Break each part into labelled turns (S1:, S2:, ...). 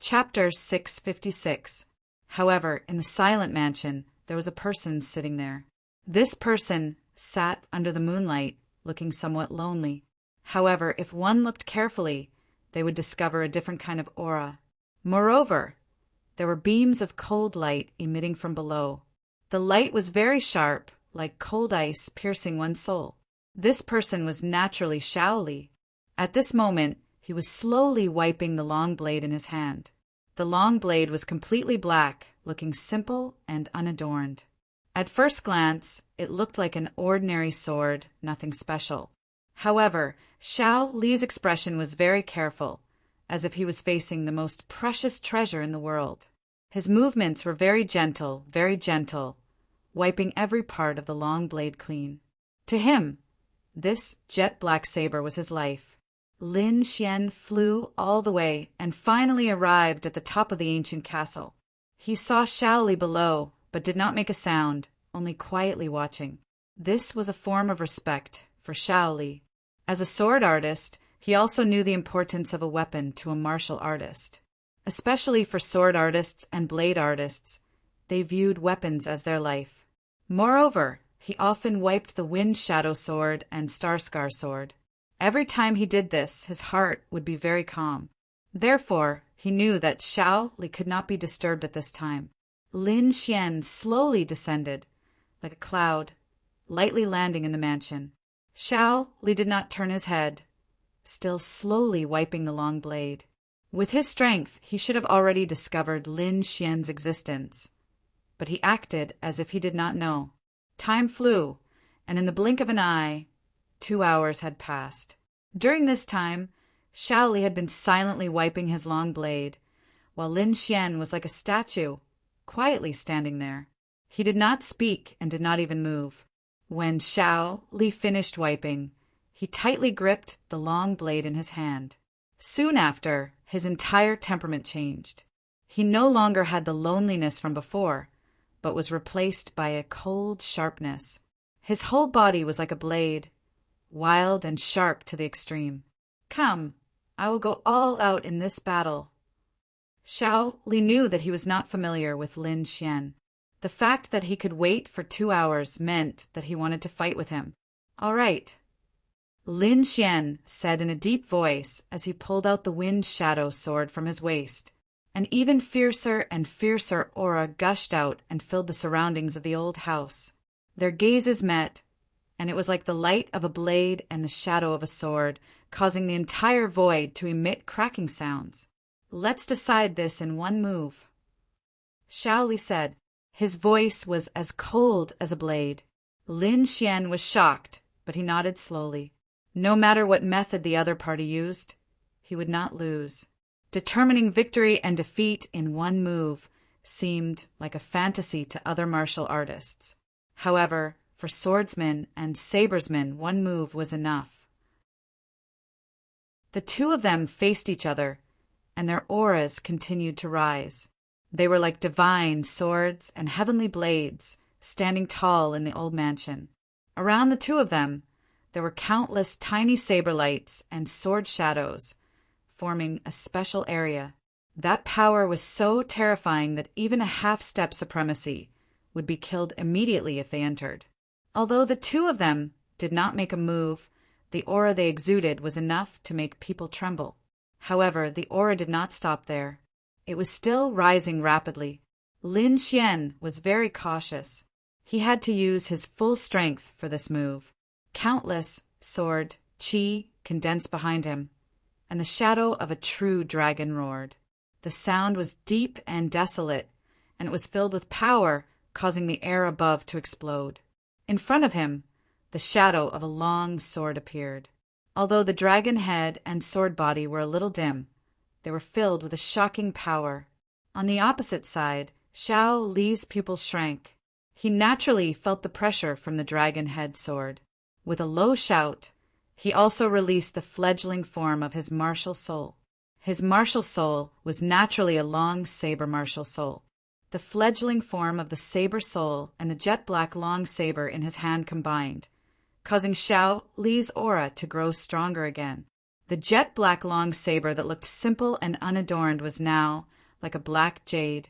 S1: Chapter 656. However, in the silent mansion, there was a person sitting there. This person sat under the moonlight, looking somewhat lonely. However, if one looked carefully, they would discover a different kind of aura. Moreover, there were beams of cold light emitting from below. The light was very sharp, like cold ice piercing one's soul. This person was naturally Shaoli. At this moment, he was slowly wiping the long blade in his hand. The long blade was completely black, looking simple and unadorned. At first glance, it looked like an ordinary sword, nothing special. However, Xiao Li's expression was very careful, as if he was facing the most precious treasure in the world. His movements were very gentle, wiping every part of the long blade clean. To him, this jet-black saber was his life. Lin Xian flew all the way and finally arrived at the top of the ancient castle. He saw Shaoli below, but did not make a sound, only quietly watching. This was a form of respect for Shaoli. As a sword artist, he also knew the importance of a weapon to a martial artist. Especially for sword artists and blade artists, they viewed weapons as their life. Moreover, he often wiped the Wind Shadow Sword and Starscar Sword. Every time he did this, his heart would be very calm. Therefore, he knew that Xiao Li could not be disturbed at this time. Lin Xian slowly descended, like a cloud, lightly landing in the mansion. Xiao Li did not turn his head, still slowly wiping the long blade. With his strength, he should have already discovered Lin Xian's existence, but he acted as if he did not know. Time flew, and in the blink of an eye, 2 hours had passed. During this time, Shaoli had been silently wiping his long blade, while Lin Xian was like a statue, quietly standing there. He did not speak and did not even move. When Shaoli finished wiping, he tightly gripped the long blade in his hand. Soon after, his entire temperament changed. He no longer had the loneliness from before, but was replaced by a cold sharpness. His whole body was like a blade, wild and sharp to the extreme. Come, I will go all out in this battle. Xiao Li knew that he was not familiar with Lin Xian. The fact that he could wait for 2 hours meant that he wanted to fight with him. All right, Lin Xian said in a deep voice as he pulled out the Wind Shadow Sword from his waist. An even fiercer and fiercer aura gushed out and filled the surroundings of the old house. Their gazes met, and it was like the light of a blade and the shadow of a sword, causing the entire void to emit cracking sounds. Let's decide this in one move, Shaoli said. His voice was as cold as a blade. Lin Xian was shocked, but he nodded slowly. No matter what method the other party used, he would not lose. Determining victory and defeat in one move seemed like a fantasy to other martial artists. However, for swordsmen and sabersmen, one move was enough. The two of them faced each other, and their auras continued to rise. They were like divine swords and heavenly blades, standing tall in the old mansion. Around the two of them, there were countless tiny saber lights and sword shadows, forming a special area. That power was so terrifying that even a half-step supremacy would be killed immediately if they entered. Although the two of them did not make a move, the aura they exuded was enough to make people tremble. However, the aura did not stop there. It was still rising rapidly. Lin Xian was very cautious. He had to use his full strength for this move. Countless sword qi condensed behind him, and the shadow of a true dragon roared. The sound was deep and desolate, and it was filled with power, causing the air above to explode. In front of him, the shadow of a long sword appeared. Although the dragon head and sword body were a little dim, they were filled with a shocking power. On the opposite side, Xiao Li's pupils shrank. He naturally felt the pressure from the dragon head sword. With a low shout, he also released the fledgling form of his martial soul. His martial soul was naturally a long saber martial soul. The fledgling form of the saber soul and the jet-black long saber in his hand combined, causing Xiao Li's aura to grow stronger again. The jet-black long saber that looked simple and unadorned was now like a black jade,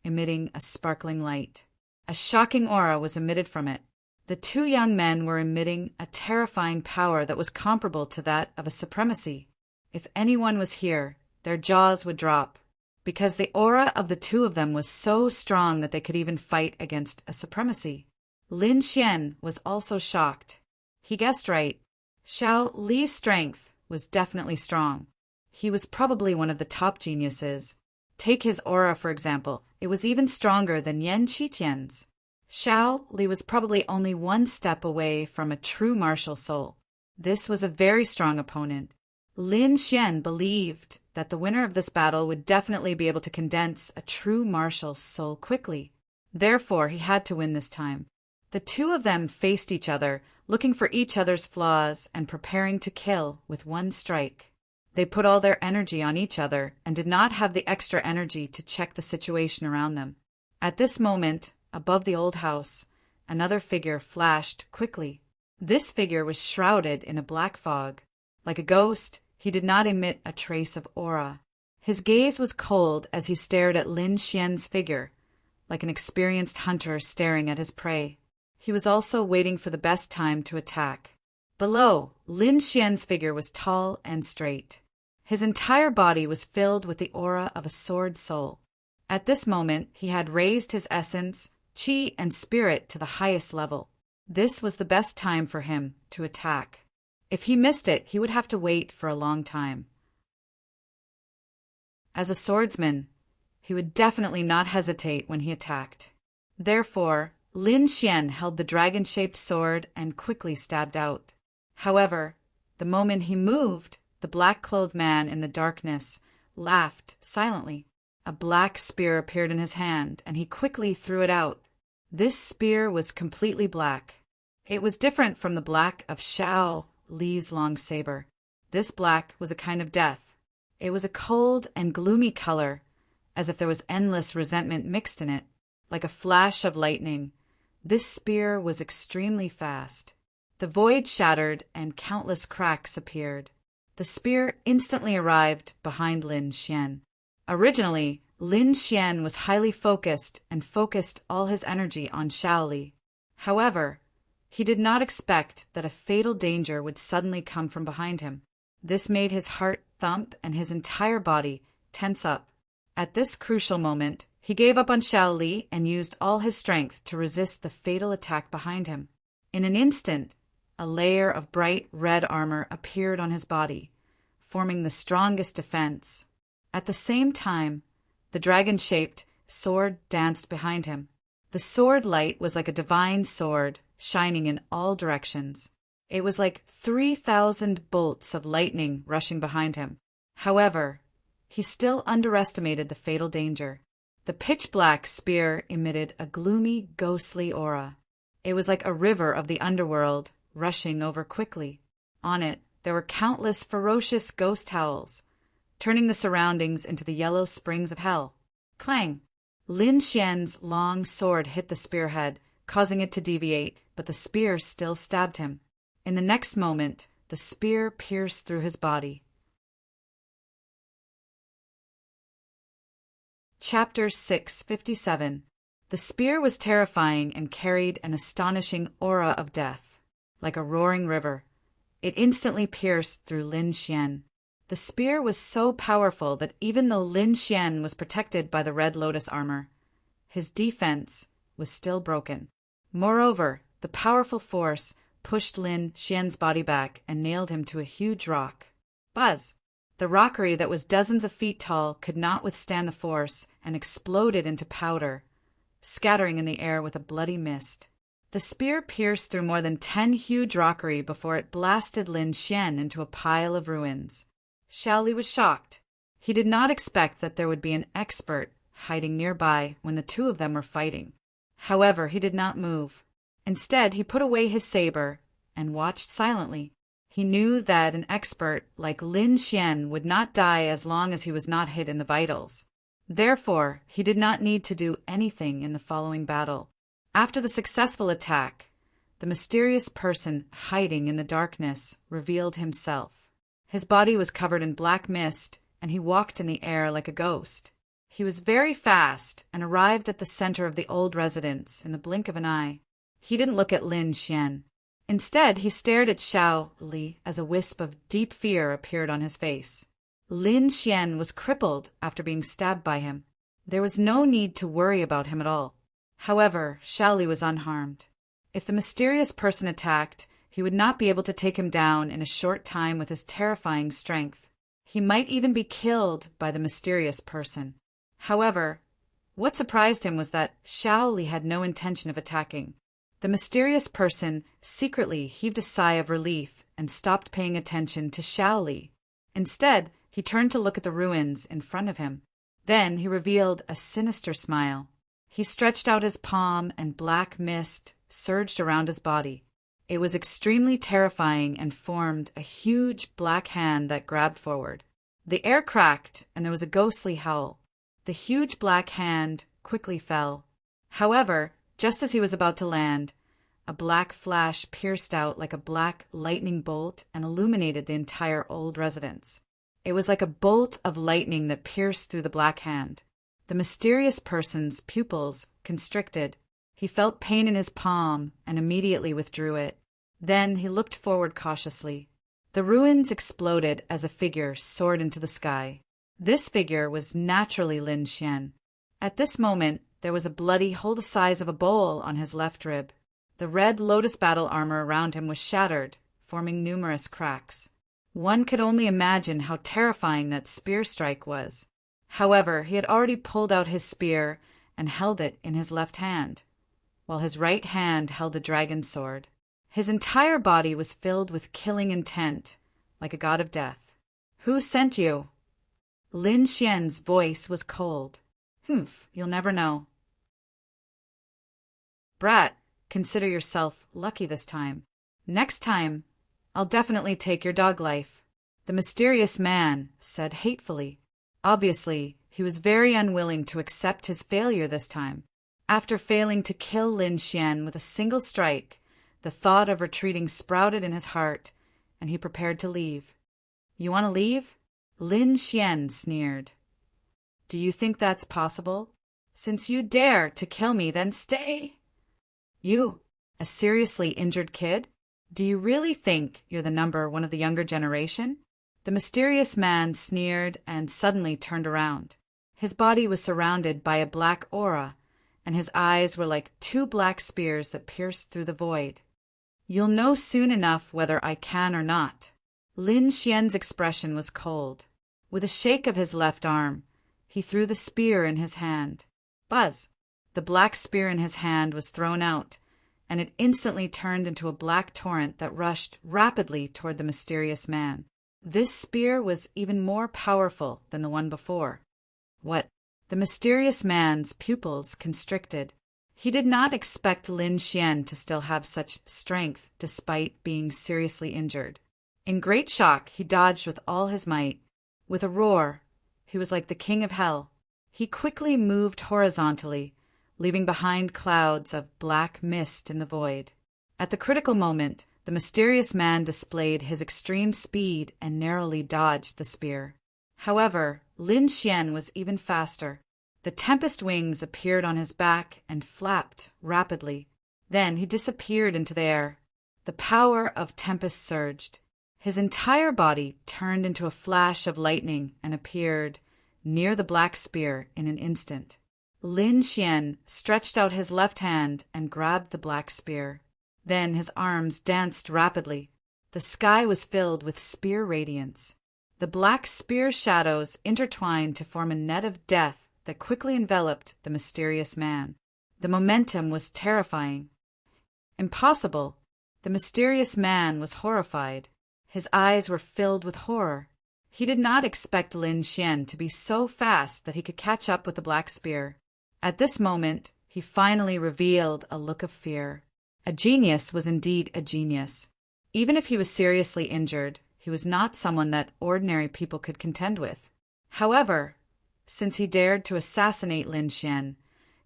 S1: emitting a sparkling light. A shocking aura was emitted from it. The two young men were emitting a terrifying power that was comparable to that of a supremacy. If anyone was here, their jaws would drop, because the aura of the two of them was so strong that they could even fight against a supremacy. Lin Xian was also shocked. He guessed right. Xiao Li's strength was definitely strong. He was probably one of the top geniuses. Take his aura, for example. It was even stronger than Yan Qitian's. Xiao Li was probably only one step away from a true martial soul. This was a very strong opponent. Lin Xian believed that the winner of this battle would definitely be able to condense a true martial soul quickly. Therefore, he had to win this time. The two of them faced each other, looking for each other's flaws and preparing to kill with one strike. They put all their energy on each other and did not have the extra energy to check the situation around them. At this moment, above the old house, another figure flashed quickly. This figure was shrouded in a black fog. Like a ghost, he did not emit a trace of aura. His gaze was cold as he stared at Lin Xian's figure, like an experienced hunter staring at his prey. He was also waiting for the best time to attack. Below, Lin Xian's figure was tall and straight. His entire body was filled with the aura of a sword soul. At this moment, he had raised his essence, qi, and spirit to the highest level. This was the best time for him to attack. If he missed it, he would have to wait for a long time. As a swordsman, he would definitely not hesitate when he attacked. Therefore, Lin Xian held the dragon-shaped sword and quickly stabbed out. However, the moment he moved, the black-clothed man in the darkness laughed silently. A black spear appeared in his hand, and he quickly threw it out. This spear was completely black. It was different from the black of Xiao Li's long saber. This black was a kind of death. It was a cold and gloomy color, as if there was endless resentment mixed in it, like a flash of lightning. This spear was extremely fast. The void shattered and countless cracks appeared. The spear instantly arrived behind Lin Xian. Originally, Lin Xian was highly focused and focused all his energy on Xiao Li. However, he did not expect that a fatal danger would suddenly come from behind him. This made his heart thump and his entire body tense up. At this crucial moment, he gave up on Xiao Li and used all his strength to resist the fatal attack behind him. In an instant, a layer of bright red armor appeared on his body, forming the strongest defense. At the same time, the dragon-shaped sword danced behind him. The sword light was like a divine sword, shining in all directions. It was like 3,000 bolts of lightning rushing behind him. However, he still underestimated the fatal danger. The pitch-black spear emitted a gloomy, ghostly aura. It was like a river of the underworld, rushing over quickly. On it, there were countless ferocious ghost howls, turning the surroundings into the yellow springs of hell. Clang! Lin Xian's long sword hit the spearhead, causing it to deviate, but the spear still stabbed him. In the next moment, the spear pierced through his body. Chapter 657. The spear was terrifying and carried an astonishing aura of death. Like a roaring river, it instantly pierced through Lin Xian. The spear was so powerful that even though Lin Xian was protected by the red lotus armor, his defense was still broken. Moreover, the powerful force pushed Lin Xian's body back and nailed him to a huge rock. Buzz! The rockery that was dozens of feet tall could not withstand the force and exploded into powder, scattering in the air with a bloody mist. The spear pierced through more than 10 huge rockery before it blasted Lin Xian into a pile of ruins. Xiao Li was shocked. He did not expect that there would be an expert hiding nearby when the two of them were fighting. However, he did not move. Instead, he put away his saber and watched silently. He knew that an expert like Lin Xian would not die as long as he was not hit in the vitals. Therefore, he did not need to do anything in the following battle. After the successful attack, the mysterious person hiding in the darkness revealed himself. His body was covered in black mist, and he walked in the air like a ghost. He was very fast and arrived at the center of the old residence in the blink of an eye. He didn't look at Lin Xian. Instead, he stared at Xiao Li as a wisp of deep fear appeared on his face. Lin Xian was crippled after being stabbed by him. There was no need to worry about him at all. However, Xiao Li was unharmed. If the mysterious person attacked, he would not be able to take him down in a short time with his terrifying strength. He might even be killed by the mysterious person. However, what surprised him was that Xiao Li had no intention of attacking. The mysterious person secretly heaved a sigh of relief and stopped paying attention to Xiao Li. Instead, he turned to look at the ruins in front of him. Then he revealed a sinister smile. He stretched out his palm and black mist surged around his body. It was extremely terrifying and formed a huge black hand that grabbed forward. The air cracked and there was a ghostly howl. The huge black hand quickly fell. However, just as he was about to land, a black flash pierced out like a black lightning bolt and illuminated the entire old residence. It was like a bolt of lightning that pierced through the black hand. The mysterious person's pupils constricted. He felt pain in his palm and immediately withdrew it. Then he looked forward cautiously. The ruins exploded as a figure soared into the sky. This figure was naturally Lin Xian. At this moment, there was a bloody hole the size of a bowl on his left rib. The red lotus battle armor around him was shattered, forming numerous cracks. One could only imagine how terrifying that spear strike was. However, he had already pulled out his spear and held it in his left hand, while his right hand held a dragon sword. His entire body was filled with killing intent, like a god of death. "Who sent you?" Lin Xian's voice was cold. "Humph, you'll never know." "Brat, consider yourself lucky this time. Next time, I'll definitely take your dog life," the mysterious man said hatefully. Obviously, he was very unwilling to accept his failure this time. After failing to kill Lin Xian with a single strike, the thought of retreating sprouted in his heart, and he prepared to leave. "You want to leave?" Lin Xian sneered. "Do you think that's possible? Since you dare to kill me, then stay." "You, a seriously injured kid? Do you really think you're the number one of the younger generation?" The mysterious man sneered and suddenly turned around. His body was surrounded by a black aura, and his eyes were like two black spears that pierced through the void. "You'll know soon enough whether I can or not." Lin Xian's expression was cold. With a shake of his left arm, he threw the spear in his hand. Buzz! The black spear in his hand was thrown out, and it instantly turned into a black torrent that rushed rapidly toward the mysterious man. This spear was even more powerful than the one before. What? The mysterious man's pupils constricted. He did not expect Lin Xian to still have such strength despite being seriously injured. In great shock, he dodged with all his might. With a roar, he was like the king of hell. He quickly moved horizontally, leaving behind clouds of black mist in the void. At the critical moment, the mysterious man displayed his extreme speed and narrowly dodged the spear. However, Lin Xian was even faster. The tempest wings appeared on his back and flapped rapidly. Then he disappeared into the air. The power of tempest surged. His entire body turned into a flash of lightning and appeared near the black spear in an instant. Lin Xian stretched out his left hand and grabbed the black spear. Then his arms danced rapidly. The sky was filled with spear radiance. The black spear shadows intertwined to form a net of death that quickly enveloped the mysterious man. The momentum was terrifying. Impossible. The mysterious man was horrified. His eyes were filled with horror. He did not expect Lin Xian to be so fast that he could catch up with the black spear. At this moment, he finally revealed a look of fear. A genius was indeed a genius. Even if he was seriously injured, he was not someone that ordinary people could contend with. However, since he dared to assassinate Lin Xian,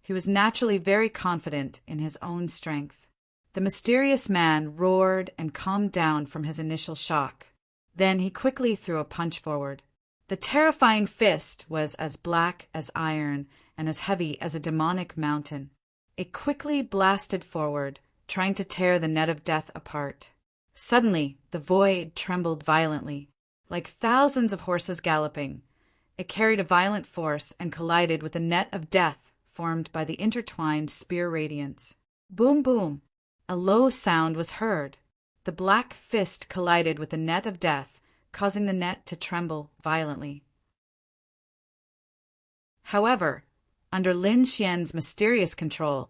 S1: he was naturally very confident in his own strength. The mysterious man roared and calmed down from his initial shock. Then he quickly threw a punch forward. The terrifying fist was as black as iron and as heavy as a demonic mountain. It quickly blasted forward, trying to tear the net of death apart. Suddenly, the void trembled violently, like thousands of horses galloping. It carried a violent force and collided with the net of death formed by the intertwined spear radiance. Boom, boom! A low sound was heard. The black fist collided with the net of death, causing the net to tremble violently. However, under Lin Xian's mysterious control,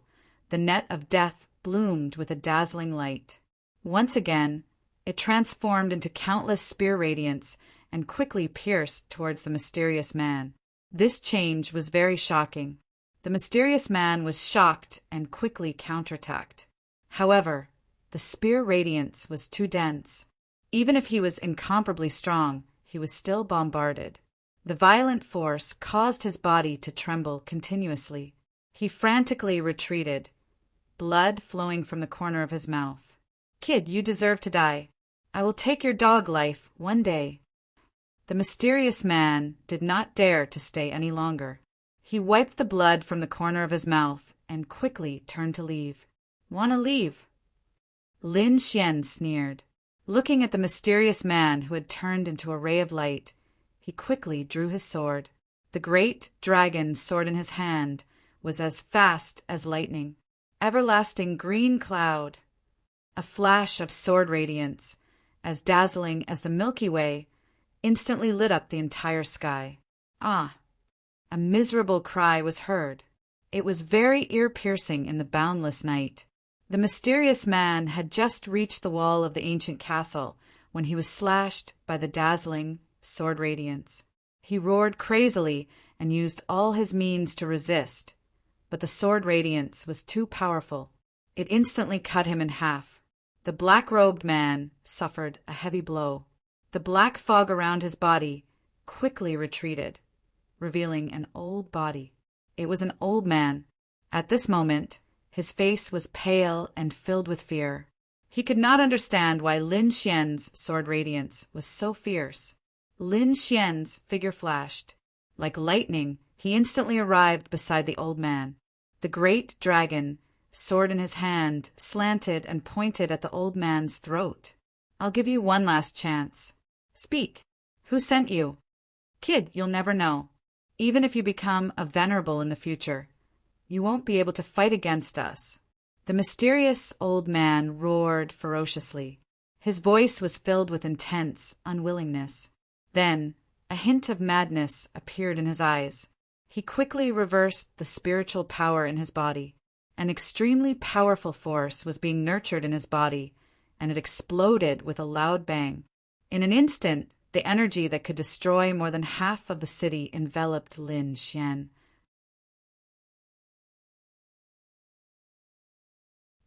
S1: the net of death bloomed with a dazzling light. Once again, it transformed into countless spear radiance and quickly pierced towards the mysterious man. This change was very shocking. The mysterious man was shocked and quickly counterattacked. However, the spear radiance was too dense. Even if he was incomparably strong, he was still bombarded. The violent force caused his body to tremble continuously. He frantically retreated, blood flowing from the corner of his mouth. "Kid, you deserve to die. I will take your dog life one day." The mysterious man did not dare to stay any longer. He wiped the blood from the corner of his mouth and quickly turned to leave. "Wanna leave?" Lin Xian sneered. Looking at the mysterious man who had turned into a ray of light, he quickly drew his sword. The great dragon sword in his hand was as fast as lightning. Everlasting green cloud. A flash of sword radiance, as dazzling as the Milky Way, instantly lit up the entire sky. Ah! A miserable cry was heard. It was very ear-piercing in the boundless night. The mysterious man had just reached the wall of the ancient castle when he was slashed by the dazzling sword radiance. He roared crazily and used all his means to resist, but the sword radiance was too powerful. It instantly cut him in half. The black-robed man suffered a heavy blow. The black fog around his body quickly retreated, revealing an old body. It was an old man. At this moment, his face was pale and filled with fear. He could not understand why Lin Xian's sword radiance was so fierce. Lin Xian's figure flashed. Like lightning, he instantly arrived beside the old man. The great dragon, sword in his hand, slanted and pointed at the old man's throat. "I'll give you one last chance. Speak. Who sent you?" "Kid, you'll never know. Even if you become a venerable in the future, you won't be able to fight against us." The mysterious old man roared ferociously. His voice was filled with intense unwillingness. Then, a hint of madness appeared in his eyes. He quickly reversed the spiritual power in his body. An extremely powerful force was being nurtured in his body, and it exploded with a loud bang. In an instant, the energy that could destroy more than half of the city enveloped Lin Xian.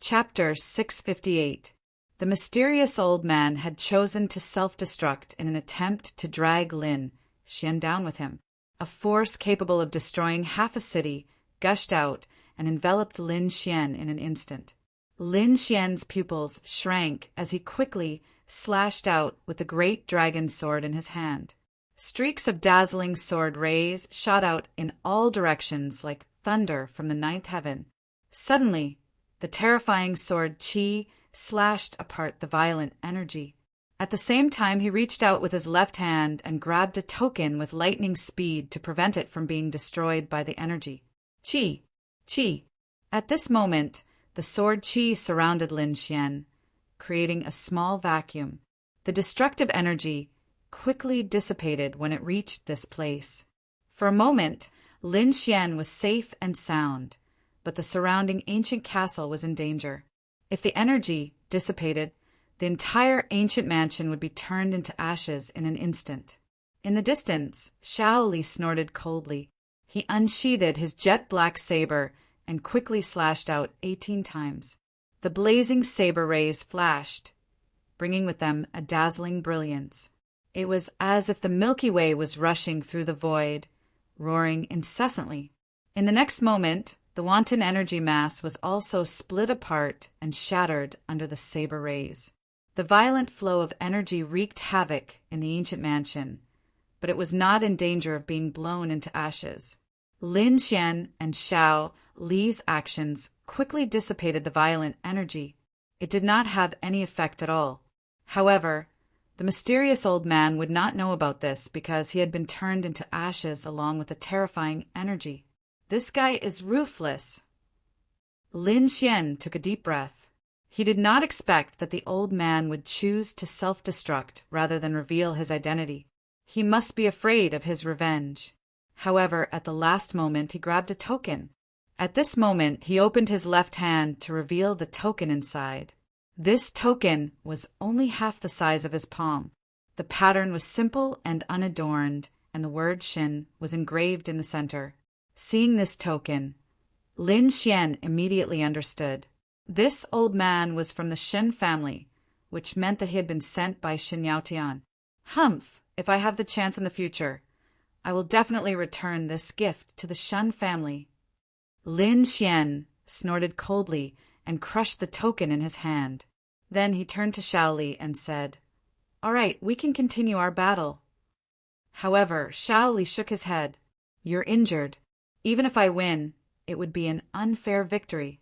S1: Chapter 658. The mysterious old man had chosen to self-destruct in an attempt to drag Lin Xian down with him. A force capable of destroying half a city gushed out and enveloped Lin Xian in an instant. Lin Xian's pupils shrank as he quickly slashed out with the great dragon sword in his hand. Streaks of dazzling sword rays shot out in all directions like thunder from the ninth heaven. Suddenly, the terrifying sword Qi slashed apart the violent energy. At the same time, he reached out with his left hand and grabbed a token with lightning speed to prevent it from being destroyed by the energy. Qi! Qi! At this moment, the sword Qi surrounded Lin Xian, creating a small vacuum. The destructive energy quickly dissipated when it reached this place. For a moment, Lin Xian was safe and sound, but the surrounding ancient castle was in danger. If the energy dissipated, the entire ancient mansion would be turned into ashes in an instant. In the distance, Shaoli snorted coldly. He unsheathed his jet-black saber and quickly slashed out 18 times. The blazing saber rays flashed, bringing with them a dazzling brilliance. It was as if the Milky Way was rushing through the void, roaring incessantly. In the next moment, the wanton energy mass was also split apart and shattered under the saber rays. The violent flow of energy wreaked havoc in the ancient mansion, but it was not in danger of being blown into ashes. Lin Xian and Xiao Li's actions quickly dissipated the violent energy. It did not have any effect at all. However, the mysterious old man would not know about this because he had been turned into ashes along with the terrifying energy. This guy is ruthless. Lin Xian took a deep breath. He did not expect that the old man would choose to self-destruct rather than reveal his identity. He must be afraid of his revenge. However, at the last moment, he grabbed a token. At this moment, he opened his left hand to reveal the token inside. This token was only half the size of his palm. The pattern was simple and unadorned, and the word Xin was engraved in the center. Seeing this token, Lin Xian immediately understood. This old man was from the Shen family, which meant that he had been sent by Xin Yaotian. Humph, if I have the chance in the future, I will definitely return this gift to the Shen family. Lin Xian snorted coldly and crushed the token in his hand. Then he turned to Shaoli and said, "All right, we can continue our battle." However, Shaoli shook his head. "You're injured. Even if I win, it would be an unfair victory."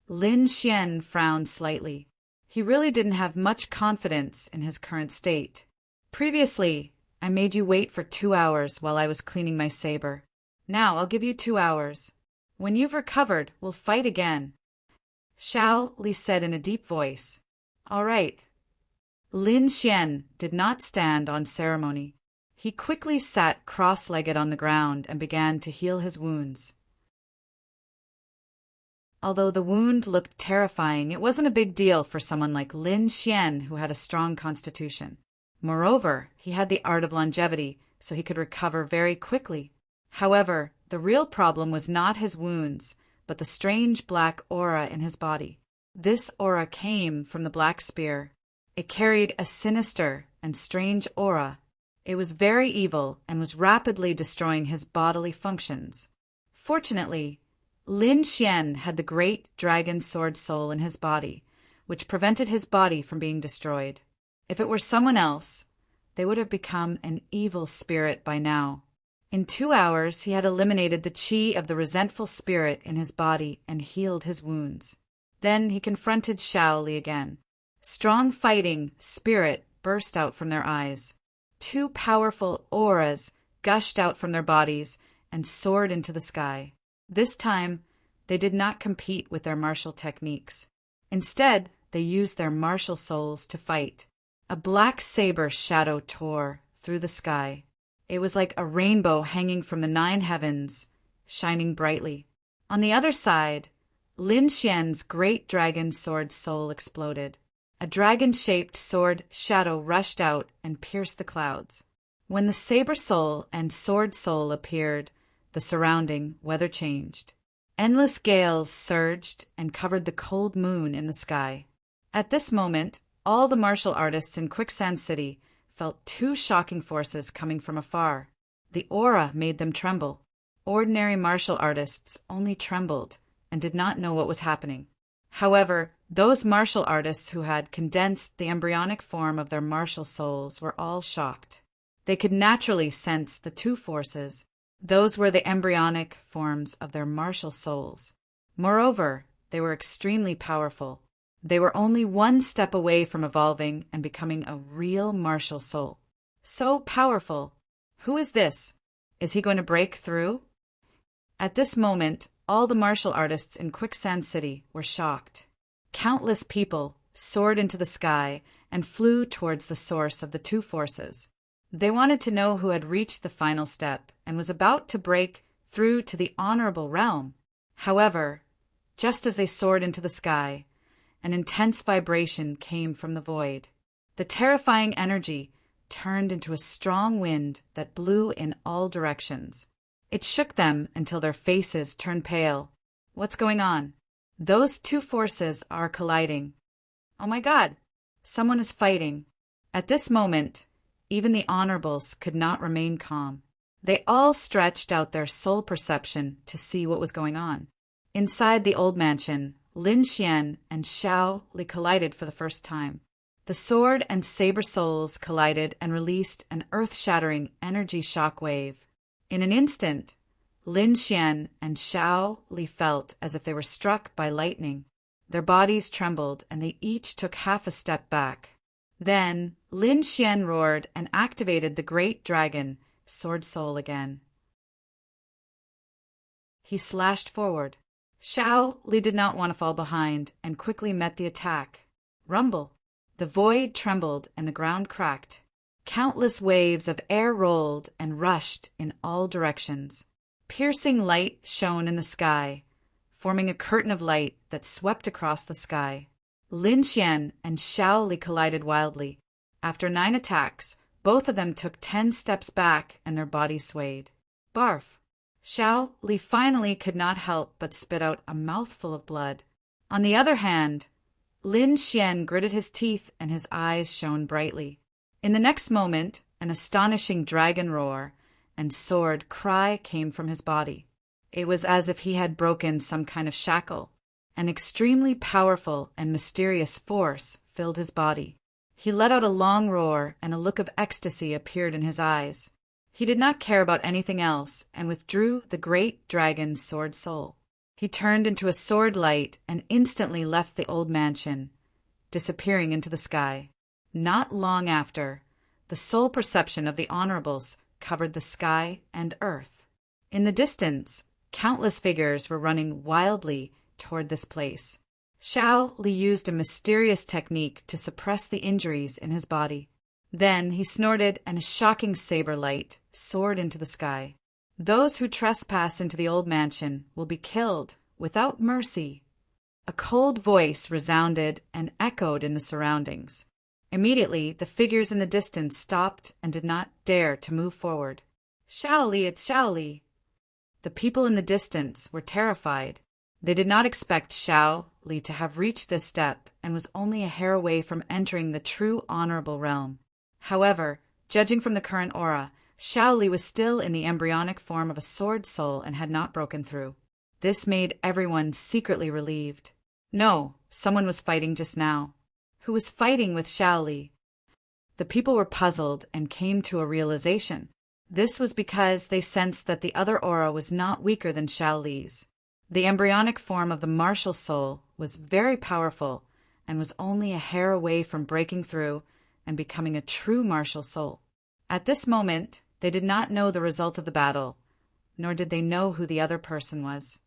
S1: Lin Xian frowned slightly. He really didn't have much confidence in his current state. "Previously, I made you wait for 2 hours while I was cleaning my saber. Now I'll give you 2 hours. When you've recovered, we'll fight again." Shaoli said in a deep voice. "All right." Lin Xian did not stand on ceremony. He quickly sat cross-legged on the ground and began to heal his wounds. Although the wound looked terrifying, it wasn't a big deal for someone like Lin Xian who had a strong constitution. Moreover, he had the art of longevity, so he could recover very quickly. However, the real problem was not his wounds, but the strange black aura in his body. This aura came from the black spear. It carried a sinister and strange aura. It was very evil and was rapidly destroying his bodily functions. Fortunately, Lin Xian had the great dragon sword soul in his body, which prevented his body from being destroyed. If it were someone else, they would have become an evil spirit by now. In 2 hours, he had eliminated the qi of the resentful spirit in his body and healed his wounds. Then he confronted Shaoli again. Strong fighting spirit burst out from their eyes. 2 powerful auras gushed out from their bodies and soared into the sky. This time, they did not compete with their martial techniques. Instead, they used their martial souls to fight. A black saber shadow tore through the sky. It was like a rainbow hanging from the 9 heavens, shining brightly. On the other side, Lin Xian's great dragon sword soul exploded. A dragon-shaped sword shadow rushed out and pierced the clouds. When the saber soul and sword soul appeared, the surrounding weather changed. Endless gales surged and covered the cold moon in the sky. At this moment, all the martial artists in Quicksand City felt 2 shocking forces coming from afar. The aura made them tremble. Ordinary martial artists only trembled and did not know what was happening. However, those martial artists who had condensed the embryonic form of their martial souls were all shocked. They could naturally sense the 2 forces. Those were the embryonic forms of their martial souls. Moreover, they were extremely powerful. They were only 1 step away from evolving and becoming a real martial soul. So powerful. Who is this? Is he going to break through? At this moment, all the martial artists in Quicksand City were shocked. Countless people soared into the sky and flew towards the source of the 2 forces. They wanted to know who had reached the final step and was about to break through to the honorable realm. However, just as they soared into the sky, an intense vibration came from the void. The terrifying energy turned into a strong wind that blew in all directions. It shook them until their faces turned pale. What's going on? Those 2 forces are colliding. Oh my God! Someone is fighting. At this moment, even the honorables could not remain calm. They all stretched out their soul perception to see what was going on. Inside the old mansion, Lin Xian and Shaoli collided for the first time. The sword and saber souls collided and released an earth-shattering energy shock wave. In an instant, Lin Xian and Xiao Li felt as if they were struck by lightning. Their bodies trembled, and they each took half a step back. Then Lin Xian roared and activated the great dragon sword soul again. He slashed forward. Xiao Li did not want to fall behind and quickly met the attack. Rumble! The void trembled and the ground cracked. Countless waves of air rolled and rushed in all directions. Piercing light shone in the sky, forming a curtain of light that swept across the sky. Lin Xian and Xiao Li collided wildly. After 9 attacks, both of them took 10 steps back and their bodies swayed. Barf! Xiao Li finally could not help but spit out a mouthful of blood. On the other hand, Lin Xian gritted his teeth and his eyes shone brightly. In the next moment, an astonishing dragon roar and sword cry came from his body. It was as if he had broken some kind of shackle. An extremely powerful and mysterious force filled his body. He let out a long roar, and a look of ecstasy appeared in his eyes. He did not care about anything else and withdrew the great dragon's sword soul. He turned into a sword light and instantly left the old mansion, disappearing into the sky. Not long after, the soul perception of the honorables covered the sky and earth. In the distance, countless figures were running wildly toward this place. Xiao Li used a mysterious technique to suppress the injuries in his body. Then he snorted and a shocking saber light soared into the sky. Those who trespass into the old mansion will be killed without mercy. A cold voice resounded and echoed in the surroundings. Immediately, the figures in the distance stopped and did not dare to move forward. Xiao Li, it's Xiao Li. The people in the distance were terrified. They did not expect Xiao Li to have reached this step and was only a hair away from entering the true honorable realm. However, judging from the current aura, Xiao Li was still in the embryonic form of a sword soul and had not broken through. This made everyone secretly relieved. No, someone was fighting just now. Who was fighting with Xiao Li? The people were puzzled and came to a realization. This was because they sensed that the other aura was not weaker than Xiao Li's. The embryonic form of the martial soul was very powerful and was only a hair away from breaking through and becoming a true martial soul. At this moment, they did not know the result of the battle, nor did they know who the other person was.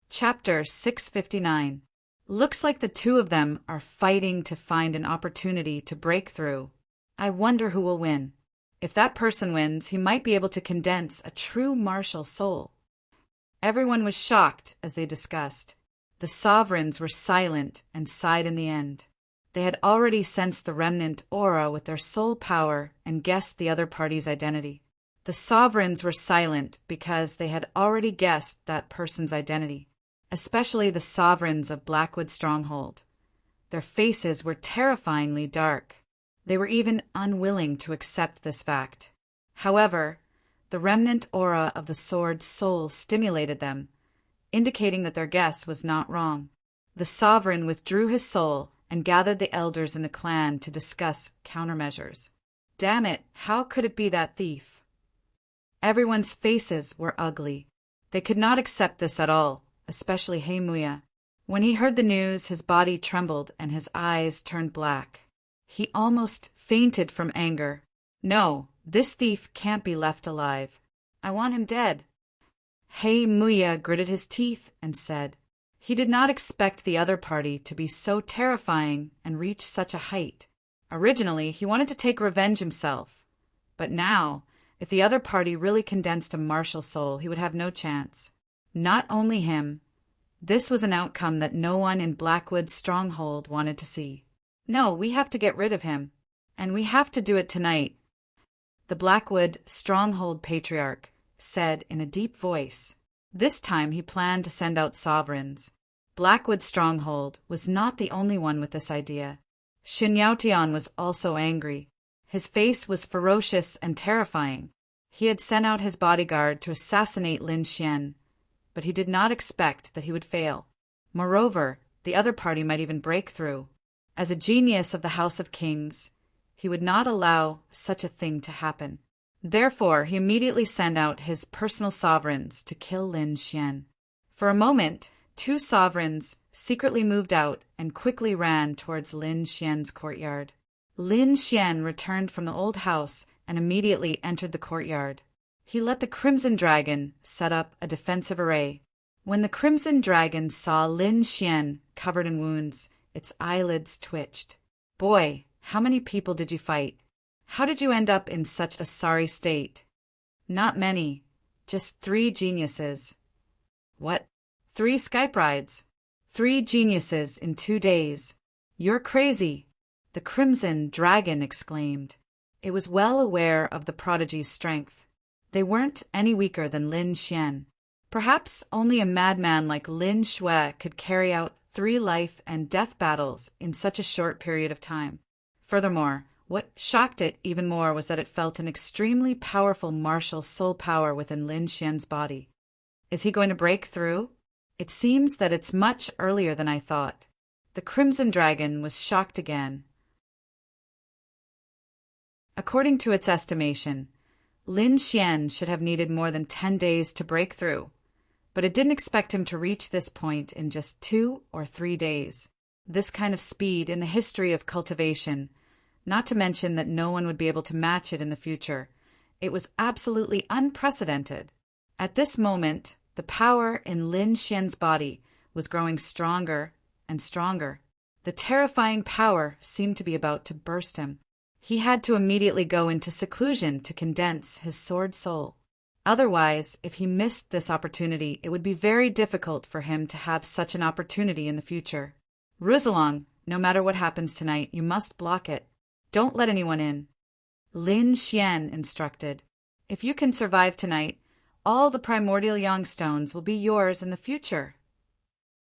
S1: Chapter 659. Looks like the two of them are fighting to find an opportunity to break through. I wonder who will win. If that person wins, he might be able to condense a true martial soul. Everyone was shocked as they discussed. The sovereigns were silent and sighed in the end. They had already sensed the remnant aura with their soul power and guessed the other party's identity. The sovereigns were silent because they had already guessed that person's identity, especially the sovereigns of Blackwood Stronghold. Their faces were terrifyingly dark. They were even unwilling to accept this fact. However, the remnant aura of the sword soul stimulated them, indicating that their guess was not wrong. The sovereign withdrew his soul and gathered the elders in the clan to discuss countermeasures. Damn it, how could it be that thief? Everyone's faces were ugly. They could not accept this at all, especially Heimuya. When he heard the news, his body trembled and his eyes turned black. He almost fainted from anger. No, this thief can't be left alive. I want him dead. Heimuya gritted his teeth and said he did not expect the other party to be so terrifying and reach such a height. Originally, he wanted to take revenge himself. But now, if the other party really condensed a martial soul, he would have no chance. Not only him. This was an outcome that no one in Blackwood's stronghold wanted to see. No, we have to get rid of him. And we have to do it tonight. The Blackwood stronghold patriarch said in a deep voice. This time he planned to send out sovereigns. Blackwood stronghold was not the only one with this idea. Xin Yaotian was also angry. His face was ferocious and terrifying. He had sent out his bodyguard to assassinate Lin Xian, but he did not expect that he would fail. Moreover, the other party might even break through. As a genius of the House of Kings, he would not allow such a thing to happen. Therefore, he immediately sent out his personal sovereigns to kill Lin Xian. For a moment, 2 sovereigns secretly moved out and quickly ran towards Lin Xian's courtyard. Lin Xian returned from the old house and immediately entered the courtyard. He let the Crimson Dragon set up a defensive array. When the Crimson Dragon saw Lin Xian covered in wounds, its eyelids twitched. "Boy, how many people did you fight? How did you end up in such a sorry state?" "Not many. Just 3 geniuses." "What? 3 Skype rides? 3 geniuses in 2 days? You're crazy," the Crimson Dragon exclaimed. It was well aware of the prodigy's strength. They weren't any weaker than Lin Xian. Perhaps only a madman like Lin Shui could carry out 3 life and death battles in such a short period of time. Furthermore, what shocked it even more was that it felt an extremely powerful martial soul power within Lin Xian's body. Is he going to break through? It seems that it's much earlier than I thought. The Crimson Dragon was shocked again. According to its estimation, Lin Xian should have needed more than 10 days to break through, but it didn't expect him to reach this point in just 2 or 3 days. This kind of speed in the history of cultivation, not to mention that no one would be able to match it in the future, it was absolutely unprecedented. At this moment, the power in Lin Xian's body was growing stronger and stronger. The terrifying power seemed to be about to burst him. He had to immediately go into seclusion to condense his sword soul. Otherwise, if he missed this opportunity, it would be very difficult for him to have such an opportunity in the future. "Rizalong, no matter what happens tonight, you must block it. Don't let anyone in," Lin Xian instructed. "If you can survive tonight, all the primordial yang stones will be yours in the future."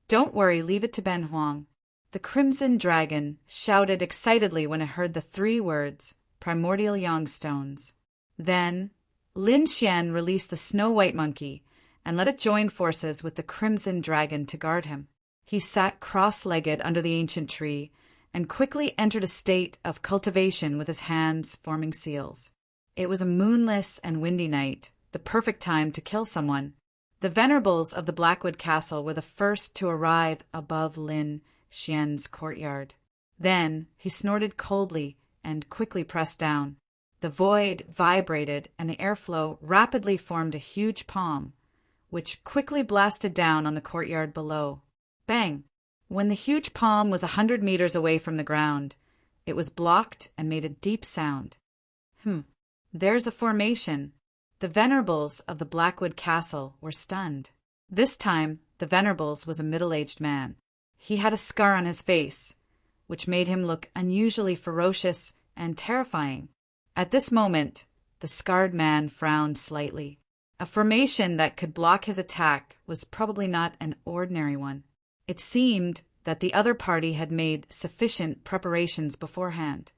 S1: "Don't worry, leave it to Ben Huang." The Crimson Dragon shouted excitedly when it heard the 3 words, primordial yang stones. Then, Lin Xian released the Snow White Monkey and let it join forces with the Crimson Dragon to guard him. He sat cross-legged under the ancient tree and quickly entered a state of cultivation with his hands forming seals. It was a moonless and windy night, the perfect time to kill someone. The venerables of the Blackwood Castle were the first to arrive above Lin Xian's courtyard. Then he snorted coldly and quickly pressed down. The void vibrated and the airflow rapidly formed a huge palm, which quickly blasted down on the courtyard below. Bang! When the huge palm was 100 meters away from the ground, it was blocked and made a deep sound. There's a formation. The venerables of the Blackwood Castle were stunned. This time, the venerables was a middle-aged man. He had a scar on his face, which made him look unusually ferocious and terrifying. At this moment, the scarred man frowned slightly. A formation that could block his attack was probably not an ordinary one. It seemed that the other party had made sufficient preparations beforehand.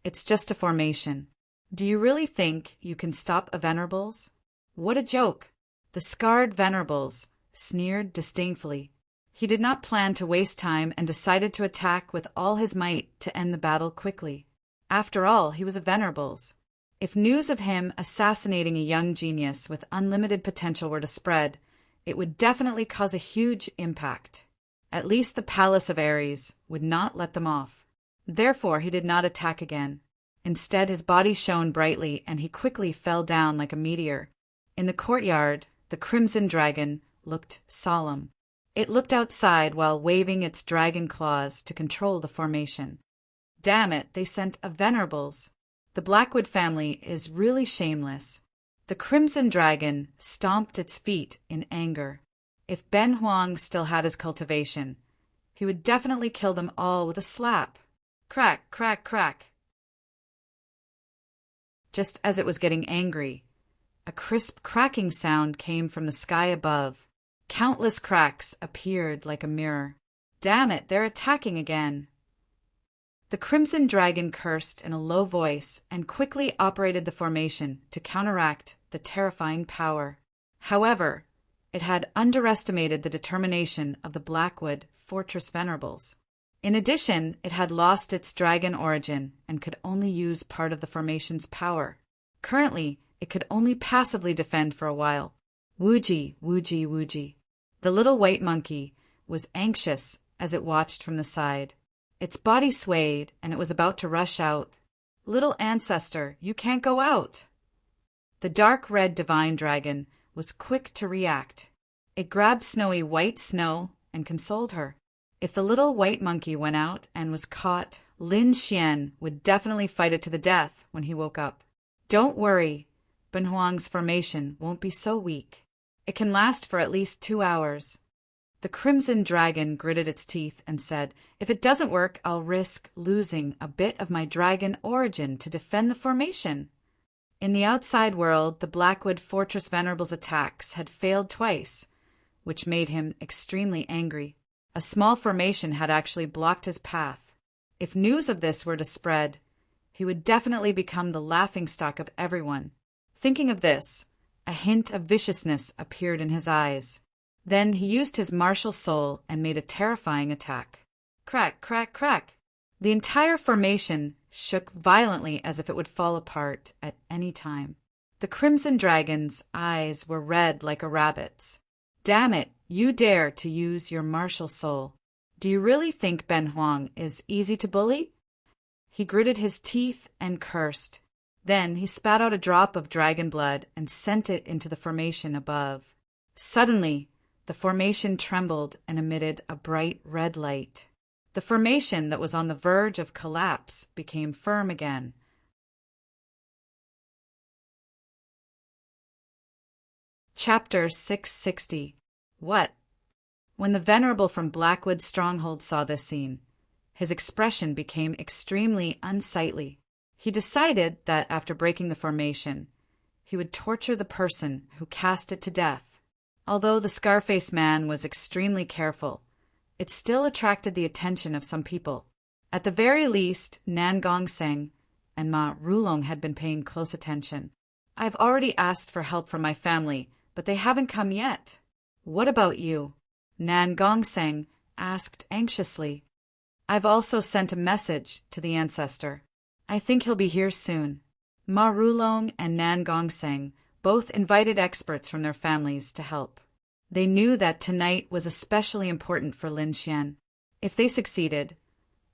S1: "It's just a formation. Do you really think you can stop a venerables?" "What a joke!" The scarred venerables sneered disdainfully. He did not plan to waste time and decided to attack with all his might to end the battle quickly. After all, he was a venerables. If news of him assassinating a young genius with unlimited potential were to spread, it would definitely cause a huge impact. At least the Palace of Ares would not let them off. Therefore, he did not attack again. Instead, his body shone brightly and he quickly fell down like a meteor. In the courtyard, the Crimson Dragon looked solemn. It looked outside while waving its dragon claws to control the formation. Damn it, they sent a venerables. The Blackwood family is really shameless. The Crimson Dragon stomped its feet in anger. If Ben Huang still had his cultivation, he would definitely kill them all with a slap. Crack, crack, crack. Just as it was getting angry, a crisp cracking sound came from the sky above. Countless cracks appeared like a mirror. Damn it, they're attacking again. The Crimson Dragon cursed in a low voice and quickly operated the formation to counteract the terrifying power. However, It had underestimated the determination of the Blackwood Fortress Venerables. In addition, it had lost its dragon origin and could only use part of the formation's power. Currently, it could only passively defend for a while. Wooji, wooji, wooji. The little white monkey was anxious as it watched from the side. Its body swayed, and it was about to rush out. "Little ancestor, you can't go out!" The dark red divine dragon was quick to react. It grabbed snowy white snow and consoled her. If the little white monkey went out and was caught, Lin Xian would definitely fight it to the death when he woke up. "Don't worry, Benhuang's formation won't be so weak. It can last for at least 2 hours." The crimson dragon gritted its teeth and said, "If it doesn't work, I'll risk losing a bit of my dragon origin to defend the formation." In the outside world, the Blackwood Fortress Venerable's attacks had failed twice, which made him extremely angry. A small formation had actually blocked his path. If news of this were to spread, he would definitely become the laughingstock of everyone. Thinking of this, a hint of viciousness appeared in his eyes. Then he used his martial soul and made a terrifying attack. Crack, crack, crack! The entire formation shook violently as if it would fall apart at any time. The crimson dragon's eyes were red like a rabbit's. "Damn it, you dare to use your martial soul. Do you really think Benhuang is easy to bully?" He gritted his teeth and cursed. Then he spat out a drop of dragon blood and sent it into the formation above. Suddenly, the formation trembled and emitted a bright red light. The formation that was on the verge of collapse became firm again. Chapter 660. What? When the Venerable from Blackwood Stronghold saw this scene, his expression became extremely unsightly. He decided that after breaking the formation, he would torture the person who cast it to death. Although the Scar-faced man was extremely careful, it still attracted the attention of some people. At the very least, Nan Gongseng and Ma Rulong had been paying close attention. "I've already asked for help from my family, but they haven't come yet." "What about you?" Nan Gongseng asked anxiously. "I've also sent a message to the ancestor. I think he'll be here soon." Ma Rulong and Nan Gongseng both invited experts from their families to help. They knew that tonight was especially important for Lin Xian. If they succeeded,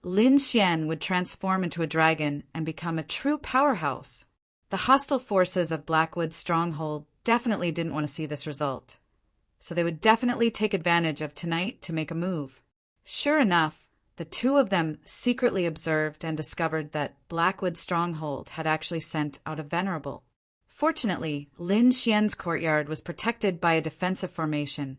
S1: Lin Xian would transform into a dragon and become a true powerhouse. The hostile forces of Blackwood's stronghold definitely didn't want to see this result, so they would definitely take advantage of tonight to make a move. Sure enough, the two of them secretly observed and discovered that Blackwood Stronghold had actually sent out a venerable. Fortunately, Lin Xian's courtyard was protected by a defensive formation,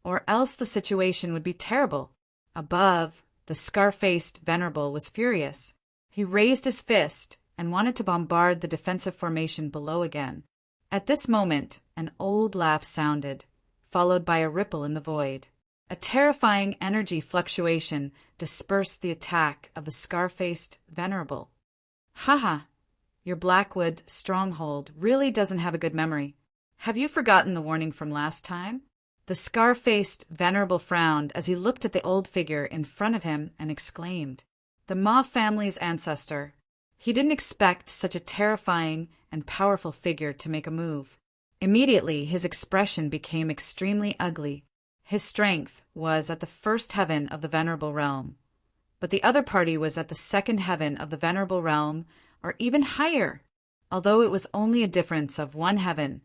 S1: or else the situation would be terrible. Above, the scar-faced venerable was furious. He raised his fist and wanted to bombard the defensive formation below again. At this moment, an old laugh sounded, followed by a ripple in the void. A terrifying energy fluctuation dispersed the attack of the scar-faced venerable. "Haha, your Blackwood stronghold really doesn't have a good memory. Have you forgotten the warning from last time?" The scar-faced venerable frowned as he looked at the old figure in front of him and exclaimed, "The Ma family's ancestor." He didn't expect such a terrifying and powerful figure to make a move. Immediately, his expression became extremely ugly. His strength was at the first heaven of the venerable realm, but the other party was at the second heaven of the venerable realm, or even higher. Although it was only a difference of one heaven,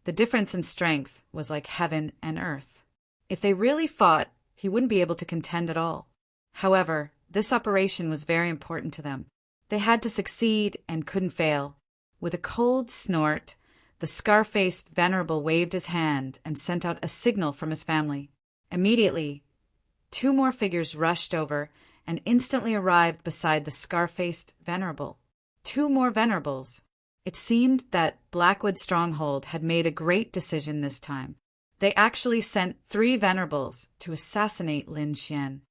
S1: the difference in strength was like heaven and earth. If they really fought, he wouldn't be able to contend at all. However, this operation was very important to them. They had to succeed and couldn't fail. With a cold snort, the scar-faced venerable waved his hand and sent out a signal from his family. Immediately, 2 more figures rushed over and instantly arrived beside the scar-faced venerable. 2 more venerables. It seemed that Blackwood Stronghold had made a great decision this time. They actually sent 3 venerables to assassinate Lin Xian.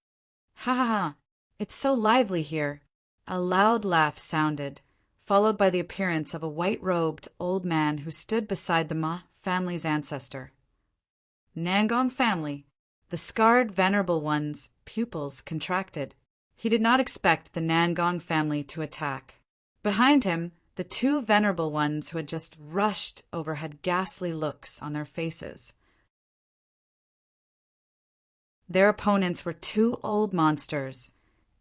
S1: "Ha ha ha! It's so lively here." A loud laugh sounded, followed by the appearance of a white-robed old man who stood beside the Ma family's ancestor. Nangong family. The scarred Venerable One's pupils contracted. He did not expect the Nangong family to attack. Behind him, the two Venerable Ones who had just rushed over had ghastly looks on their faces. Their opponents were two old monsters,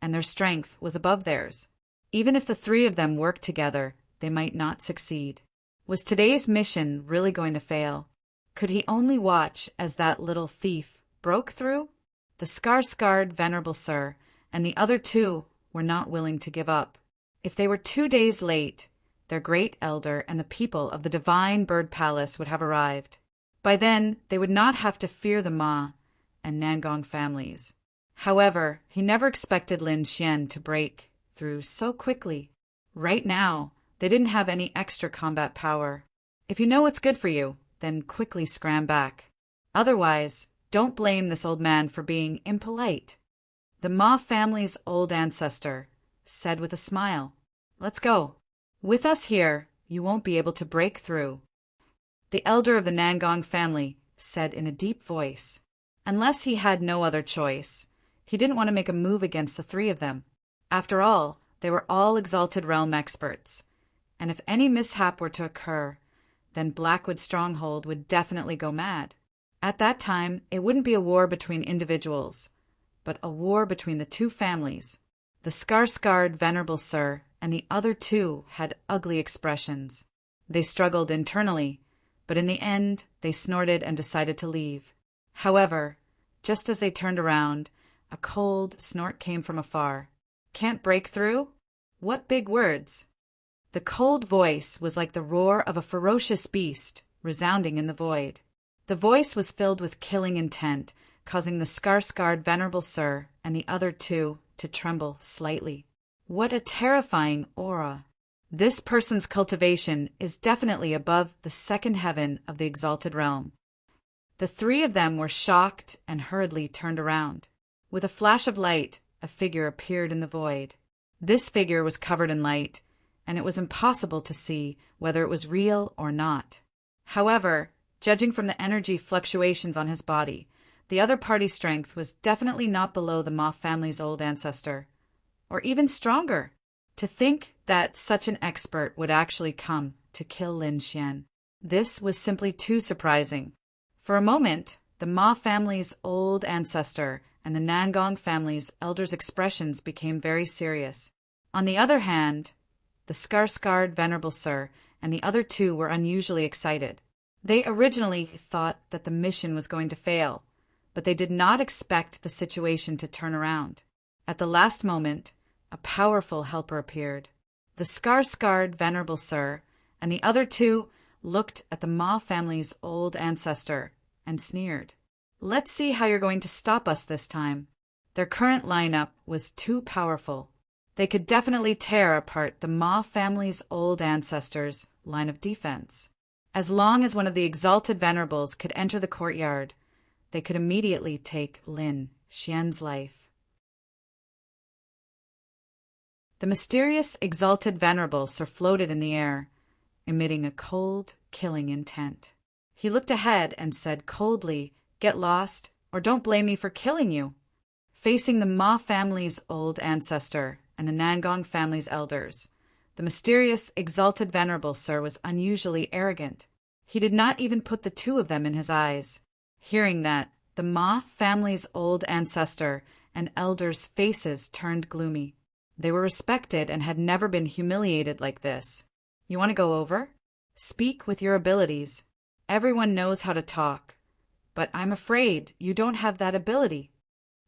S1: and their strength was above theirs. Even if the three of them worked together, they might not succeed. Was today's mission really going to fail? Could he only watch as that little thief broke through? The scarred Venerable Sir and the other two were not willing to give up. If they were 2 days late, their great elder and the people of the Divine Bird Palace would have arrived. By then, they would not have to fear the Ma and Nangong families. However, he never expected Lin Xian to break through so quickly. Right now, they didn't have any extra combat power. If you know what's good for you, then quickly scram back. Otherwise, don't blame this old man for being impolite. The Ma family's old ancestor said with a smile, "Let's go. With us here, you won't be able to break through." The elder of the Nangong family said in a deep voice, unless he had no other choice. He didn't want to make a move against the three of them. After all, they were all Exalted Realm experts, and if any mishap were to occur, then Blackwood Stronghold would definitely go mad. At that time, it wouldn't be a war between individuals, but a war between the two families. The scarred Venerable Sir and the other two had ugly expressions. They struggled internally, but in the end, they snorted and decided to leave. However, just as they turned around, a cold snort came from afar. "Can't break through?" What big words! The cold voice was like the roar of a ferocious beast, resounding in the void. The voice was filled with killing intent, causing the scarred Venerable Sir and the other two to tremble slightly. What a terrifying aura! This person's cultivation is definitely above the second heaven of the Exalted Realm. The three of them were shocked and hurriedly turned around. With a flash of light, a figure appeared in the void. This figure was covered in light, and it was impossible to see whether it was real or not. However, judging from the energy fluctuations on his body, the other party's strength was definitely not below the Ma family's old ancestor, or even stronger. To think that such an expert would actually come to kill Lin Xian. This was simply too surprising. For a moment, the Ma family's old ancestor and the Nangong family's elder's expressions became very serious. On the other hand, the scarred Venerable Sir and the other two were unusually excited. They originally thought that the mission was going to fail, but they did not expect the situation to turn around. At the last moment, a powerful helper appeared. The scarred Venerable Sir and the other two looked at the Ma family's old ancestor and sneered. "Let's see how you're going to stop us this time." Their current lineup was too powerful. They could definitely tear apart the Ma family's old ancestors' line of defense. As long as one of the Exalted Venerables could enter the courtyard, they could immediately take Lin Xian's life. The mysterious Exalted Venerable Sir floated in the air, emitting a cold, killing intent. He looked ahead and said coldly, "Get lost, or don't blame me for killing you." Facing the Ma family's old ancestor and the Nangong family's elders, the mysterious Exalted Venerable Sir was unusually arrogant. He did not even put the two of them in his eyes. Hearing that, the Ma family's old ancestor and elders' faces turned gloomy. They were respected and had never been humiliated like this. "You want to go over? Speak with your abilities. Everyone knows how to talk, but I'm afraid you don't have that ability."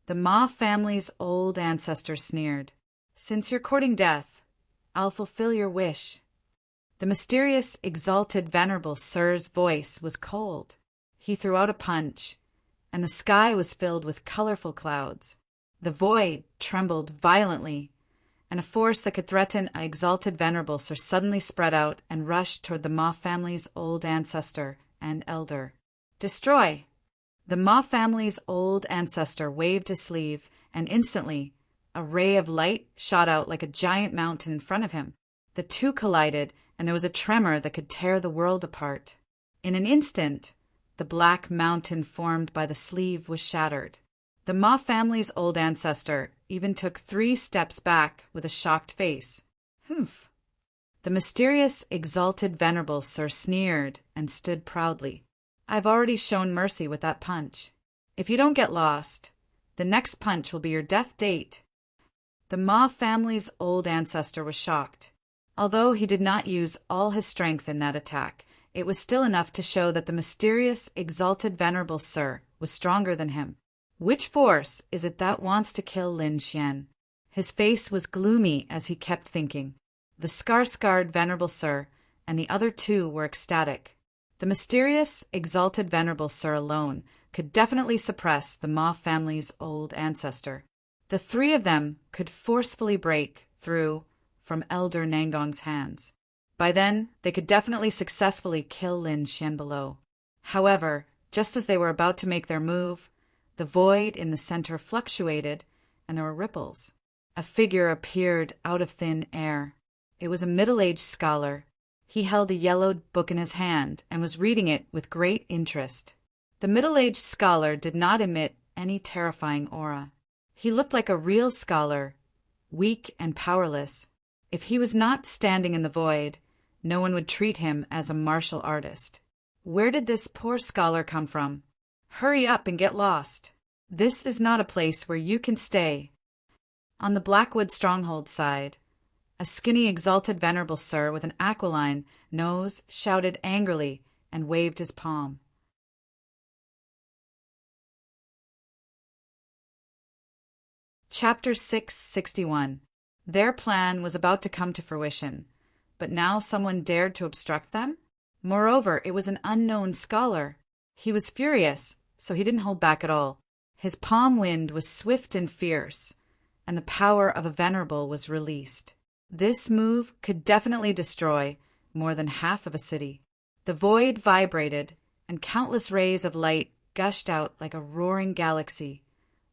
S1: The Ma family's old ancestor sneered. "Since you're courting death, I'll fulfill your wish." The mysterious Exalted Venerable Sir's voice was cold. He threw out a punch, and the sky was filled with colorful clouds. The void trembled violently, and a force that could threaten an Exalted Venerable Sir suddenly spread out and rushed toward the Ma family's old ancestor and elder. "Destroy!" The Ma family's old ancestor waved his sleeve, and instantly, a ray of light shot out like a giant mountain in front of him. The two collided, and there was a tremor that could tear the world apart. In an instant, the black mountain formed by the sleeve was shattered. The Ma family's old ancestor even took 3 steps back with a shocked face. Humph. The mysterious, exalted venerable sir sneered and stood proudly. I've already shown mercy with that punch. If you don't get lost, the next punch will be your death date. The Ma family's old ancestor was shocked. Although he did not use all his strength in that attack, it was still enough to show that the mysterious, exalted venerable sir was stronger than him. Which force is it that wants to kill Lin Xian? His face was gloomy as he kept thinking. The scar-scarred venerable sir and the other 2 were ecstatic. The mysterious, exalted venerable sir alone could definitely suppress the Ma family's old ancestor. The 3 of them could forcefully break through from Elder Nangong's hands. By then, they could definitely successfully kill Lin Xian below. However, just as they were about to make their move, the void in the center fluctuated, and there were ripples. A figure appeared out of thin air. It was a middle-aged scholar. He held a yellowed book in his hand and was reading it with great interest. The middle-aged scholar did not emit any terrifying aura. He looked like a real scholar, weak and powerless. If he was not standing in the void, no one would treat him as a martial artist. Where did this poor scholar come from? Hurry up and get lost. This is not a place where you can stay. On the Blackwood stronghold side, a skinny, exalted venerable sir with an aquiline nose shouted angrily and waved his palm. Chapter 661. Their plan was about to come to fruition, but now someone dared to obstruct them? Moreover, it was an unknown scholar. He was furious, so he didn't hold back at all. His palm wind was swift and fierce, and the power of a venerable was released. This move could definitely destroy more than half of a city. The void vibrated, and countless rays of light gushed out like a roaring galaxy,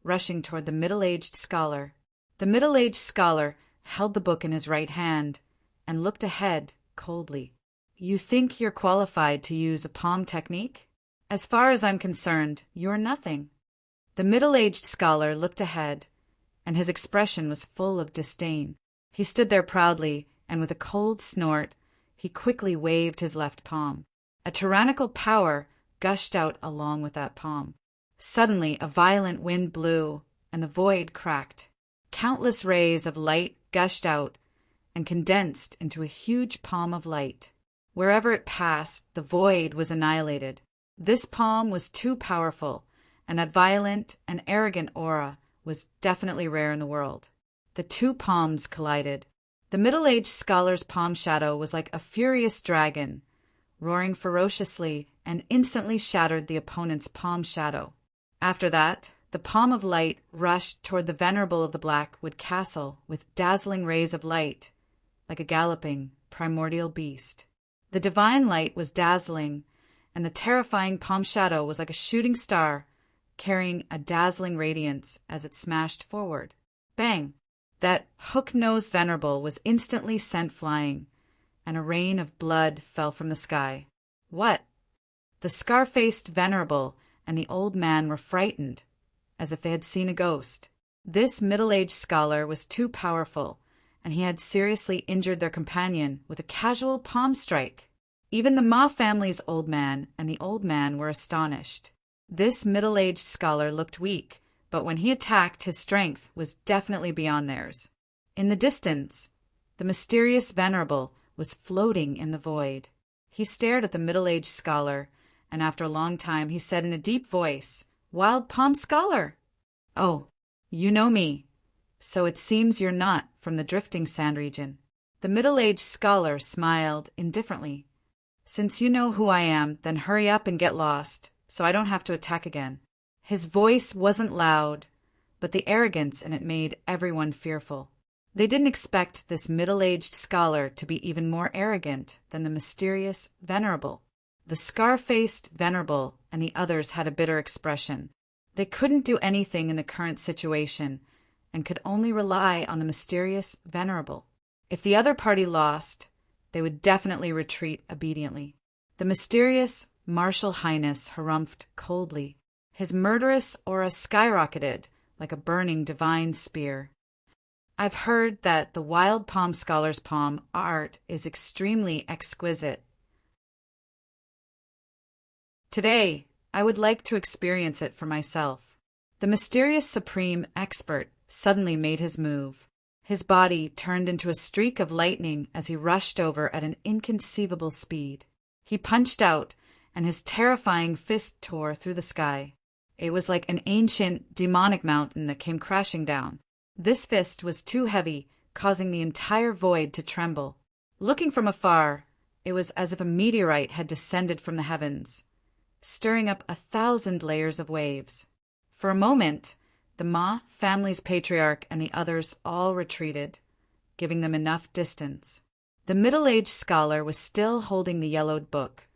S1: rushing toward the middle-aged scholar. The middle-aged scholar held the book in his right hand and looked ahead coldly. You think you're qualified to use a palm technique? As far as I'm concerned, you're nothing. The middle-aged scholar looked ahead, and his expression was full of disdain. He stood there proudly, and with a cold snort, he quickly waved his left palm. A tyrannical power gushed out along with that palm. Suddenly, a violent wind blew, and the void cracked. Countless rays of light gushed out and condensed into a huge palm of light. Wherever it passed, the void was annihilated. This palm was too powerful, and that violent and arrogant aura was definitely rare in the world. The 2 palms collided. The middle-aged scholar's palm shadow was like a furious dragon, roaring ferociously and instantly shattered the opponent's palm shadow. After that, the palm of light rushed toward the venerable of the Blackwood Castle with dazzling rays of light, like a galloping, primordial beast. The divine light was dazzling, and the terrifying palm shadow was like a shooting star, carrying a dazzling radiance as it smashed forward. Bang! That hook-nosed venerable was instantly sent flying, and a rain of blood fell from the sky. What? The scar-faced venerable and the old man were frightened, as if they had seen a ghost. This middle-aged scholar was too powerful, and he had seriously injured their companion with a casual palm strike. Even the Ma family's old man and the old man were astonished. This middle-aged scholar looked weak, but when he attacked, his strength was definitely beyond theirs. In the distance, the mysterious venerable was floating in the void. He stared at the middle-aged scholar, and after a long time he said in a deep voice, "Wild Palm Scholar! Oh, you know me. So it seems you're not from the drifting sand region." The middle-aged scholar smiled indifferently. "Since you know who I am, then hurry up and get lost, so I don't have to attack again." His voice wasn't loud, but the arrogance in it made everyone fearful. They didn't expect this middle-aged scholar to be even more arrogant than the mysterious venerable. The scar-faced venerable and the others had a bitter expression. They couldn't do anything in the current situation and could only rely on the mysterious venerable. If the other party lost, they would definitely retreat obediently. The mysterious martial highness harumphed coldly. His murderous aura skyrocketed like a burning divine spear. I've heard that the wild palm scholar's palm art is extremely exquisite. Today, I would like to experience it for myself. The mysterious supreme expert suddenly made his move. His body turned into a streak of lightning as he rushed over at an inconceivable speed. He punched out, and his terrifying fist tore through the sky. It was like an ancient, demonic mountain that came crashing down. This fist was too heavy, causing the entire void to tremble. Looking from afar, it was as if a meteorite had descended from the heavens, stirring up 1,000 layers of waves. For a moment, the Ma family's patriarch and the others all retreated, giving them enough distance. The middle-aged scholar was still holding the yellowed book,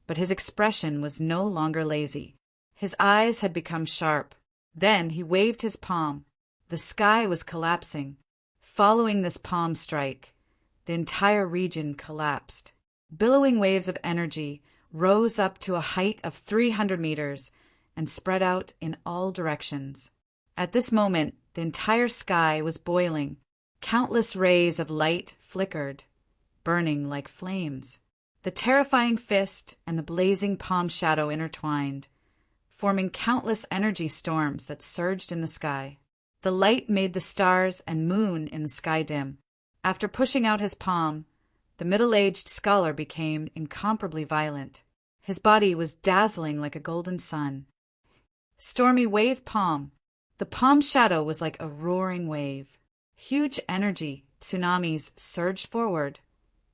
S1: but his expression was no longer lazy. His eyes had become sharp. Then he waved his palm. The sky was collapsing. Following this palm strike, the entire region collapsed. Billowing waves of energy rose up to a height of 300 meters and spread out in all directions. At this moment, the entire sky was boiling. Countless rays of light flickered, burning like flames. The terrifying fist and the blazing palm shadow intertwined, forming countless energy storms that surged in the sky. The light made the stars and moon in the sky dim. After pushing out his palm, the middle-aged scholar became incomparably violent. His body was dazzling like a golden sun. Stormy wave palm. The palm shadow was like a roaring wave. Huge energy tsunamis surged forward,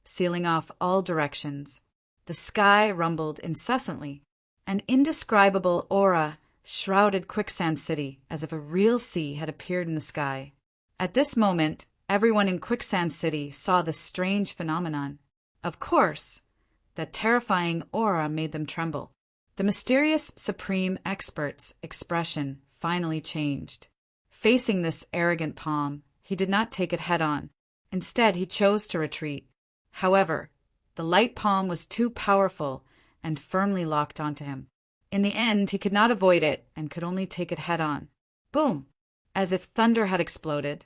S1: sealing off all directions. The sky rumbled incessantly. An indescribable aura shrouded Quicksand City as if a real sea had appeared in the sky. At this moment, everyone in Quicksand City saw this strange phenomenon. Of course, that terrifying aura made them tremble. The mysterious supreme expert's expression finally changed. Facing this arrogant palm, he did not take it head-on. Instead, he chose to retreat. However, the light palm was too powerful and firmly locked onto him. In the end, he could not avoid it and could only take it head-on. Boom! As if thunder had exploded,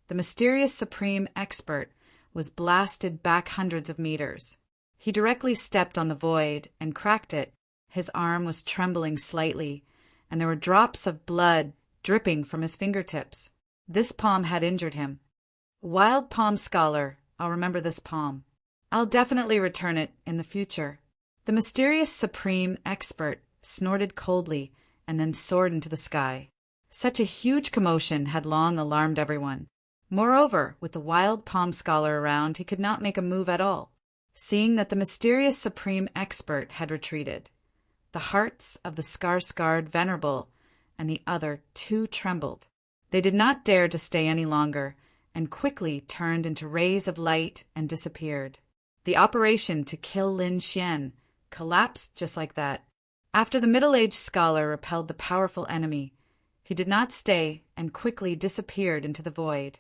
S1: the mysterious supreme expert was blasted back hundreds of meters. He directly stepped on the void and cracked it. His arm was trembling slightly, and there were drops of blood dripping from his fingertips. This palm had injured him. Wild palm scholar, I'll remember this palm. I'll definitely return it in the future. The mysterious supreme expert snorted coldly and then soared into the sky. Such a huge commotion had long alarmed everyone. Moreover, with the wild palm scholar around, he could not make a move at all. Seeing that the mysterious supreme expert had retreated, the hearts of the scar-scarred venerable and the other two trembled. They did not dare to stay any longer and quickly turned into rays of light and disappeared. The operation to kill Lin Xian collapsed just like that. After the middle-aged scholar repelled the powerful enemy, he did not stay and quickly disappeared into the void.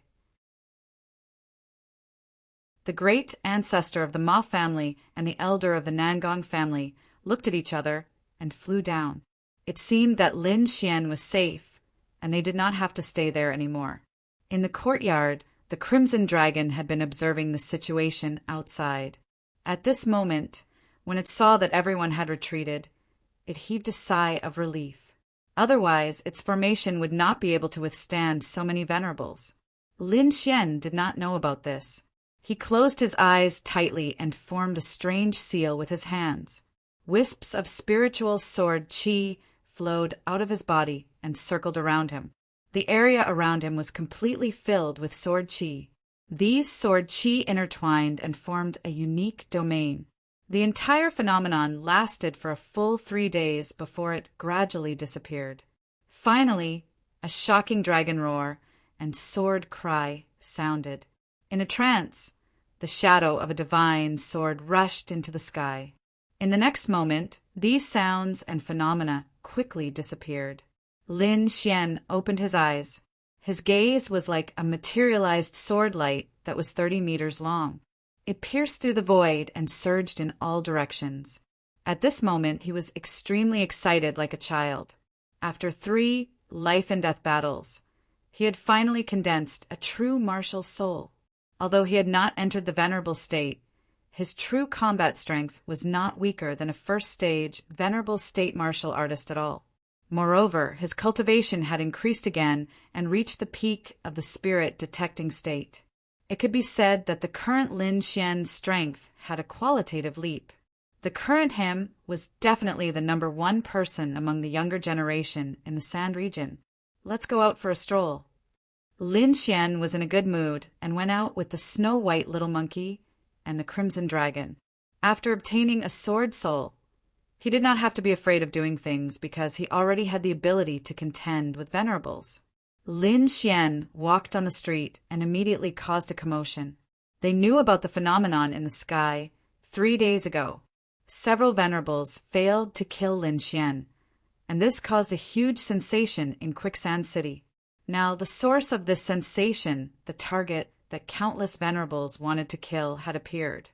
S1: The great ancestor of the Ma family and the elder of the Nangong family looked at each other and flew down. It seemed that Lin Xian was safe, and they did not have to stay there anymore. In the courtyard, the Crimson Dragon had been observing the situation outside. At this moment, when it saw that everyone had retreated, it heaved a sigh of relief. Otherwise, its formation would not be able to withstand so many venerables. Lin Xian did not know about this. He closed his eyes tightly and formed a strange seal with his hands. Wisps of spiritual sword qi flowed out of his body and circled around him. The area around him was completely filled with sword qi. These sword qi intertwined and formed a unique domain. The entire phenomenon lasted for a full 3 days before it gradually disappeared. Finally, a shocking dragon roar and sword cry sounded. In a trance, the shadow of a divine sword rushed into the sky. In the next moment, these sounds and phenomena quickly disappeared. Lin Xian opened his eyes. His gaze was like a materialized sword light that was 30 meters long. It pierced through the void and surged in all directions. At this moment, he was extremely excited like a child. After 3 life-and-death battles, he had finally condensed a true martial soul. Although he had not entered the venerable state, his true combat strength was not weaker than a first-stage, venerable state martial artist at all. Moreover, his cultivation had increased again and reached the peak of the spirit-detecting state. It could be said that the current Lin Xian's strength had a qualitative leap. The current him was definitely the #1 person among the younger generation in the Sand region. Let's go out for a stroll. Lin Xian was in a good mood and went out with the snow-white little monkey and the crimson dragon. After obtaining a sword soul, he did not have to be afraid of doing things because he already had the ability to contend with venerables. Lin Xian walked on the street and immediately caused a commotion. They knew about the phenomenon in the sky 3 days ago. Several venerables failed to kill Lin Xian, and this caused a huge sensation in Quicksand City. Now, the source of this sensation, the target that countless venerables wanted to kill, had appeared.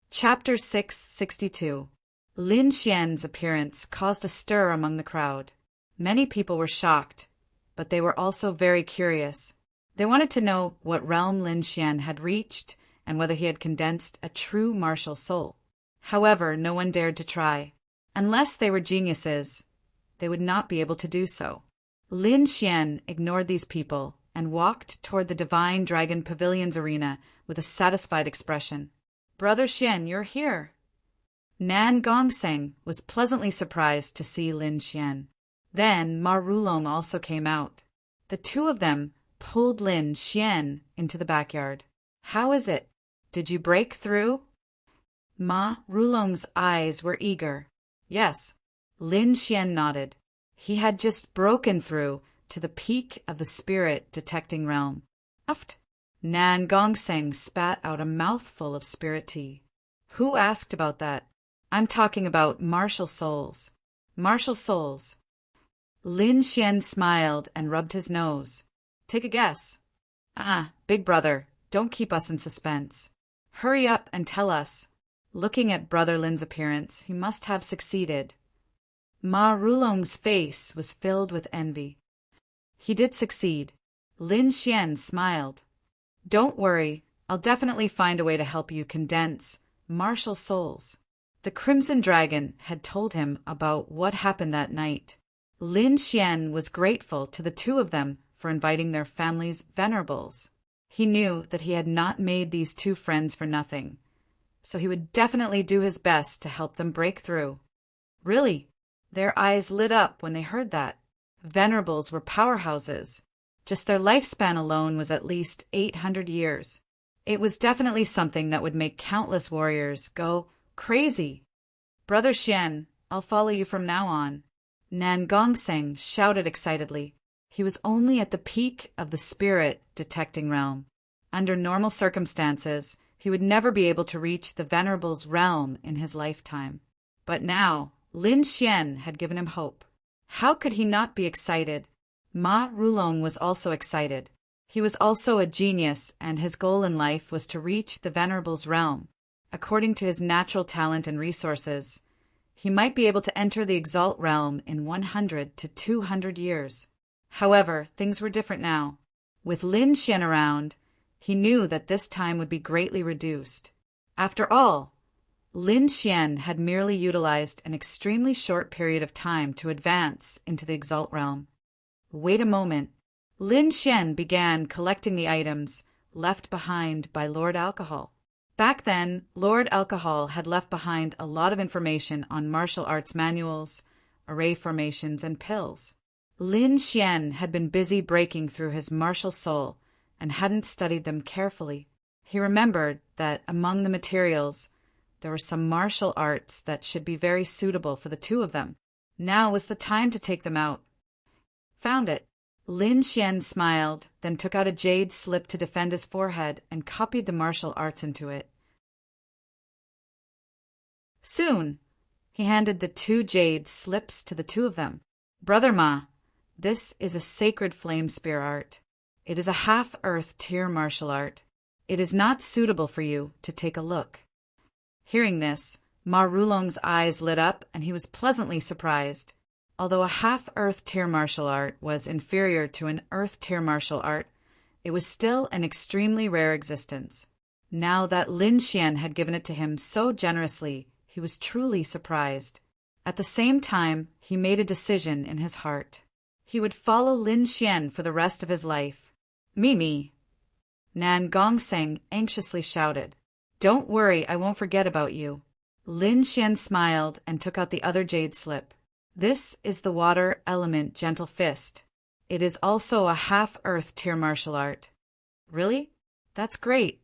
S1: Chapter 662. Lin Xian's appearance caused a stir among the crowd. Many people were shocked, but they were also very curious. They wanted to know what realm Lin Xian had reached and whether he had condensed a true martial soul. However, no one dared to try. Unless they were geniuses, they would not be able to do so. Lin Xian ignored these people and walked toward the Divine Dragon Pavilion's arena with a satisfied expression. "Brother Xian, you're here." Nan Gongseng was pleasantly surprised to see Lin Xian. Then Ma Rulong also came out. The two of them pulled Lin Xian into the backyard. "How is it? Did you break through?" Ma Rulong's eyes were eager. Yes. Lin Xian nodded. He had just broken through to the peak of the spirit-detecting realm. Uft! Nan Gongseng spat out a mouthful of spirit tea. "Who asked about that? I'm talking about martial souls." "Martial souls." Lin Xian smiled and rubbed his nose. "Take a guess." Big brother, don't keep us in suspense. Hurry up and tell us." Looking at Brother Lin's appearance, he must have succeeded. Ma Rulong's face was filled with envy. He did succeed. Lin Xian smiled. "Don't worry, I'll definitely find a way to help you condense martial souls." The Crimson Dragon had told him about what happened that night. Lin Xian was grateful to the two of them for inviting their family's venerables. He knew that he had not made these two friends for nothing, so he would definitely do his best to help them break through. Really, their eyes lit up when they heard that. Venerables were powerhouses. Just their lifespan alone was at least 800 years. It was definitely something that would make countless warriors go crazy. "Brother Xian, I'll follow you from now on." Nan Gongseng shouted excitedly. He was only at the peak of the spirit-detecting realm. Under normal circumstances, he would never be able to reach the Venerable's realm in his lifetime. But now, Lin Xian had given him hope. How could he not be excited? Ma Rulong was also excited. He was also a genius, and his goal in life was to reach the Venerable's realm. According to his natural talent and resources, he might be able to enter the Exalt realm in 100 to 200 years. However, things were different now. With Lin Xian around, he knew that this time would be greatly reduced. After all, Lin Xian had merely utilized an extremely short period of time to advance into the Exalt realm. Wait a moment. Lin Xian began collecting the items left behind by Lord Alcohol. Back then, Lord Alcohol had left behind a lot of information on martial arts manuals, array formations, and pills. Lin Xian had been busy breaking through his martial soul and hadn't studied them carefully. He remembered that among the materials, there were some martial arts that should be very suitable for the two of them. Now was the time to take them out. Found it. Lin Xian smiled, then took out a jade slip to defend his forehead and copied the martial arts into it. Soon, he handed the 2 jade slips to the two of them. "Brother Ma, this is a sacred flame spear art. It is a half-earth tier martial art. It is not suitable for you to take a look." Hearing this, Ma Rulong's eyes lit up and he was pleasantly surprised. Although a half-earth tier martial art was inferior to an earth tier martial art, it was still an extremely rare existence. Now that Lin Xian had given it to him so generously, he was truly surprised. At the same time, he made a decision in his heart. He would follow Lin Xian for the rest of his life. "Mimi!" Nan Gongseng anxiously shouted. "Don't worry, I won't forget about you." Lin Xian smiled and took out the other jade slip. "This is the water element gentle fist. It is also a half-earth tier martial art." "Really? That's great,"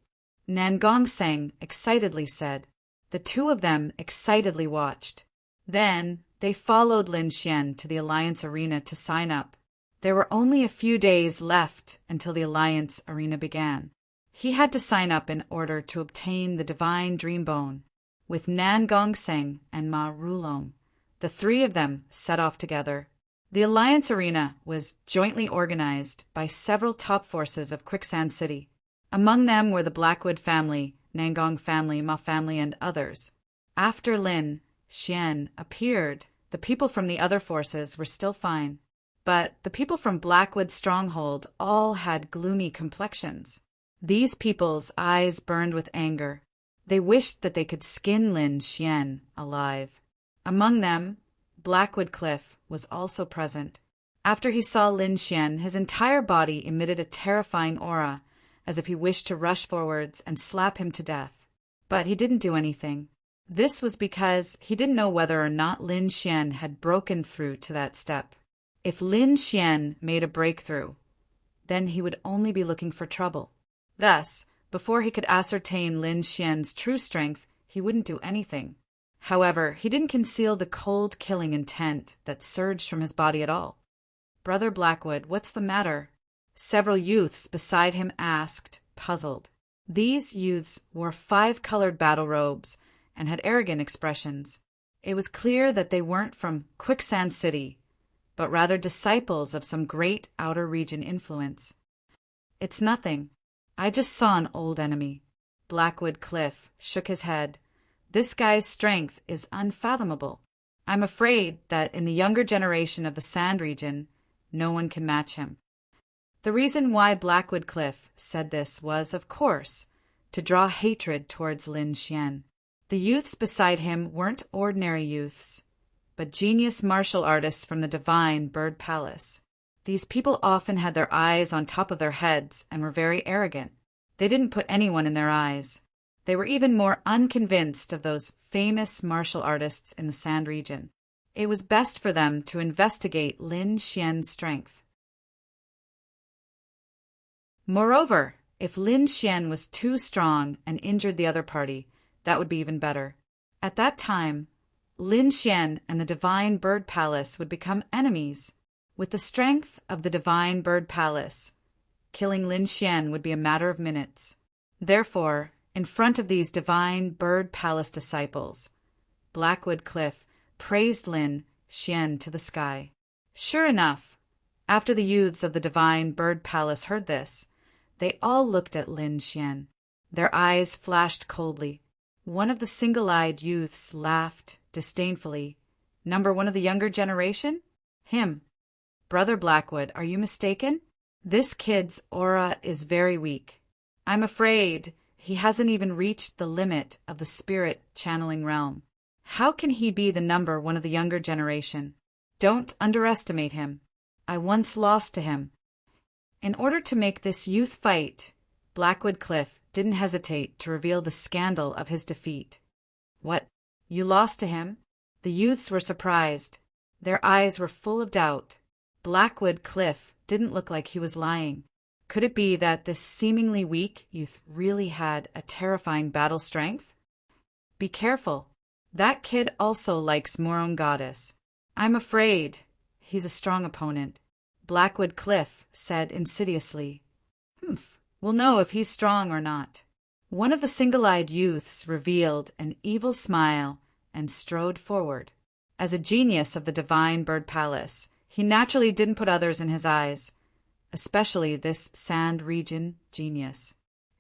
S1: Nan Gongseng excitedly said. The two of them excitedly watched. Then they followed Lin Xian to the Alliance Arena to sign up. There were only a few days left until the Alliance Arena began. He had to sign up in order to obtain the Divine Dream Bone. With Nan Gongseng and Ma Rulong, the three of them set off together. The Alliance Arena was jointly organized by several top forces of Quicksand City. Among them were the Blackwood family, Nangong family, Ma family, and others. After Lin Xian appeared, the people from the other forces were still fine. But the people from Blackwood Stronghold all had gloomy complexions. These people's eyes burned with anger. They wished that they could skin Lin Xian alive. Among them, Blackwood Cliff was also present. After he saw Lin Xian, his entire body emitted a terrifying aura, as if he wished to rush forwards and slap him to death. But he didn't do anything. This was because he didn't know whether or not Lin Xian had broken through to that step. If Lin Xian made a breakthrough, then he would only be looking for trouble. Thus, before he could ascertain Lin Xian's true strength, he wouldn't do anything. However, he didn't conceal the cold killing intent that surged from his body at all. "Brother Blackwood, what's the matter?" Several youths beside him asked, puzzled. These youths wore 5-colored battle robes and had arrogant expressions. It was clear that they weren't from Quicksand City, but rather disciples of some great outer region influence. "It's nothing. I just saw an old enemy." Blackwood Cliff shook his head. "This guy's strength is unfathomable. I'm afraid that in the younger generation of the Sand region, no one can match him." The reason why Blackwood Cliff said this was, of course, to draw hatred towards Lin Xian. The youths beside him weren't ordinary youths, but genius martial artists from the Divine Bird Palace. These people often had their eyes on top of their heads and were very arrogant. They didn't put anyone in their eyes. They were even more unconvinced of those famous martial artists in the Sand region. It was best for them to investigate Lin Xian's strength. Moreover, if Lin Xian was too strong and injured the other party, that would be even better. At that time, Lin Xian and the Divine Bird Palace would become enemies. With the strength of the Divine Bird Palace, killing Lin Xian would be a matter of minutes. Therefore, in front of these Divine Bird Palace disciples, Blackwood Cliff praised Lin Xian to the sky. Sure enough, after the youths of the Divine Bird Palace heard this, they all looked at Lin Xian. Their eyes flashed coldly. One of the single-eyed youths laughed disdainfully. "Number one of the younger generation? Him. Brother Blackwood, are you mistaken? This kid's aura is very weak. I'm afraid he hasn't even reached the limit of the spirit channeling realm. How can he be the number one of the younger generation? Don't underestimate him. I once lost to him." In order to make this youth fight, Blackwood Cliff didn't hesitate to reveal the scandal of his defeat. "What? You lost to him?" The youths were surprised. Their eyes were full of doubt. Blackwood Cliff didn't look like he was lying. Could it be that this seemingly weak youth really had a terrifying battle strength? "Be careful. That kid also likes Morong Goddess. I'm afraid he's a strong opponent," Blackwood Cliff said insidiously. "Humph. We'll know if he's strong or not." One of the single-eyed youths revealed an evil smile and strode forward. As a genius of the Divine Bird Palace, he naturally didn't put others in his eyes, especially this Sand region genius.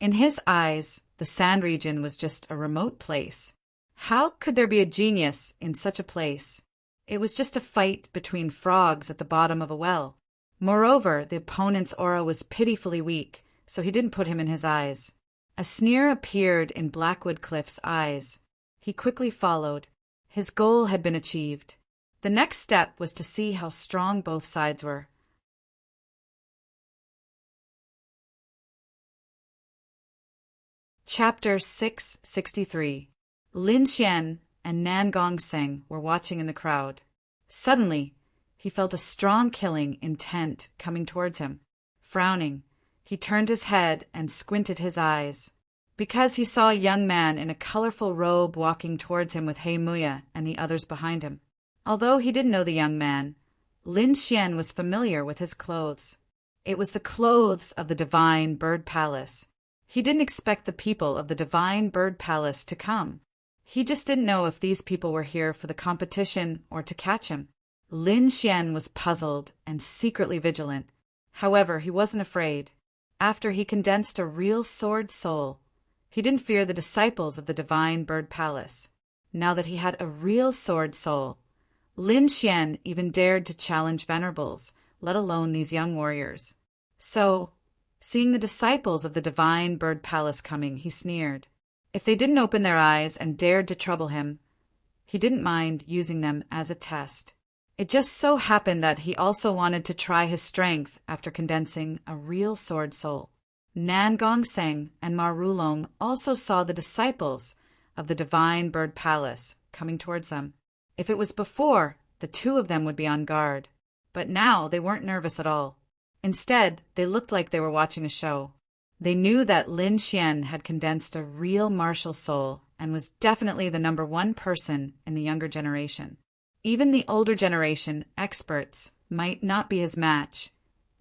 S1: In his eyes, the sand region was just a remote place. How could there be a genius in such a place? It was just a fight between frogs at the bottom of a well. Moreover, the opponent's aura was pitifully weak, so he didn't put him in his eyes. A sneer appeared in Blackwood Cliff's eyes. He quickly followed. His goal had been achieved. The next step was to see how strong both sides were. Chapter 663. Lin Xian and Nan Gongseng were watching in the crowd. Suddenly, he felt a strong killing intent coming towards him. Frowning, he turned his head and squinted his eyes, because he saw a young man in a colorful robe walking towards him with He Muya and the others behind him. Although he didn't know the young man, Lin Xian was familiar with his clothes. It was the clothes of the Divine Bird Palace. He didn't expect the people of the Divine Bird Palace to come. He just didn't know if these people were here for the competition or to catch him. Lin Xian was puzzled and secretly vigilant. However, he wasn't afraid. After he condensed a real sword soul, he didn't fear the disciples of the Divine Bird Palace. Now that he had a real sword soul, Lin Xian even dared to challenge venerables, let alone these young warriors. So, seeing the disciples of the Divine Bird Palace coming, he sneered. If they didn't open their eyes and dared to trouble him, he didn't mind using them as a test. It just so happened that he also wanted to try his strength after condensing a real sword soul. Nan Gongseng and Ma Rulong also saw the disciples of the Divine Bird Palace coming towards them. If it was before, the two of them would be on guard. But now they weren't nervous at all. Instead, they looked like they were watching a show. They knew that Lin Xian had condensed a real martial soul and was definitely the number one person in the younger generation. Even the older generation experts might not be his match,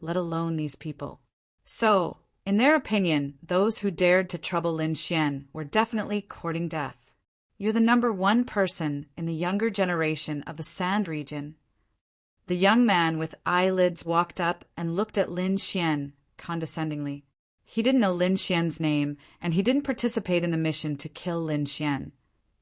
S1: let alone these people. So, in their opinion, those who dared to trouble Lin Xian were definitely courting death. You're the number one person in the younger generation of the sand region. The young man with eyelids walked up and looked at Lin Xian condescendingly. He didn't know Lin Xian's name, and he didn't participate in the mission to kill Lin Xian.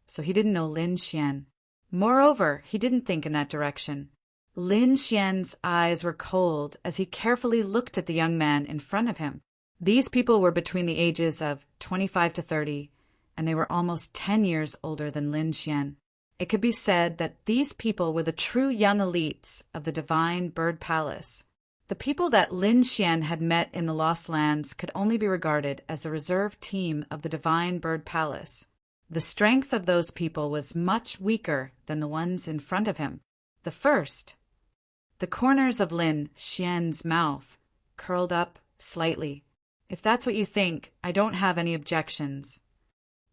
S1: So he didn't know Lin Xian. Moreover, he didn't think in that direction. Lin Xian's eyes were cold as he carefully looked at the young man in front of him. These people were between the ages of 25 to 30, and they were almost 10 years older than Lin Xian. It could be said that these people were the true young elites of the Divine Bird Palace. The people that Lin Xian had met in the Lost Lands could only be regarded as the reserve team of the Divine Bird Palace. The strength of those people was much weaker than the ones in front of him. The corners of Lin Xian's mouth curled up slightly. If that's what you think, I don't have any objections.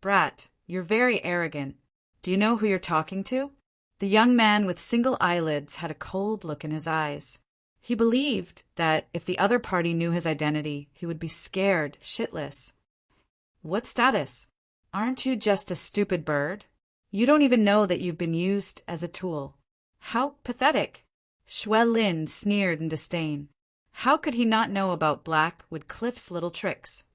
S1: Brat, you're very arrogant. Do you know who you're talking to? The young man with single eyelids had a cold look in his eyes. He believed that if the other party knew his identity, he would be scared shitless. What status? Aren't you just a stupid bird? You don't even know that you've been used as a tool. How pathetic! Xue Lin sneered in disdain. How could he not know about Blackwood Cliff's little tricks?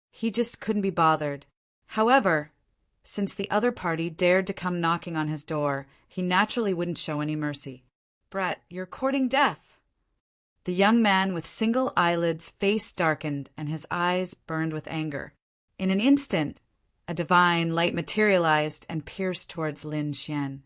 S1: He just couldn't be bothered. However, since the other party dared to come knocking on his door, he naturally wouldn't show any mercy. Brett, you're courting death. The young man with single eyelids' face darkened and his eyes burned with anger. In an instant, a divine light materialized and pierced towards Lin Xian.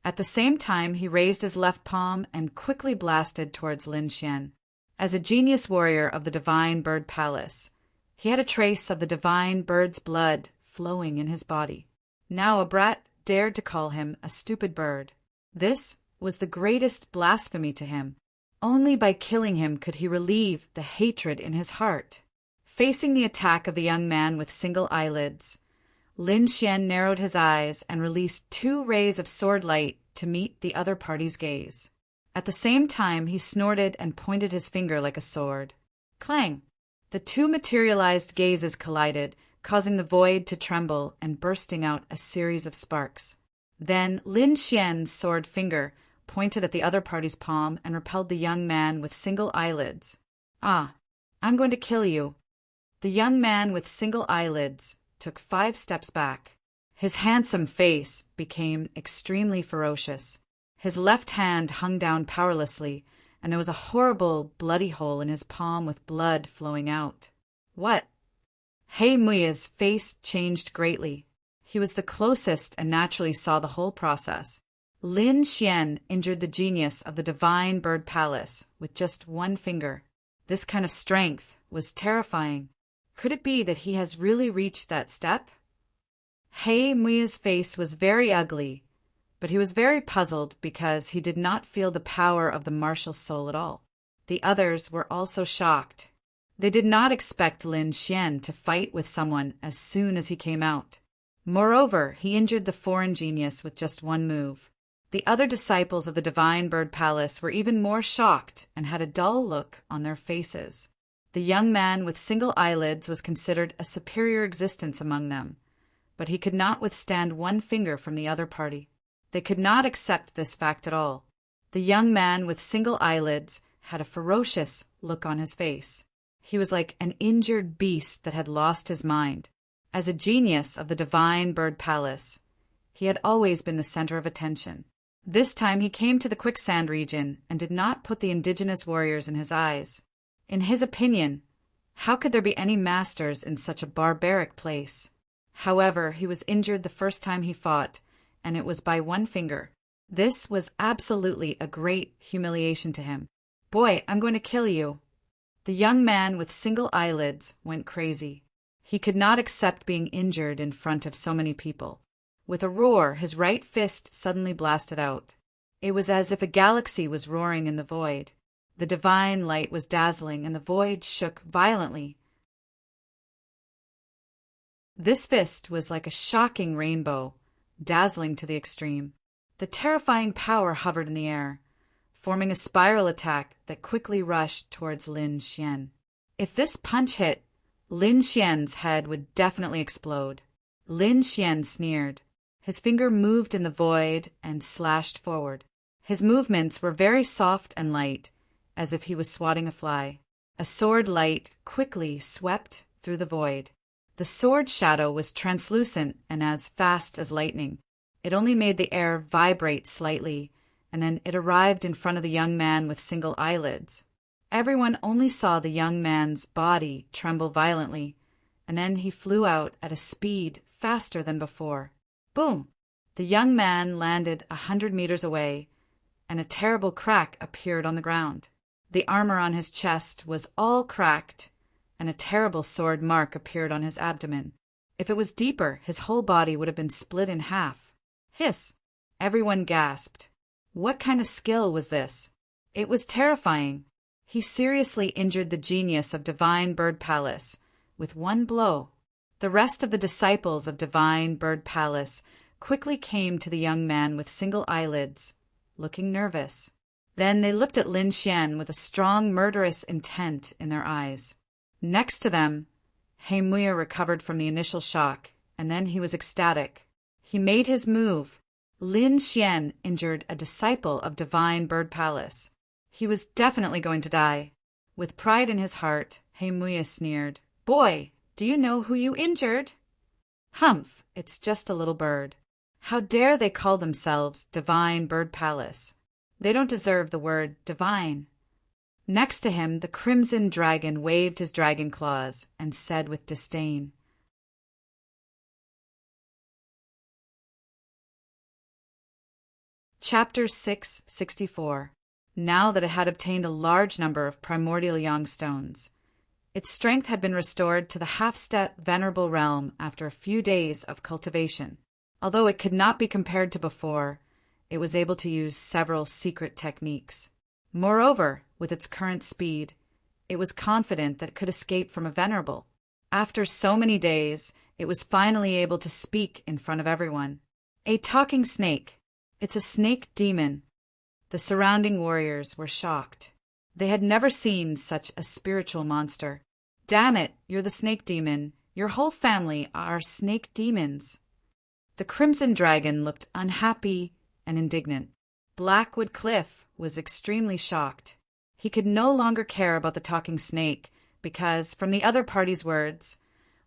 S1: At the same time, he raised his left palm and quickly blasted towards Lin Xian. As a genius warrior of the Divine Bird Palace, he had a trace of the divine bird's blood flowing in his body. Now a brat dared to call him a stupid bird. This was the greatest blasphemy to him. Only by killing him could he relieve the hatred in his heart. Facing the attack of the young man with single eyelids, Lin Xian narrowed his eyes and released 2 rays of sword light to meet the other party's gaze. At the same time, he snorted and pointed his finger like a sword. Clang! The 2 materialized gazes collided, causing the void to tremble and bursting out a series of sparks. Then Lin Xian's sword finger pointed at the other party's palm and repelled the young man with single eyelids. Ah, I'm going to kill you." The young man with single eyelids took 5 steps back. His handsome face became extremely ferocious. His left hand hung down powerlessly, and there was a horrible bloody hole in his palm with blood flowing out. "What?" Hei Muya's face changed greatly. He was the closest and naturally saw the whole process. Lin Xian injured the genius of the Divine Bird Palace with just 1 finger. This kind of strength was terrifying. Could it be that he has really reached that step? Hei Muya's face was very ugly, but he was very puzzled because he did not feel the power of the martial soul at all. The others were also shocked. They did not expect Lin Xian to fight with someone as soon as he came out. Moreover, he injured the foreign genius with just 1 move. The other disciples of the Divine Bird Palace were even more shocked and had a dull look on their faces. The young man with single eyelids was considered a superior existence among them, but he could not withstand 1 finger from the other party. They could not accept this fact at all. The young man with single eyelids had a ferocious look on his face. He was like an injured beast that had lost his mind. As a genius of the Divine Bird Palace, he had always been the center of attention. This time he came to the quicksand region and did not put the indigenous warriors in his eyes. In his opinion, how could there be any masters in such a barbaric place? However, he was injured the first time he fought, and it was by 1 finger. This was absolutely a great humiliation to him. "Boy, I'm going to kill you." The young man with single eyelids went crazy. He could not accept being injured in front of so many people. With a roar, his right fist suddenly blasted out. It was as if a galaxy was roaring in the void. The divine light was dazzling, and the void shook violently. This fist was like a shocking rainbow, dazzling to the extreme. The terrifying power hovered in the air, forming a spiral attack that quickly rushed towards Lin Xian. If this punch hit, Lin Xian's head would definitely explode. Lin Xian sneered. His finger moved in the void and slashed forward. His movements were very soft and light, as if he was swatting a fly. A sword light quickly swept through the void. The sword shadow was translucent and as fast as lightning. It only made the air vibrate slightly, and then it arrived in front of the young man with single eyelids. Everyone only saw the young man's body tremble violently, and then he flew out at a speed faster than before. Boom! The young man landed 100 meters away, and a terrible crack appeared on the ground. The armor on his chest was all cracked, and a terrible sword mark appeared on his abdomen. If it was deeper, his whole body would have been split in half. Hiss! Everyone gasped. What kind of skill was this? It was terrifying. He seriously injured the genius of Divine Bird Palace with 1 blow. The rest of the disciples of Divine Bird Palace quickly came to the young man with single eyelids, looking nervous. Then they looked at Lin Xian with a strong murderous intent in their eyes. Next to them, Hei Muya recovered from the initial shock, and then he was ecstatic. He made his move. Lin Xian injured a disciple of Divine Bird Palace. He was definitely going to die. With pride in his heart, Hei Muya sneered, "Boy, do you know who you injured?" "Humph, it's just a little bird. How dare they call themselves Divine Bird Palace? They don't deserve the word divine." Next to him, the crimson dragon waved his dragon claws and said with disdain, Chapter 664. Now that it had obtained a large number of primordial yang stones, its strength had been restored to the half-step venerable realm after a few days of cultivation. Although it could not be compared to before, it was able to use several secret techniques. Moreover, with its current speed, it was confident that it could escape from a venerable. After so many days, it was finally able to speak in front of everyone. A talking snake. It's a snake demon. The surrounding warriors were shocked. They had never seen such a spiritual monster. "Damn it, you're the snake demon. Your whole family are snake demons." The crimson dragon looked unhappy and indignant. Blackwood Cliff was extremely shocked. He could no longer care about the talking snake because, from the other party's words,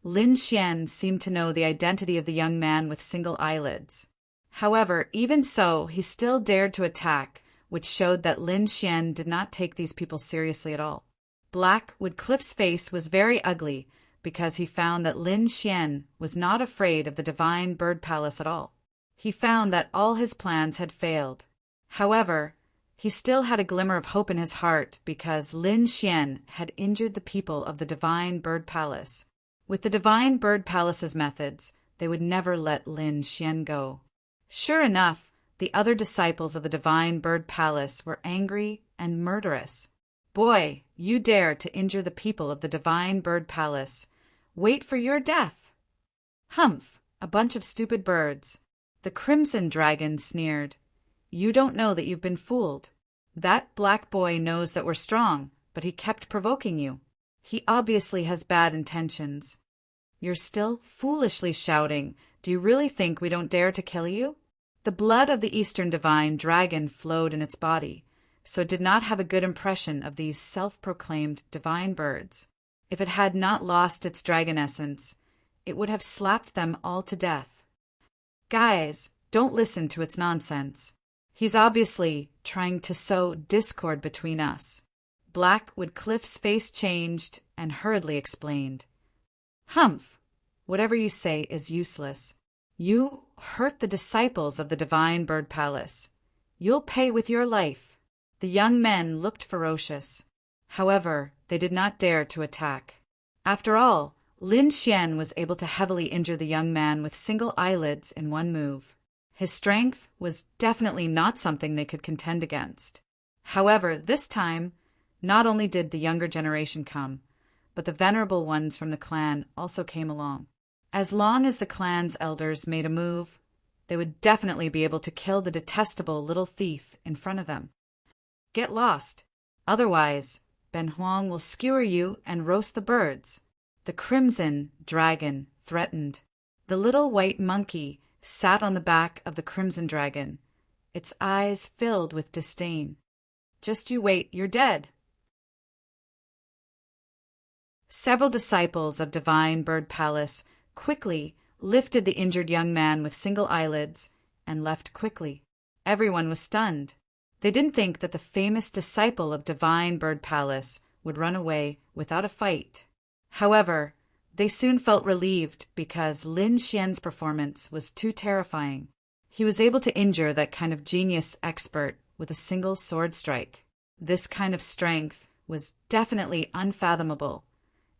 S1: Lin Xian seemed to know the identity of the young man with single eyelids. However, even so, he still dared to attack, which showed that Lin Xian did not take these people seriously at all. Blackwood Cliff's face was very ugly because he found that Lin Xian was not afraid of the Divine Bird Palace at all. He found that all his plans had failed. However, he still had a glimmer of hope in his heart because Lin Xian had injured the people of the Divine Bird Palace. With the Divine Bird Palace's methods, they would never let Lin Xian go. Sure enough, the other disciples of the Divine Bird Palace were angry and murderous. Boy, you dare to injure the people of the Divine Bird Palace. Wait for your death. Humph, a bunch of stupid birds. The Crimson Dragon sneered. You don't know that you've been fooled. That black boy knows that we're strong, but he kept provoking you. He obviously has bad intentions. You're still foolishly shouting. Do you really think we don't dare to kill you? The blood of the Eastern Divine Dragon flowed in its body, so it did not have a good impression of these self-proclaimed divine birds. If it had not lost its dragon essence, it would have slapped them all to death. Guys, don't listen to its nonsense. He's obviously trying to sow discord between us. Blackwood Cliff's face changed and hurriedly explained. Humph, whatever you say is useless. You hurt the disciples of the Divine Bird Palace. You'll pay with your life. The young men looked ferocious. However, they did not dare to attack. After all, Lin Xian was able to heavily injure the young man with single eyelids in one move. His strength was definitely not something they could contend against. However, this time, not only did the younger generation come, but the venerable ones from the clan also came along. As long as the clan's elders made a move, they would definitely be able to kill the detestable little thief in front of them. Get lost. Otherwise, Ben Huang will skewer you and roast the birds. The Crimson Dragon threatened. The little white monkey sat on the back of the Crimson Dragon, its eyes filled with disdain. Just you wait, you're dead. Several disciples of Divine Bird Palace quickly lifted the injured young man with single eyelids and left quickly. Everyone was stunned. They didn't think that the famous disciple of Divine Bird Palace would run away without a fight. However, they soon felt relieved because Lin Xian's performance was too terrifying. He was able to injure that kind of genius expert with a single sword strike. This kind of strength was definitely unfathomable,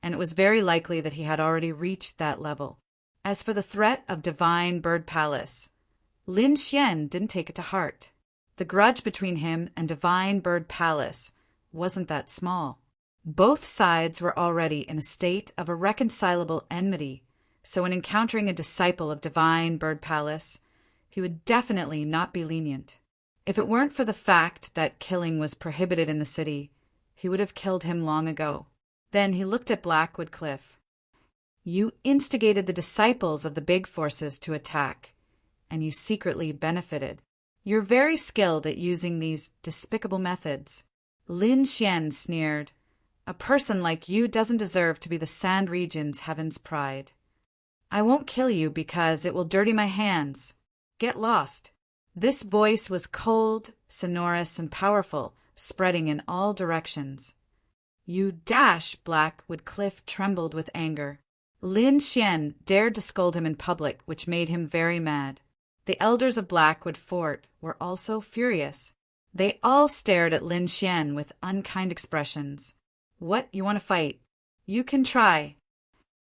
S1: and it was very likely that he had already reached that level. As for the threat of Divine Bird Palace, Lin Xian didn't take it to heart. The grudge between him and Divine Bird Palace wasn't that small. Both sides were already in a state of irreconcilable enmity, so when encountering a disciple of Divine Bird Palace, he would definitely not be lenient. If it weren't for the fact that killing was prohibited in the city, he would have killed him long ago. Then he looked at Blackwood Cliff. You instigated the disciples of the big forces to attack, and you secretly benefited. You're very skilled at using these despicable methods. Lin Xian sneered. A person like you doesn't deserve to be the Sand Region's heaven's pride. I won't kill you because it will dirty my hands. Get lost. This voice was cold, sonorous, and powerful, spreading in all directions. You dash! Blackwood Cliff trembled with anger. Lin Xian dared to scold him in public, which made him very mad. The elders of Blackwood Fort were also furious. They all stared at Lin Xian with unkind expressions. What, you want to fight? You can try.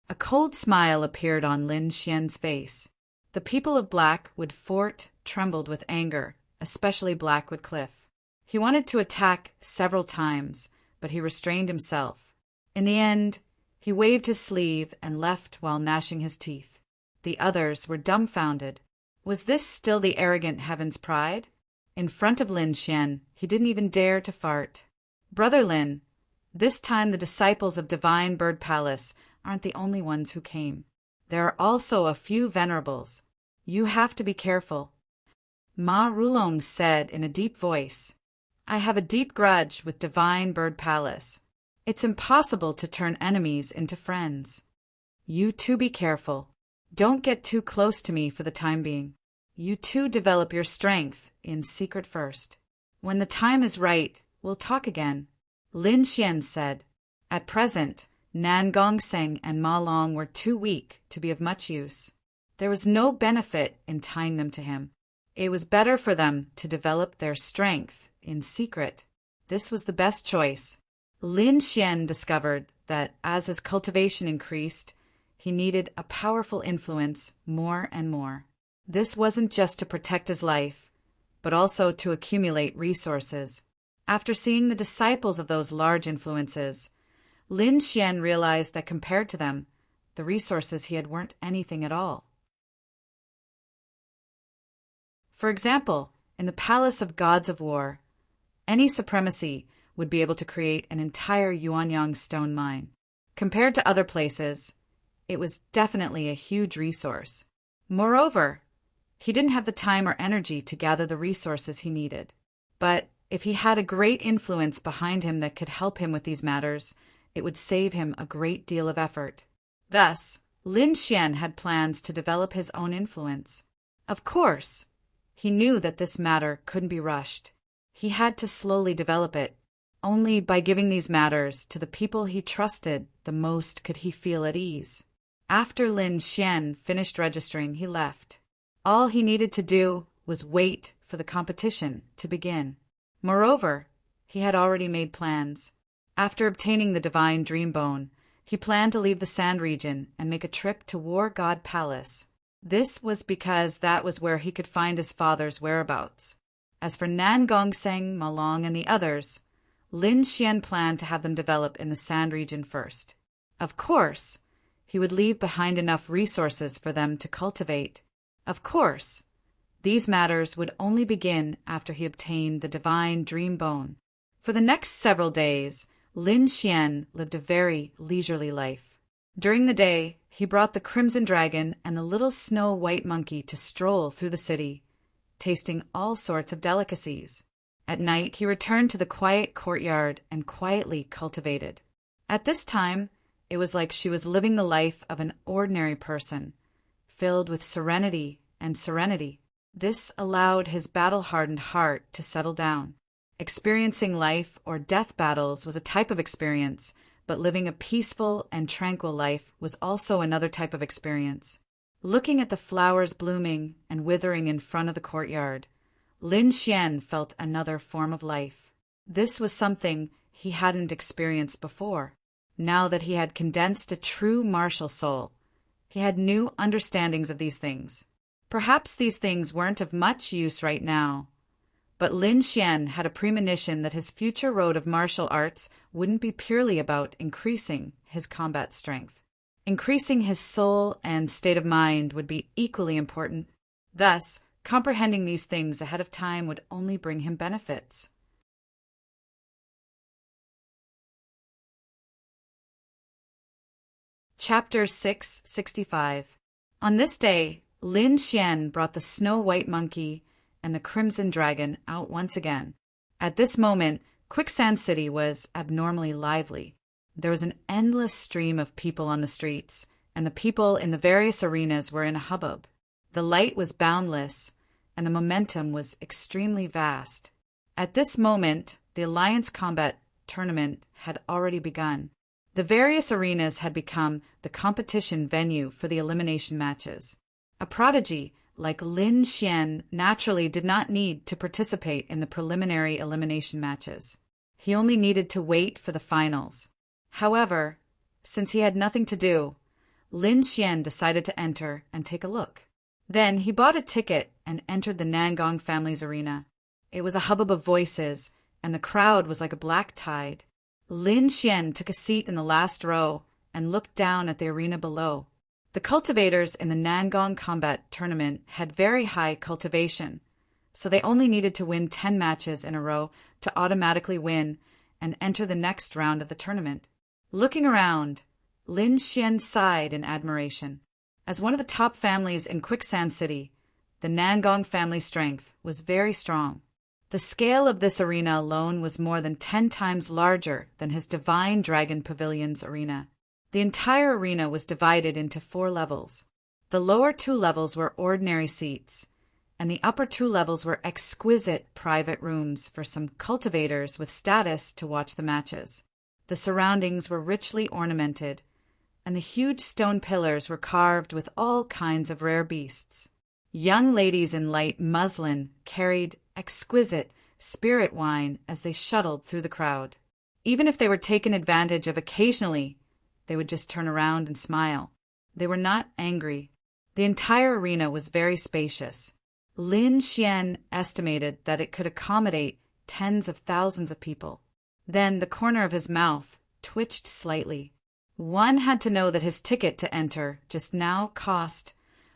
S1: A cold smile appeared on Lin Xian's face. The people of Blackwood Fort trembled with anger, especially Blackwood Cliff. He wanted to attack several times, but he restrained himself. In the end, he waved his sleeve and left while gnashing his teeth. The others were dumbfounded. Was this still the arrogant heaven's pride? In front of Lin Xian, he didn't even dare to fart. Brother Lin, this time the disciples of Divine Bird Palace aren't the only ones who came. There are also a few venerables. You have to be careful. Ma Rulong said in a deep voice, I have a deep grudge with Divine Bird Palace. It's impossible to turn enemies into friends. You too be careful. Don't get too close to me for the time being. You too develop your strength in secret first. When the time is right, we'll talk again. Lin Xian said. At present, Nan Gongseng and Ma Long were too weak to be of much use. There was no benefit in tying them to him. It was better for them to develop their strength in secret. This was the best choice. Lin Xian discovered that as his cultivation increased, he needed a powerful influence more and more. This wasn't just to protect his life, but also to accumulate resources. After seeing the disciples of those large influences, Lin Xian realized that compared to them, the resources he had weren't anything at all. For example, in the Palace of Gods of War, any supremacy would be able to create an entire Yuanyang stone mine. Compared to other places, it was definitely a huge resource. Moreover, he didn't have the time or energy to gather the resources he needed. But if he had a great influence behind him that could help him with these matters, it would save him a great deal of effort. Thus, Lin Xian had plans to develop his own influence. Of course, he knew that this matter couldn't be rushed. He had to slowly develop it. Only by giving these matters to the people he trusted the most could he feel at ease. After Lin Xian finished registering, he left. All he needed to do was wait for the competition to begin. Moreover, he had already made plans. After obtaining the divine dream bone, he planned to leave the Sand region and make a trip to War God Palace. This was because that was where he could find his father's whereabouts. As for Nan Gongseng, Ma Long, and the others, Lin Xian planned to have them develop in the Sand region first. Of course, he would leave behind enough resources for them to cultivate. Of course, these matters would only begin after he obtained the divine dream bone. For the next several days, Lin Xian lived a very leisurely life. During the day, he brought the crimson dragon and the little snow-white monkey to stroll through the city, tasting all sorts of delicacies. At night, he returned to the quiet courtyard and quietly cultivated. At this time, it was like she was living the life of an ordinary person, filled with serenity and serenity. This allowed his battle-hardened heart to settle down. Experiencing life or death battles was a type of experience, but living a peaceful and tranquil life was also another type of experience. Looking at the flowers blooming and withering in front of the courtyard, Lin Xian felt another form of life. This was something he hadn't experienced before. Now that he had condensed a true martial soul, he had new understandings of these things. Perhaps these things weren't of much use right now, but Lin Xian had a premonition that his future road of martial arts wouldn't be purely about increasing his combat strength. Increasing his soul and state of mind would be equally important. Thus, comprehending these things ahead of time would only bring him benefits. Chapter 665. On this day, Lin Xian brought the snow-white monkey and the crimson dragon out once again. At this moment, Quicksand City was abnormally lively. There was an endless stream of people on the streets, and the people in the various arenas were in a hubbub. The light was boundless, and the momentum was extremely vast. At this moment, the Alliance Combat Tournament had already begun. The various arenas had become the competition venue for the elimination matches. A prodigy like Lin Xian naturally did not need to participate in the preliminary elimination matches. He only needed to wait for the finals. However, since he had nothing to do, Lin Xian decided to enter and take a look. Then he bought a ticket and entered the Nangong family's arena. It was a hubbub of voices, and the crowd was like a black tide. Lin Xian took a seat in the last row and looked down at the arena below. The cultivators in the Nangong Combat Tournament had very high cultivation, so they only needed to win 10 matches in a row to automatically win and enter the next round of the tournament. Looking around, Lin Xian sighed in admiration. As one of the top families in Quicksand City, the Nangong family strength was very strong. The scale of this arena alone was more than 10 times larger than his Divine Dragon Pavilion's arena. The entire arena was divided into 4 levels. The lower 2 levels were ordinary seats, and the upper 2 levels were exquisite private rooms for some cultivators with status to watch the matches. The surroundings were richly ornamented, and the huge stone pillars were carved with all kinds of rare beasts. Young ladies in light muslin carried exquisite spirit wine as they shuttled through the crowd. Even if they were taken advantage of occasionally, they would just turn around and smile. They were not angry. The entire arena was very spacious. Lin Xian estimated that it could accommodate tens of thousands of people. Then the corner of his mouth twitched slightly. One had to know that his ticket to enter just now cost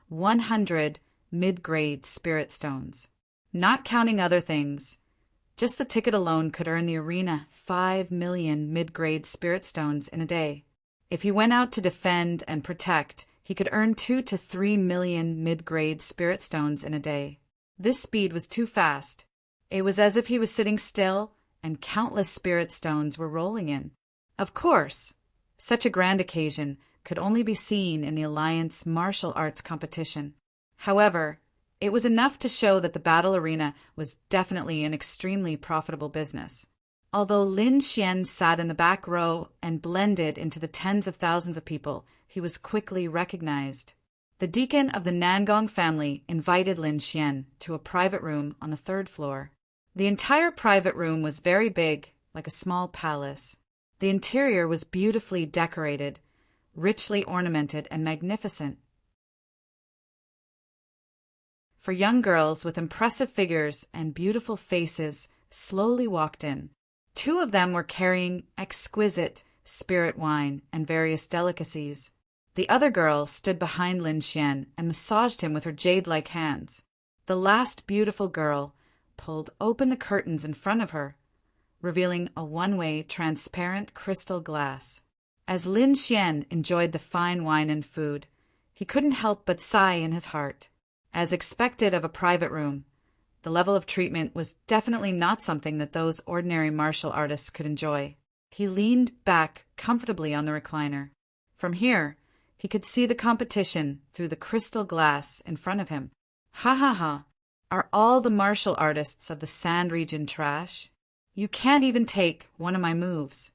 S1: 100 mid-grade spirit stones. Not counting other things, just the ticket alone could earn the arena 5 million mid-grade spirit stones in a day. If he went out to defend and protect, he could earn 2 to 3 million mid-grade spirit stones in a day. This speed was too fast. It was as if he was sitting still and countless spirit stones were rolling in. Of course, such a grand occasion could only be seen in the Alliance martial arts competition. However, it was enough to show that the battle arena was definitely an extremely profitable business. Although Lin Xian sat in the back row and blended into the tens of thousands of people, he was quickly recognized. The deacon of the Nangong family invited Lin Xian to a private room on the 3rd floor. The entire private room was very big, like a small palace. The interior was beautifully decorated, richly ornamented, and magnificent. For young girls with impressive figures and beautiful faces slowly walked in. 2 of them were carrying exquisite spirit wine and various delicacies. The other girl stood behind Lin Xian and massaged him with her jade-like hands. The last beautiful girl pulled open the curtains in front of her, revealing a one-way transparent crystal glass. As Lin Xian enjoyed the fine wine and food, he couldn't help but sigh in his heart. As expected of a private room, the level of treatment was definitely not something that those ordinary martial artists could enjoy. He leaned back comfortably on the recliner. From here, he could see the competition through the crystal glass in front of him. Ha ha ha! Are all the martial artists of the Sand region trash? You can't even take one of my moves.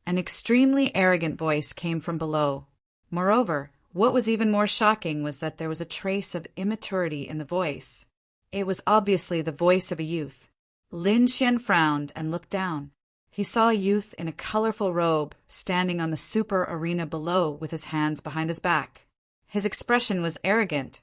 S1: An extremely arrogant voice came from below. Moreover, what was even more shocking was that there was a trace of immaturity in the voice. It was obviously the voice of a youth. Lin Xian frowned and looked down. He saw a youth in a colorful robe standing on the super arena below with his hands behind his back. His expression was arrogant,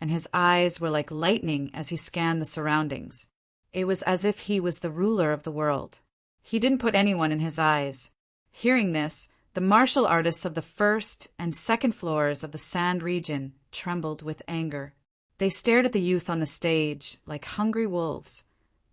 S1: and his eyes were like lightning as he scanned the surroundings. It was as if he was the ruler of the world. He didn't put anyone in his eyes. Hearing this, the martial artists of the 1st and 2nd floors of the Sand region trembled with anger. They stared at the youth on the stage like hungry wolves,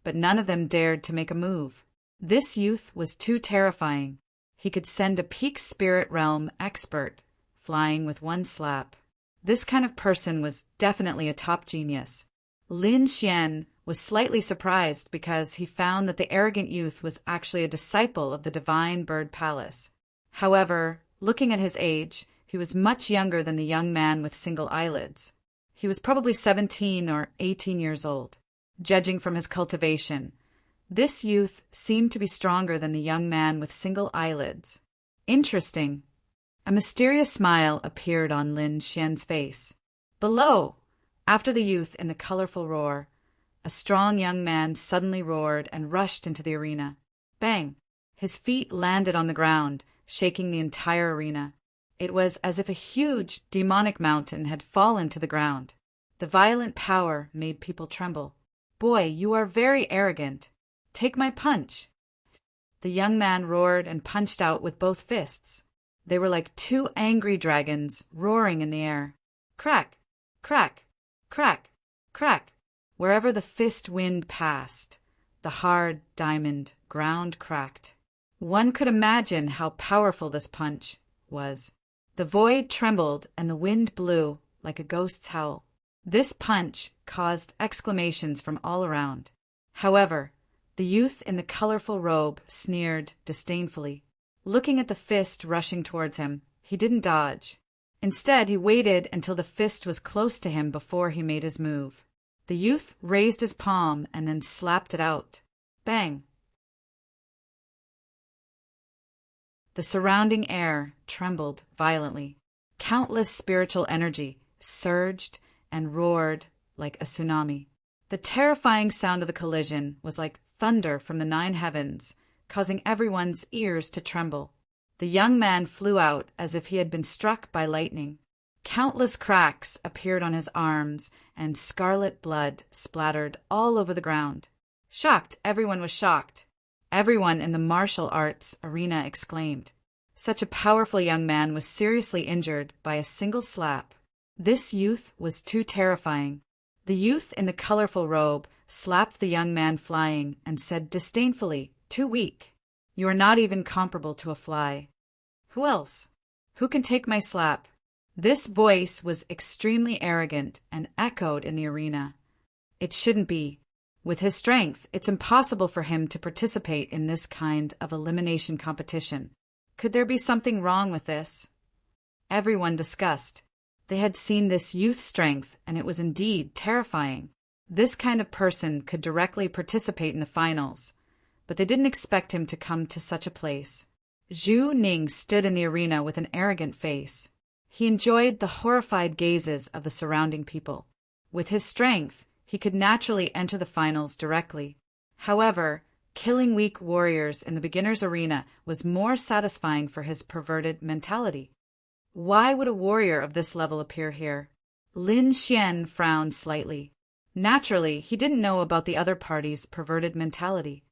S1: but none of them dared to make a move. This youth was too terrifying. He could send a peak spirit realm expert flying with one slap. This kind of person was definitely a top genius. Lin Xian was slightly surprised because he found that the arrogant youth was actually a disciple of the Divine Bird Palace. However, looking at his age, he was much younger than the young man with single eyelids. He was probably 17 or 18 years old. Judging from his cultivation, this youth seemed to be stronger than the young man with single eyelids. Interesting. A mysterious smile appeared on Lin Xian's face. Below, after the youth in the colorful roar, a strong young man suddenly roared and rushed into the arena. Bang! His feet landed on the ground, shaking the entire arena. It was as if a huge demonic mountain had fallen to the ground. The violent power made people tremble. Boy, you are very arrogant. Take my punch. The young man roared and punched out with both fists. They were like 2 angry dragons roaring in the air. Crack, crack, crack, crack. Wherever the fist wind passed, the hard diamond ground cracked. One could imagine how powerful this punch was. The void trembled and the wind blew like a ghost's howl. This punch caused exclamations from all around. However, the youth in the colorful robe sneered disdainfully. Looking at the fist rushing towards him, he didn't dodge. Instead, he waited until the fist was close to him before he made his move. The youth raised his palm and then slapped it out. Bang! The surrounding air trembled violently. Countless spiritual energy surged and roared like a tsunami. The terrifying sound of the collision was like thunder from the 9 heavens, causing everyone's ears to tremble. The young man flew out as if he had been struck by lightning. Countless cracks appeared on his arms, and scarlet blood splattered all over the ground. Shocked, everyone was shocked. Everyone in the martial arts arena exclaimed. Such a powerful young man was seriously injured by a single slap. This youth was too terrifying. The youth in the colorful robe slapped the young man flying and said disdainfully, "Too weak. You are not even comparable to a fly." "Who else? Who can take my slap?" This voice was extremely arrogant and echoed in the arena. It shouldn't be. With his strength, it's impossible for him to participate in this kind of elimination competition. Could there be something wrong with this? Everyone discussed. They had seen this youth's strength, and it was indeed terrifying. This kind of person could directly participate in the finals, but they didn't expect him to come to such a place. Zhu Ning stood in the arena with an arrogant face. He enjoyed the horrified gazes of the surrounding people. With his strength, he could naturally enter the finals directly. However, killing weak warriors in the beginner's arena was more satisfying for his perverted mentality. Why would a warrior of this level appear here? Lin Xian frowned slightly. Naturally, he didn't know about the other party's perverted mentality.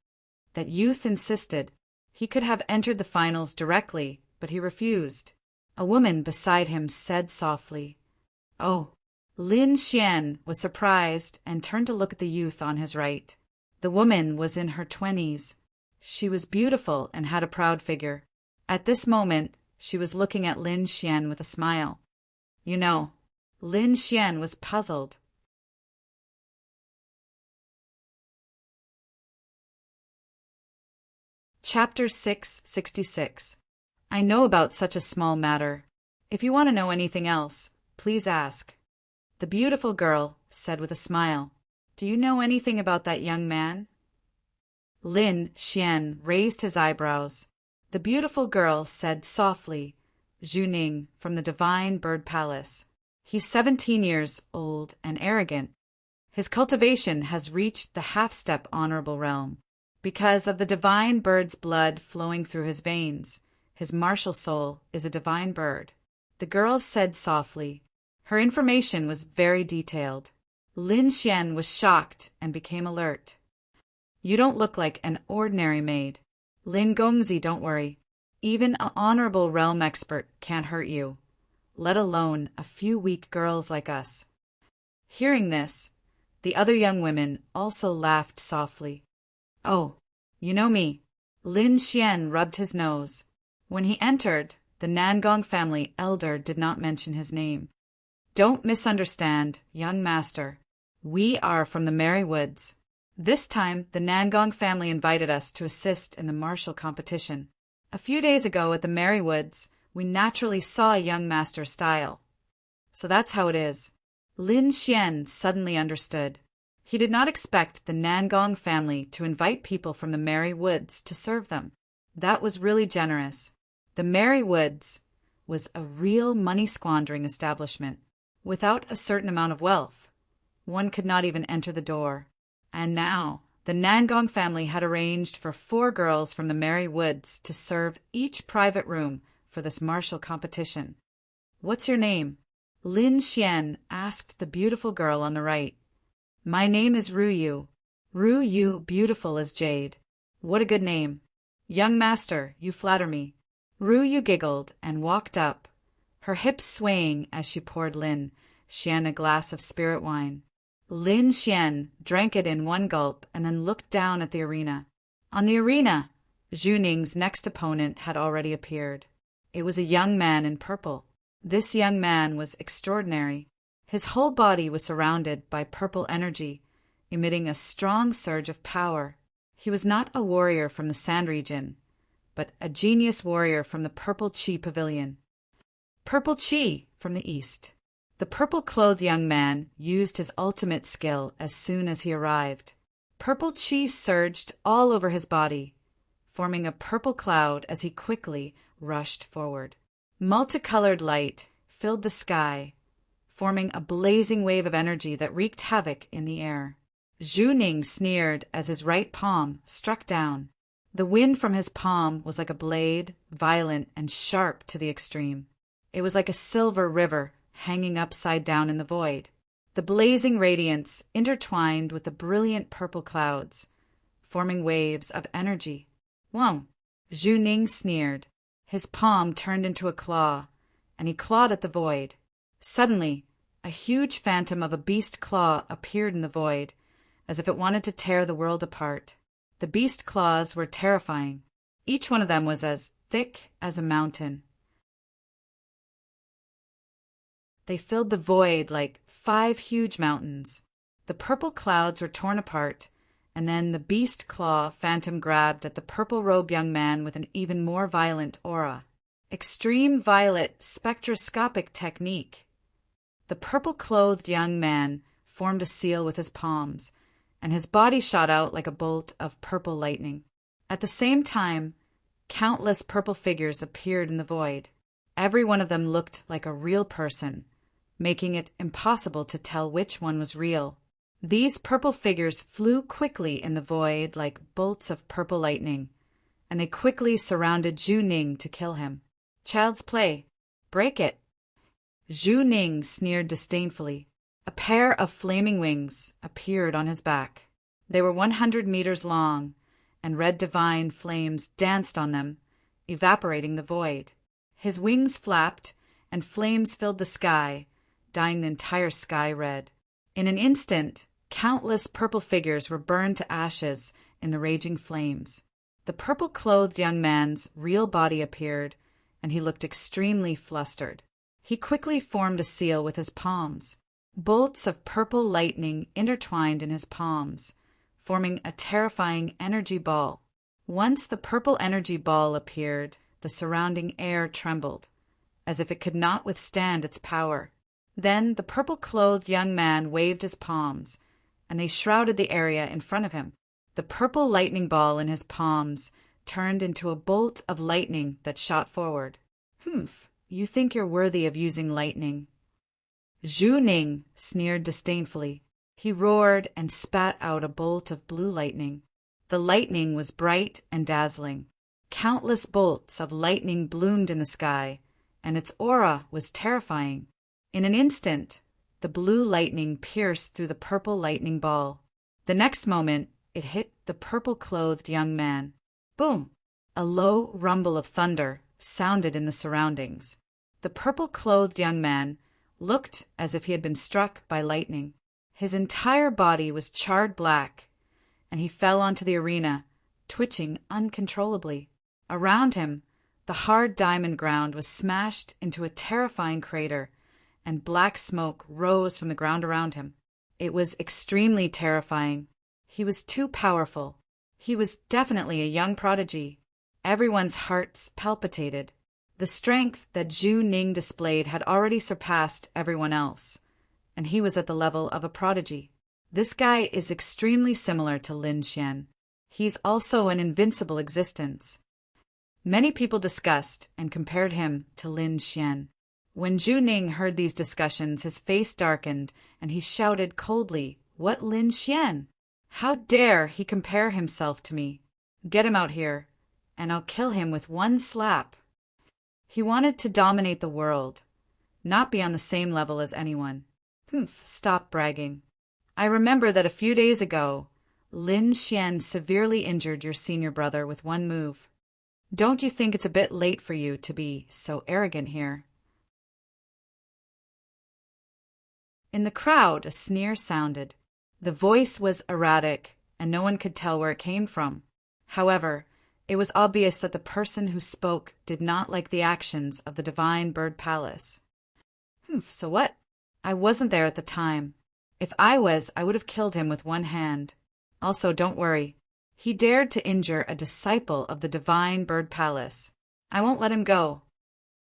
S1: That youth insisted. He could have entered the finals directly, but he refused. A woman beside him said softly, "Oh." Lin Xian was surprised and turned to look at the youth on his right. The woman was in her 20s. She was beautiful and had a proud figure. At this moment, she was looking at Lin Xian with a smile. You know, Lin Xian was puzzled. Chapter 666. I know about such a small matter. If you want to know anything else, please ask. The beautiful girl said with a smile, "Do you know anything about that young man?" Lin Xian raised his eyebrows. The beautiful girl said softly, "Zhu Ning, from the Divine Bird Palace. He's 17 years old and arrogant. His cultivation has reached the half-step honorable realm. Because of the divine bird's blood flowing through his veins, his martial soul is a divine bird." The girl said softly. Her information was very detailed. Lin Xian was shocked and became alert. "You don't look like an ordinary maid. Lin Gongzi, don't worry. Even an honorable realm expert can't hurt you, let alone a few weak girls like us." Hearing this, the other young women also laughed softly. "Oh, you know me." Lin Xian rubbed his nose. When he entered, the Nangong family elder did not mention his name. "Don't misunderstand, young master. We are from the Merry Woods. This time, the Nangong family invited us to assist in the martial competition. A few days ago at the Merry Woods, we naturally saw young master's style. So that's how it is." Lin Xian suddenly understood. He did not expect the Nangong family to invite people from the Merry Woods to serve them. That was really generous. The Merry Woods was a real money-squandering establishment. Without a certain amount of wealth, one could not even enter the door. And now, the Nangong family had arranged for 4 girls from the Merry Woods to serve each private room for this martial competition. "What's your name?" Lin Xian asked the beautiful girl on the right. "My name is Ru Yu." "Ru Yu, beautiful as jade. What a good name. Young master, you flatter me." Ru Yu giggled and walked up, her hips swaying as she poured Lin Xian a glass of spirit wine. Lin Xian drank it in one gulp and then looked down at the arena. On the arena, Zhu Ning's next opponent had already appeared. It was a young man in purple. This young man was extraordinary. His whole body was surrounded by purple energy, emitting a strong surge of power. He was not a warrior from the Sand region, but a genius warrior from the Purple Chi Pavilion. Purple Chi from the east. The purple-clothed young man used his ultimate skill as soon as he arrived. Purple Chi surged all over his body, forming a purple cloud as he quickly rushed forward. Multicolored light filled the sky, forming a blazing wave of energy that wreaked havoc in the air. Zhu Ning sneered as his right palm struck down. The wind from his palm was like a blade, violent and sharp to the extreme. It was like a silver river hanging upside down in the void. The blazing radiance intertwined with the brilliant purple clouds, forming waves of energy. Whoa! Zhu Ning sneered. His palm turned into a claw, and he clawed at the void. Suddenly, a huge phantom of a beast claw appeared in the void, as if it wanted to tear the world apart. The beast claws were terrifying. Each one of them was as thick as a mountain. They filled the void like 5 huge mountains. The purple clouds were torn apart, and then the beast claw phantom grabbed at the purple-robed young man with an even more violent aura. Extreme violet spectroscopic technique. The purple-clothed young man formed a seal with his palms, and his body shot out like a bolt of purple lightning. At the same time, countless purple figures appeared in the void. Every one of them looked like a real person, making it impossible to tell which one was real. These purple figures flew quickly in the void like bolts of purple lightning, and they quickly surrounded Zhu Ning to kill him. Child's play. Break it. Zhu Ning sneered disdainfully. A pair of flaming wings appeared on his back. They were 100 meters long, and red divine flames danced on them, evaporating the void. His wings flapped, and flames filled the sky, dyeing the entire sky red. In an instant, countless purple figures were burned to ashes in the raging flames. The purple-clothed young man's real body appeared, and he looked extremely flustered. He quickly formed a seal with his palms. Bolts of purple lightning intertwined in his palms, forming a terrifying energy ball. Once the purple energy ball appeared, the surrounding air trembled, as if it could not withstand its power. Then the purple-clothed young man waved his palms, and they shrouded the area in front of him. The purple lightning ball in his palms turned into a bolt of lightning that shot forward. Humph, you think you're worthy of using lightning. Zhu Ning sneered disdainfully. He roared and spat out a bolt of blue lightning. The lightning was bright and dazzling. Countless bolts of lightning bloomed in the sky, and its aura was terrifying. In an instant, the blue lightning pierced through the purple lightning ball. The next moment, it hit the purple-clothed young man. Boom! A low rumble of thunder sounded in the surroundings. The purple-clothed young man looked as if he had been struck by lightning. His entire body was charred black, and he fell onto the arena, twitching uncontrollably. Around him, the hard diamond ground was smashed into a terrifying crater, and black smoke rose from the ground around him. It was extremely terrifying. He was too powerful. He was definitely a young prodigy. Everyone's hearts palpitated. The strength that Zhu Ning displayed had already surpassed everyone else, and he was at the level of a prodigy. This guy is extremely similar to Lin Xian. He's also an invincible existence. Many people discussed and compared him to Lin Xian. When Zhu Ning heard these discussions, his face darkened, and he shouted coldly, "What Lin Xian? How dare he compare himself to me? Get him out here, and I'll kill him with one slap." He wanted to dominate the world, not be on the same level as anyone. Humph, stop bragging. I remember that a few days ago, Lin Xian severely injured your senior brother with one move. Don't you think it's a bit late for you to be so arrogant here? In the crowd, a sneer sounded. The voice was erratic, and no one could tell where it came from. However, it was obvious that the person who spoke did not like the actions of the Divine Bird Palace. So what? I wasn't there at the time. If I was, I would have killed him with one hand. Also, don't worry. He dared to injure a disciple of the Divine Bird Palace. I won't let him go.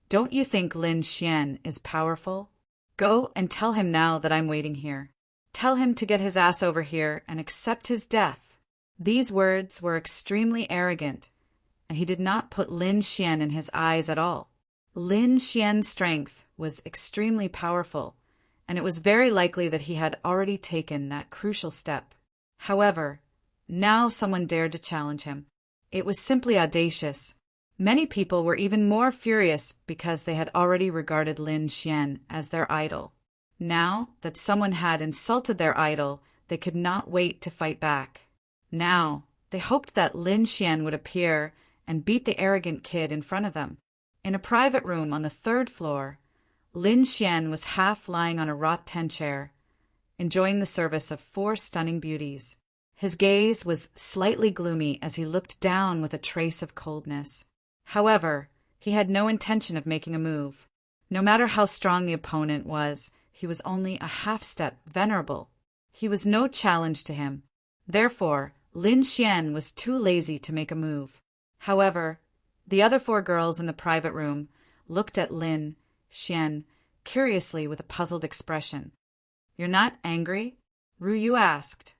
S1: Don't you think Lin Xian is powerful? Go and tell him now that I'm waiting here. Tell him to get his ass over here and accept his death." These words were extremely arrogant, and he did not put Lin Xian in his eyes at all. Lin Xian's strength was extremely powerful, and it was very likely that he had already taken that crucial step. However, now someone dared to challenge him. It was simply audacious. Many people were even more furious because they had already regarded Lin Xian as their idol. Now that someone had insulted their idol, they could not wait to fight back. Now, they hoped that Lin Xian would appear and beat the arrogant kid in front of them. In a private room on the 3rd floor, Lin Xian was half lying on a rattan chair, enjoying the service of 4 stunning beauties. His gaze was slightly gloomy as he looked down with a trace of coldness. However, he had no intention of making a move. No matter how strong the opponent was, he was only a half-step venerable. He was no challenge to him. Therefore, Lin Xian was too lazy to make a move. However, the other 4 girls in the private room looked at Lin Xian curiously with a puzzled expression. "You're not angry?" Ru Yu asked.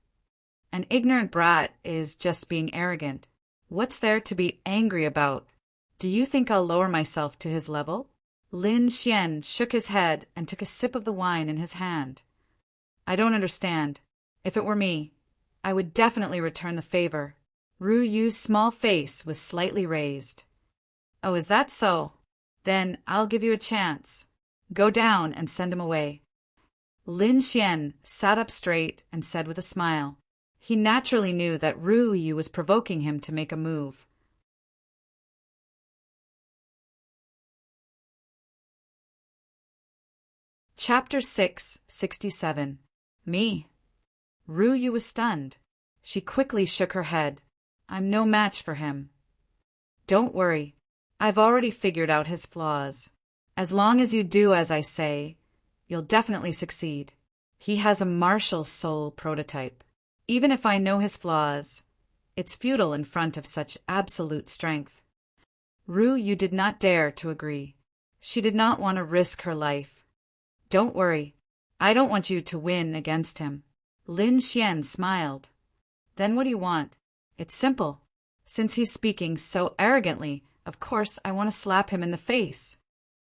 S1: "An ignorant brat is just being arrogant. What's there to be angry about? Do you think I'll lower myself to his level?" Lin Xian shook his head and took a sip of the wine in his hand. "I don't understand. If it were me, I would definitely return the favor." Ru Yu's small face was slightly raised. "Oh, is that so? Then I'll give you a chance. Go down and send him away." Lin Xian sat up straight and said with a smile. He naturally knew that Ru Yu was provoking him to make a move. Chapter 667. Me. Ru Yu was stunned. She quickly shook her head. "I'm no match for him." "Don't worry. I've already figured out his flaws. As long as you do as I say, you'll definitely succeed. He has a martial soul prototype. Even if I know his flaws, it's futile in front of such absolute strength." Ru Yu did not dare to agree. She did not want to risk her life. "Don't worry. I don't want you to win against him." Lin Xian smiled. "Then what do you want?" "It's simple. Since he's speaking so arrogantly, of course I want to slap him in the face."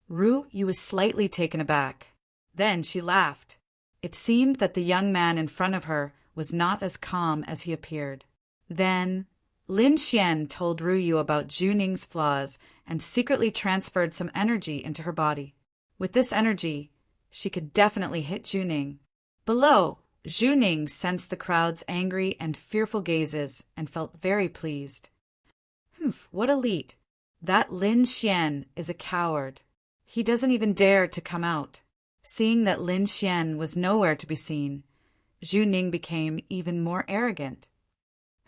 S1: Ru Yu was slightly taken aback. Then she laughed. It seemed that the young man in front of her was not as calm as he appeared. Then Lin Xian told Ru Yu about Zhu Ning's flaws and secretly transferred some energy into her body. With this energy, she could definitely hit Zhu Ning. Below, Zhu Ning sensed the crowd's angry and fearful gazes and felt very pleased. "Humph, what elite! That Lin Xian is a coward. He doesn't even dare to come out." Seeing that Lin Xian was nowhere to be seen, Zhu Ning became even more arrogant.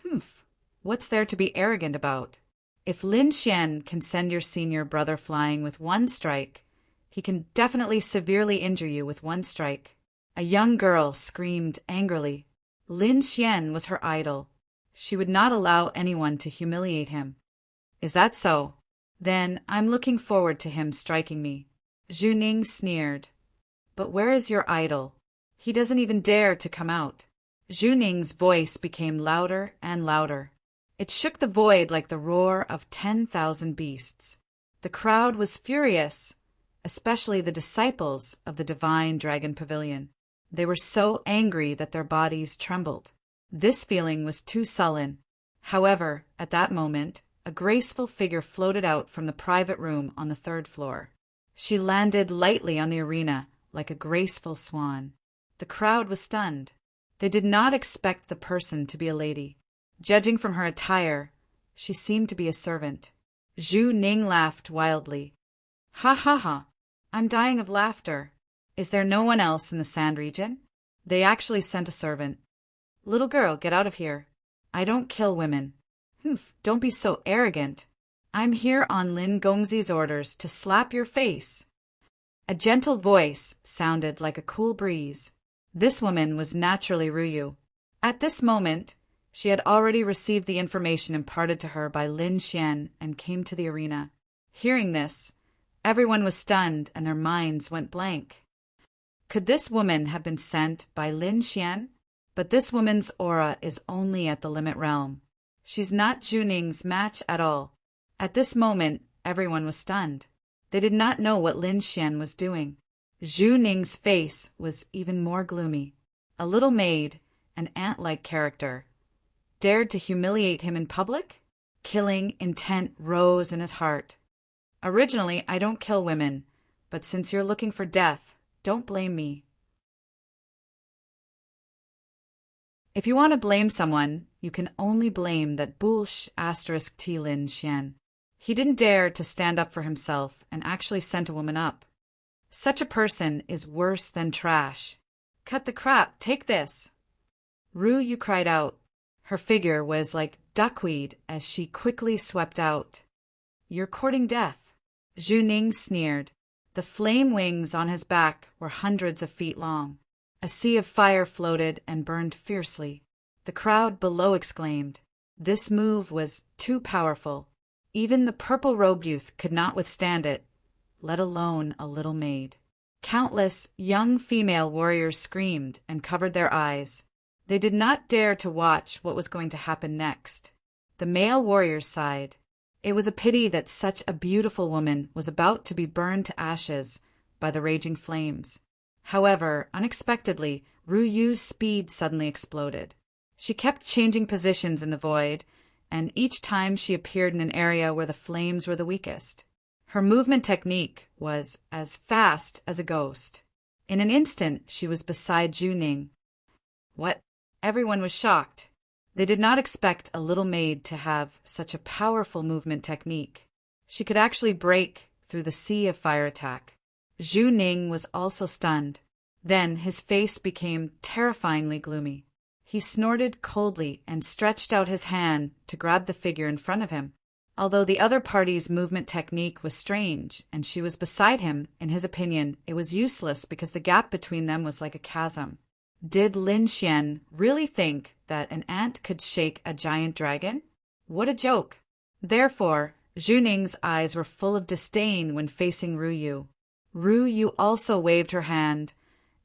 S1: "Humph, what's there to be arrogant about? If Lin Xian can send your senior brother flying with one strike, he can definitely severely injure you with one strike." A young girl screamed angrily. Lin Xian was her idol. She would not allow anyone to humiliate him. "Is that so? Then I'm looking forward to him striking me." Zhu Ning sneered. "But where is your idol? He doesn't even dare to come out." Zhu Ning's voice became louder and louder. It shook the void like the roar of 10,000 beasts. The crowd was furious, especially the disciples of the Divine Dragon Pavilion. They were so angry that their bodies trembled. This feeling was too sullen. However, at that moment, a graceful figure floated out from the private room on the 3rd floor. She landed lightly on the arena like a graceful swan. The crowd was stunned. They did not expect the person to be a lady. Judging from her attire, she seemed to be a servant. Zhu Ning laughed wildly. "Ha ha ha! I'm dying of laughter. Is there no one else in the sand region? They actually sent a servant. Little girl, get out of here. I don't kill women." "Humph, don't be so arrogant. I'm here on Lin Gongzi's orders to slap your face." A gentle voice sounded like a cool breeze. This woman was naturally Ruyu. At this moment, she had already received the information imparted to her by Lin Xian and came to the arena. Hearing this, everyone was stunned and their minds went blank. Could this woman have been sent by Lin Xian? But this woman's aura is only at the limit realm. She's not Zhu Ning's match at all. At this moment, everyone was stunned. They did not know what Lin Xian was doing. Zhu Ning's face was even more gloomy. A little maid, an ant-like character, dared to humiliate him in public? Killing intent rose in his heart. Originally, I don't kill women, but since you're looking for death, don't blame me. If you want to blame someone, you can only blame that bullsh *T Lin Xian. He didn't dare to stand up for himself and actually sent a woman up. Such a person is worse than trash. Cut the crap, take this. Ruyu cried out. Her figure was like duckweed as she quickly swept out. You're courting death. Zhu Ning sneered. The flame wings on his back were hundreds of feet long. A sea of fire floated and burned fiercely. The crowd below exclaimed. This move was too powerful. Even the purple-robed youth could not withstand it, let alone a little maid. Countless young female warriors screamed and covered their eyes. They did not dare to watch what was going to happen next. The male warriors sighed. It was a pity that such a beautiful woman was about to be burned to ashes by the raging flames. However, unexpectedly, Ruyu's speed suddenly exploded. She kept changing positions in the void, and each time she appeared in an area where the flames were the weakest. Her movement technique was as fast as a ghost. In an instant, she was beside Zhu Ning. What? Everyone was shocked. They did not expect a little maid to have such a powerful movement technique. She could actually break through the sea of fire attack. Zhu Ning was also stunned. Then his face became terrifyingly gloomy. He snorted coldly and stretched out his hand to grab the figure in front of him. Although the other party's movement technique was strange and she was beside him, in his opinion, it was useless because the gap between them was like a chasm. Did Lin Xian really think that an ant could shake a giant dragon? What a joke! Therefore, Zhu Ning's eyes were full of disdain when facing Ruyu. Ruyu also waved her hand,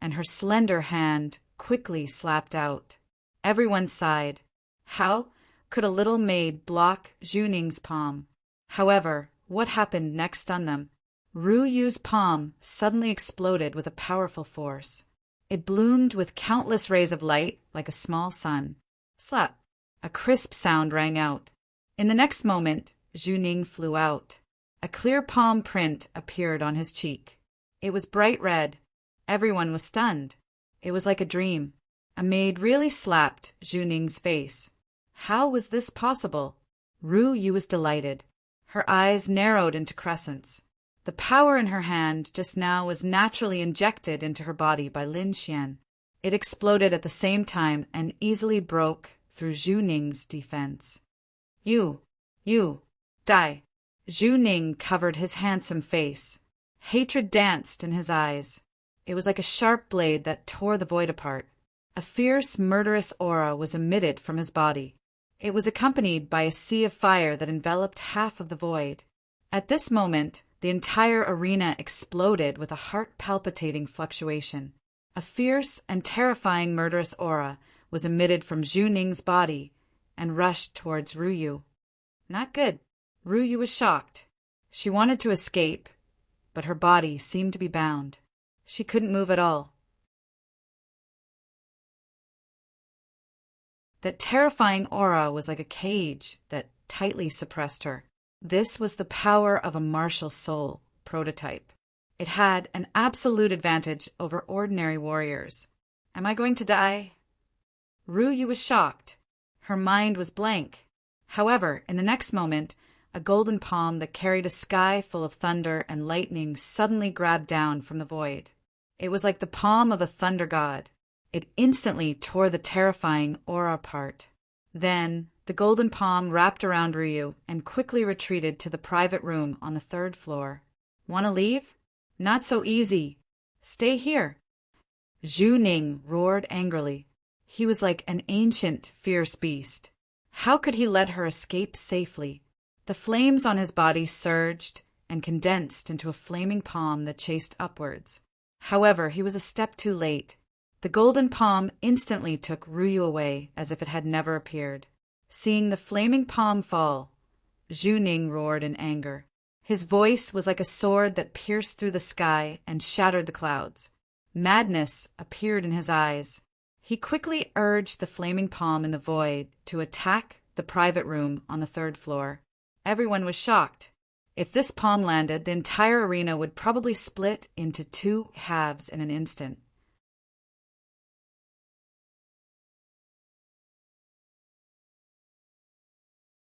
S1: and her slender hand quickly slapped out. Everyone sighed. How could a little maid block Zhu Ning's palm? However, what happened next stunned them. Ruyu's palm suddenly exploded with a powerful force. It bloomed with countless rays of light like a small sun. Slap! A crisp sound rang out. In the next moment, Zhu Ning flew out. A clear palm print appeared on his cheek. It was bright red. Everyone was stunned. It was like a dream. A maid really slapped Zhu Ning's face. How was this possible? Ruyu was delighted. Her eyes narrowed into crescents. The power in her hand just now was naturally injected into her body by Lin Xian. It exploded at the same time and easily broke through Zhu Ning's defense. You, die. Zhu Ning covered his handsome face. Hatred danced in his eyes. It was like a sharp blade that tore the void apart. A fierce, murderous aura was emitted from his body. It was accompanied by a sea of fire that enveloped half of the void. At this moment, the entire arena exploded with a heart-palpitating fluctuation. A fierce and terrifying murderous aura was emitted from Zhu Ning's body and rushed towards Ruyu. Not good. Ruyu was shocked. She wanted to escape, but her body seemed to be bound. She couldn't move at all. That terrifying aura was like a cage that tightly suppressed her. This was the power of a martial soul prototype. It had an absolute advantage over ordinary warriors. Am I going to die? Ruyu was shocked. Her mind was blank. However, in the next moment, a golden palm that carried a sky full of thunder and lightning suddenly grabbed down from the void. It was like the palm of a thunder god. It instantly tore the terrifying aura apart. Then, the golden palm wrapped around Ruyu and quickly retreated to the private room on the 3rd floor. Want to leave? Not so easy. Stay here. Zhu Ning roared angrily. He was like an ancient, fierce beast. How could he let her escape safely? The flames on his body surged and condensed into a flaming palm that chased upwards. However, he was a step too late. The golden palm instantly took Ruyu away as if it had never appeared. Seeing the flaming palm fall, Zhu Ning roared in anger. His voice was like a sword that pierced through the sky and shattered the clouds. Madness appeared in his eyes. He quickly urged the flaming palm in the void to attack the private room on the 3rd floor. Everyone was shocked. If this palm landed, the entire arena would probably split into 2 halves in an instant.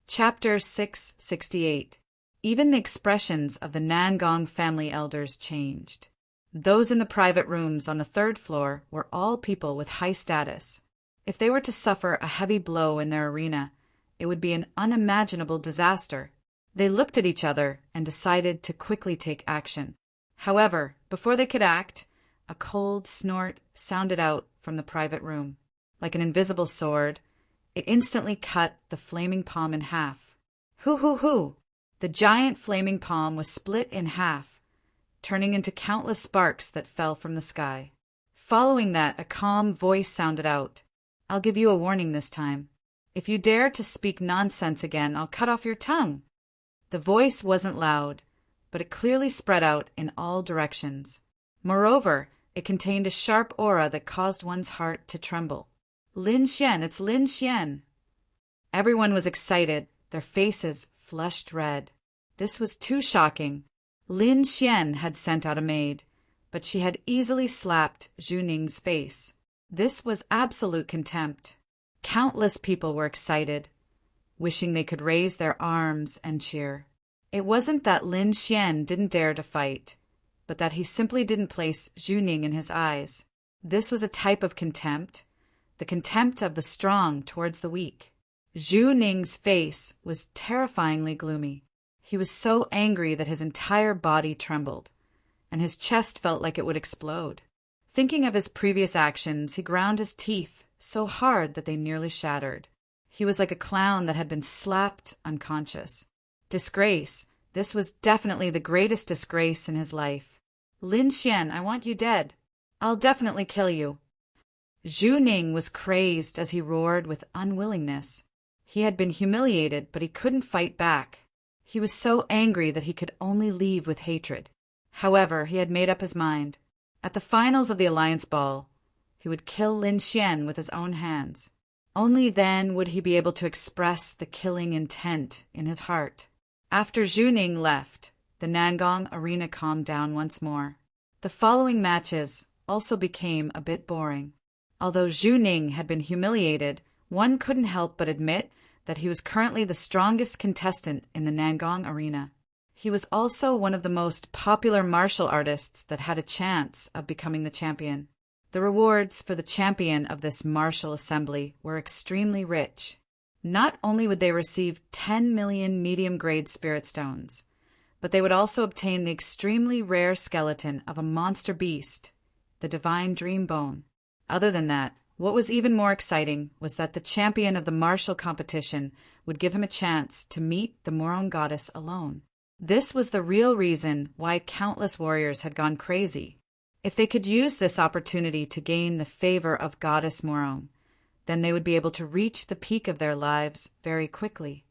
S1: Chapter 668. Even the expressions of the Nangong family elders changed. Those in the private rooms on the 3rd floor were all people with high status. If they were to suffer a heavy blow in their arena, it would be an unimaginable disaster. They looked at each other and decided to quickly take action. However, before they could act, a cold snort sounded out from the private room. Like an invisible sword, it instantly cut the flaming palm in half. Hoo hoo hoo! The giant flaming palm was split in half, turning into countless sparks that fell from the sky. Following that, a calm voice sounded out. I'll give you a warning this time. If you dare to speak nonsense again, I'll cut off your tongue. The voice wasn't loud, but it clearly spread out in all directions. Moreover, it contained a sharp aura that caused one's heart to tremble. Lin Xian, it's Lin Xian! Everyone was excited, their faces flushed red. This was too shocking. Lin Xian had sent out a maid, but she had easily slapped Zhu Ning's face. This was absolute contempt. Countless people were excited, wishing they could raise their arms and cheer. It wasn't that Lin Xian didn't dare to fight, but that he simply didn't place Zhu Ning in his eyes. This was a type of contempt, the contempt of the strong towards the weak. Zhu Ning's face was terrifyingly gloomy. He was so angry that his entire body trembled, and his chest felt like it would explode. Thinking of his previous actions, he ground his teeth so hard that they nearly shattered. He was like a clown that had been slapped unconscious. Disgrace. This was definitely the greatest disgrace in his life. Lin Xian, I want you dead. I'll definitely kill you. Zhu Ning was crazed as he roared with unwillingness. He had been humiliated, but he couldn't fight back. He was so angry that he could only leave with hatred. However, he had made up his mind. At the finals of the Alliance Ball, he would kill Lin Xian with his own hands. Only then would he be able to express the killing intent in his heart. After Zhu Ning left, the Nangong arena calmed down once more. The following matches also became a bit boring. Although Zhu Ning had been humiliated, one couldn't help but admit that he was currently the strongest contestant in the Nangong arena. He was also one of the most popular martial artists that had a chance of becoming the champion. The rewards for the champion of this martial assembly were extremely rich. Not only would they receive 10 million medium-grade spirit stones, but they would also obtain the extremely rare skeleton of a monster beast, the divine dream bone. Other than that, what was even more exciting was that the champion of the martial competition would give him a chance to meet the Morong goddess alone. This was the real reason why countless warriors had gone crazy. If they could use this opportunity to gain the favor of Goddess Morong, then they would be able to reach the peak of their lives very quickly.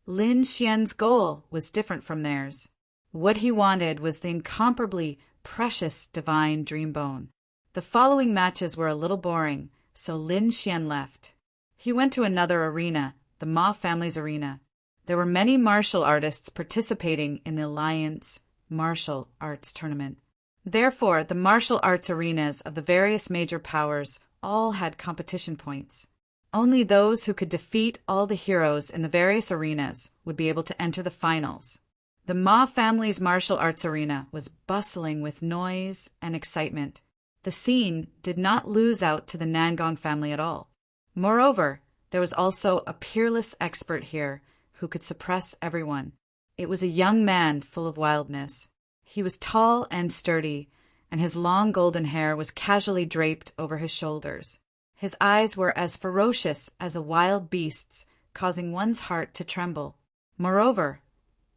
S1: Lin Xian's goal was different from theirs. What he wanted was the incomparably precious divine dream bone. The following matches were a little boring, so Lin Xian left. He went to another arena, the Ma family's arena. There were many martial artists participating in the Alliance Martial Arts Tournament. Therefore, the martial arts arenas of the various major powers all had competition points. Only those who could defeat all the heroes in the various arenas would be able to enter the finals. The Ma family's martial arts arena was bustling with noise and excitement. The scene did not lose out to the Nangong family at all. Moreover, there was also a peerless expert here who could suppress everyone. It was a young man full of wildness. He was tall and sturdy, and his long golden hair was casually draped over his shoulders. His eyes were as ferocious as a wild beast's, causing one's heart to tremble. Moreover,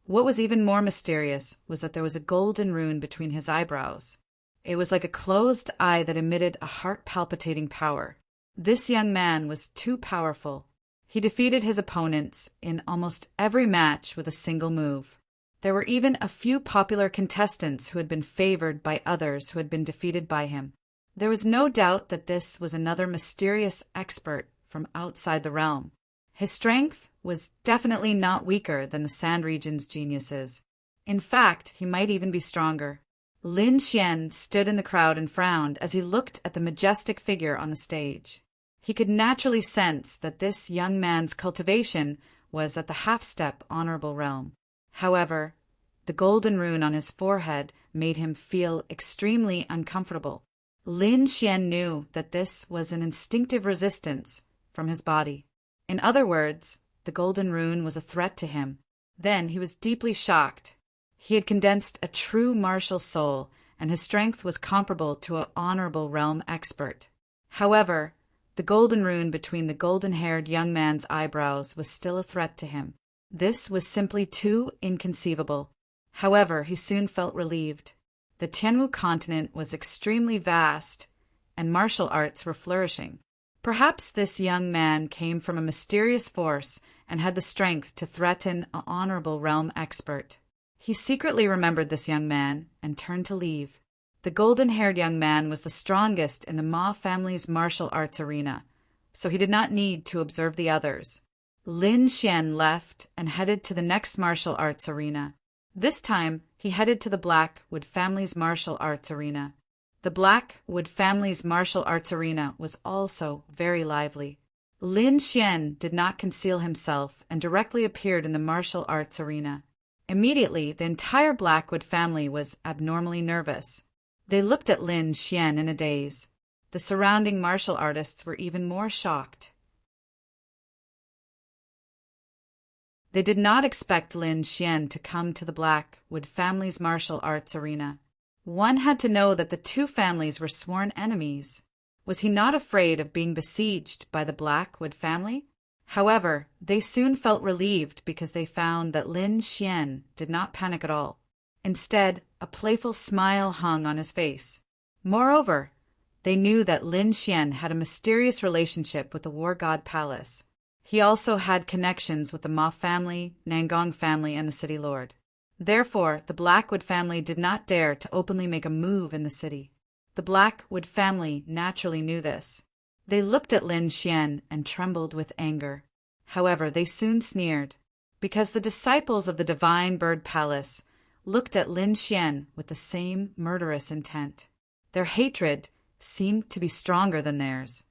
S1: what was even more mysterious was that there was a golden rune between his eyebrows. It was like a closed eye that emitted a heart-palpitating power. This young man was too powerful. He defeated his opponents in almost every match with a single move. There were even a few popular contestants who had been favored by others who had been defeated by him. There was no doubt that this was another mysterious expert from outside the realm. His strength was definitely not weaker than the Sand Region's geniuses. In fact, he might even be stronger. Lin Xian stood in the crowd and frowned as he looked at the majestic figure on the stage. He could naturally sense that this young man's cultivation was at the half-step honorable realm. However, the golden rune on his forehead made him feel extremely uncomfortable. Lin Xian knew that this was an instinctive resistance from his body. In other words, the golden rune was a threat to him. Then he was deeply shocked. He had condensed a true martial soul, and his strength was comparable to an honorable realm expert. However, the golden rune between the golden-haired young man's eyebrows was still a threat to him. This was simply too inconceivable. However, he soon felt relieved. The Tianwu continent was extremely vast, and martial arts were flourishing. Perhaps this young man came from a mysterious force and had the strength to threaten an honorable realm expert. He secretly remembered this young man and turned to leave. The golden-haired young man was the strongest in the Ma family's martial arts arena, so he did not need to observe the others. Lin Xian left and headed to the next martial arts arena. This time, he headed to the Blackwood family's martial arts arena. The Blackwood family's martial arts arena was also very lively. Lin Xian did not conceal himself and directly appeared in the martial arts arena. Immediately, the entire Blackwood family was abnormally nervous. They looked at Lin Xian in a daze. The surrounding martial artists were even more shocked. They did not expect Lin Xian to come to the Blackwood family's martial arts arena. One had to know that the two families were sworn enemies. Was he not afraid of being besieged by the Blackwood family? However, they soon felt relieved because they found that Lin Xian did not panic at all. Instead, a playful smile hung on his face. Moreover, they knew that Lin Xian had a mysterious relationship with the War God Palace. He also had connections with the Ma family, Nangong family, and the city lord. Therefore, the Blackwood family did not dare to openly make a move in the city. The Blackwood family naturally knew this. They looked at Lin Xian and trembled with anger. However, they soon sneered, because the disciples of the Divine Bird Palace looked at Lin Xian with the same murderous intent. Their hatred seemed to be stronger than theirs.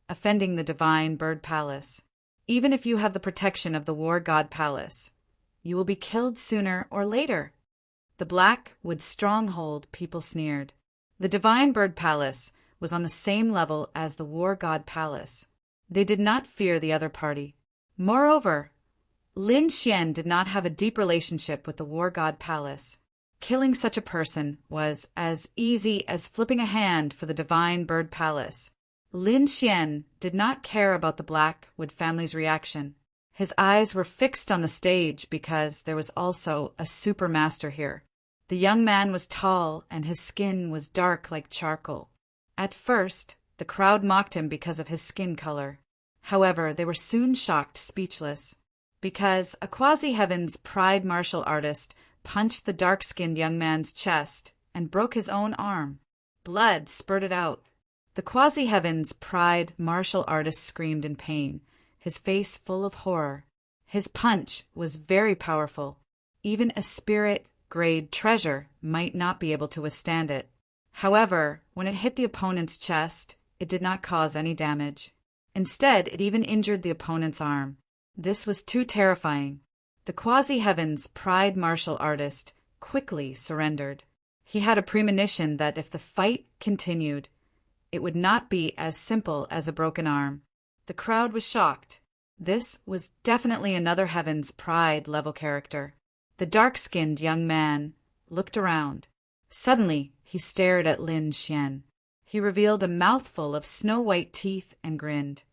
S1: Offending the Divine Bird Palace. Even if you have the protection of the War God Palace, you will be killed sooner or later. The Blackwood stronghold people sneered. The Divine Bird Palace was on the same level as the War God Palace. They did not fear the other party. Moreover, Lin Xian did not have a deep relationship with the War God Palace. Killing such a person was as easy as flipping a hand for the Divine Bird Palace. Lin Xian did not care about the Blackwood family's reaction. His eyes were fixed on the stage because there was also a supermaster here. The young man was tall and his skin was dark like charcoal. At first, the crowd mocked him because of his skin color. However, they were soon shocked speechless, because a Quasi-Heaven's pride martial artist punched the dark-skinned young man's chest and broke his own arm. Blood spurted out. The Quasi-Heaven's pride martial artist screamed in pain, his face full of horror. His punch was very powerful. Even a spirit-grade treasure might not be able to withstand it. However, when it hit the opponent's chest, it did not cause any damage. Instead, it even injured the opponent's arm. This was too terrifying. The Quasi-Heaven's pride martial artist quickly surrendered. He had a premonition that if the fight continued, it would not be as simple as a broken arm. The crowd was shocked. This was definitely another Heaven's pride level character. The dark-skinned young man looked around. Suddenly, he stared at Lin Xian. He revealed a mouthful of snow-white teeth and grinned.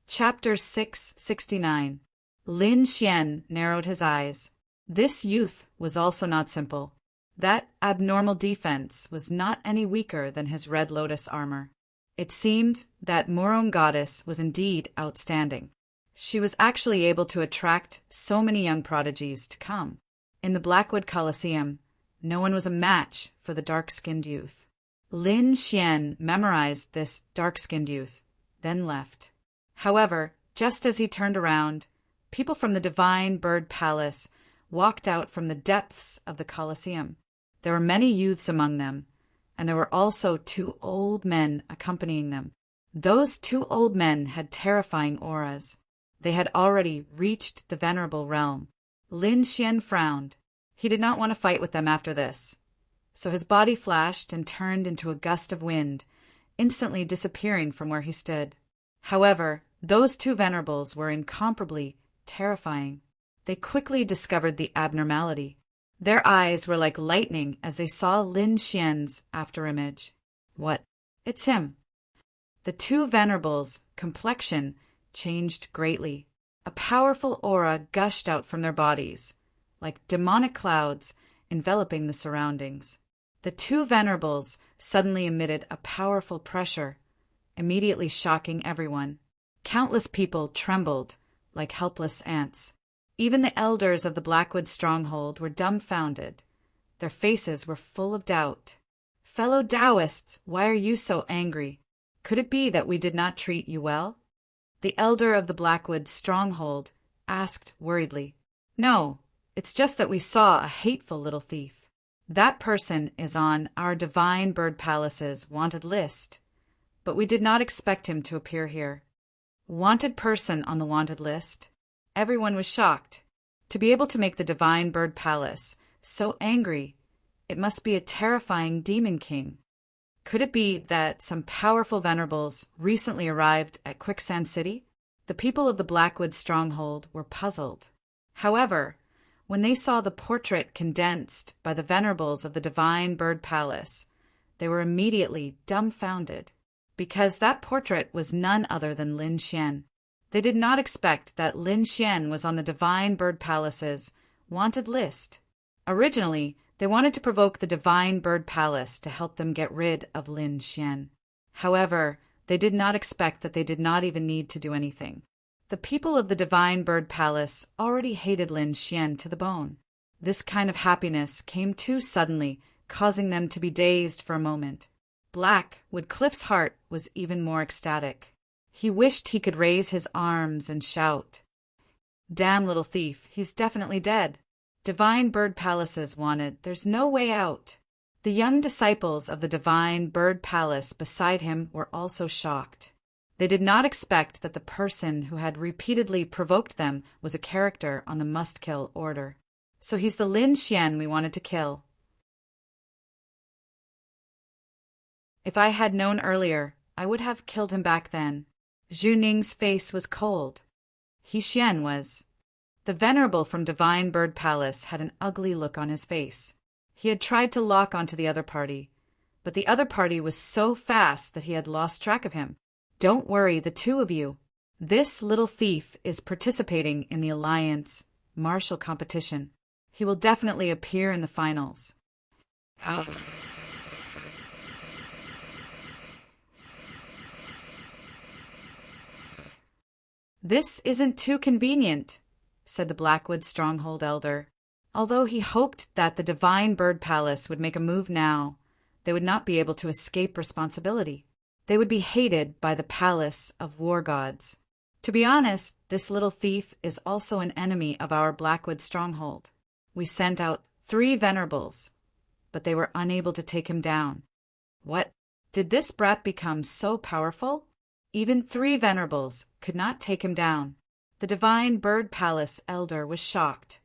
S1: Chapter 669. Lin Xian narrowed his eyes. This youth was also not simple. That abnormal defense was not any weaker than his red lotus armor. It seemed that Morong Goddess was indeed outstanding. She was actually able to attract so many young prodigies to come. In the Blackwood Coliseum, no one was a match for the dark-skinned youth. Lin Xian memorized this dark-skinned youth, then left. However, just as he turned around, people from the Divine Bird Palace walked out from the depths of the Coliseum. There were many youths among them, and there were also 2 old men accompanying them. Those 2 old men had terrifying auras. They had already reached the venerable realm. Lin Xian frowned. He did not want to fight with them after this. So his body flashed and turned into a gust of wind, instantly disappearing from where he stood. However, those 2 venerables were incomparably terrifying. They quickly discovered the abnormality. Their eyes were like lightning as they saw Lin Xian's afterimage. What? It's him. The 2 venerables' complexion changed greatly. A powerful aura gushed out from their bodies, like demonic clouds enveloping the surroundings. The 2 venerables suddenly emitted a powerful pressure, immediately shocking everyone. Countless people trembled like helpless ants. Even the elders of the Blackwood stronghold were dumbfounded. Their faces were full of doubt. "Fellow Taoists, why are you so angry? Could it be that we did not treat you well?" The elder of the Blackwood stronghold asked worriedly. "No, it's just that we saw a hateful little thief. That person is on our Divine Bird Palace's wanted list, but we did not expect him to appear here." Wanted person on the wanted list? Everyone was shocked. To be able to make the Divine Bird Palace so angry, it must be a terrifying demon king. Could it be that some powerful venerables recently arrived at Quicksand City? The people of the Blackwood stronghold were puzzled. However, when they saw the portrait condensed by the venerables of the Divine Bird Palace, they were immediately dumbfounded, because that portrait was none other than Lin Xian. They did not expect that Lin Xian was on the Divine Bird Palace's wanted list. Originally, they wanted to provoke the Divine Bird Palace to help them get rid of Lin Xian. However, they did not expect that they did not even need to do anything. The people of the Divine Bird Palace already hated Lin Xian to the bone. This kind of happiness came too suddenly, causing them to be dazed for a moment. Blackwood Cliff's heart was even more ecstatic. He wished he could raise his arms and shout, "Damn little thief, he's definitely dead." Divine Bird Palaces wanted, "There's no way out." The young disciples of the Divine Bird Palace beside him were also shocked. They did not expect that the person who had repeatedly provoked them was a character on the must-kill order. "So he's the Lin Xian we wanted to kill." "If I had known earlier, I would have killed him back then." Zhu Ning's face was cold. He Xian was. The venerable from Divine Bird Palace had an ugly look on his face. He had tried to lock onto the other party, but the other party was so fast that he had lost track of him. "Don't worry, the 2 of you. This little thief is participating in the Alliance martial competition. He will definitely appear in the finals." "This isn't too convenient," said the Blackwood stronghold elder. Although he hoped that the Divine Bird Palace would make a move now, they would not be able to escape responsibility. They would be hated by the Palace of War Gods. To be honest, this little thief is also an enemy of our Blackwood stronghold. We sent out 3 venerables, but they were unable to take him down. What? Did this brat become so powerful? Even 3 venerables could not take him down. The Divine Bird Palace elder was shocked.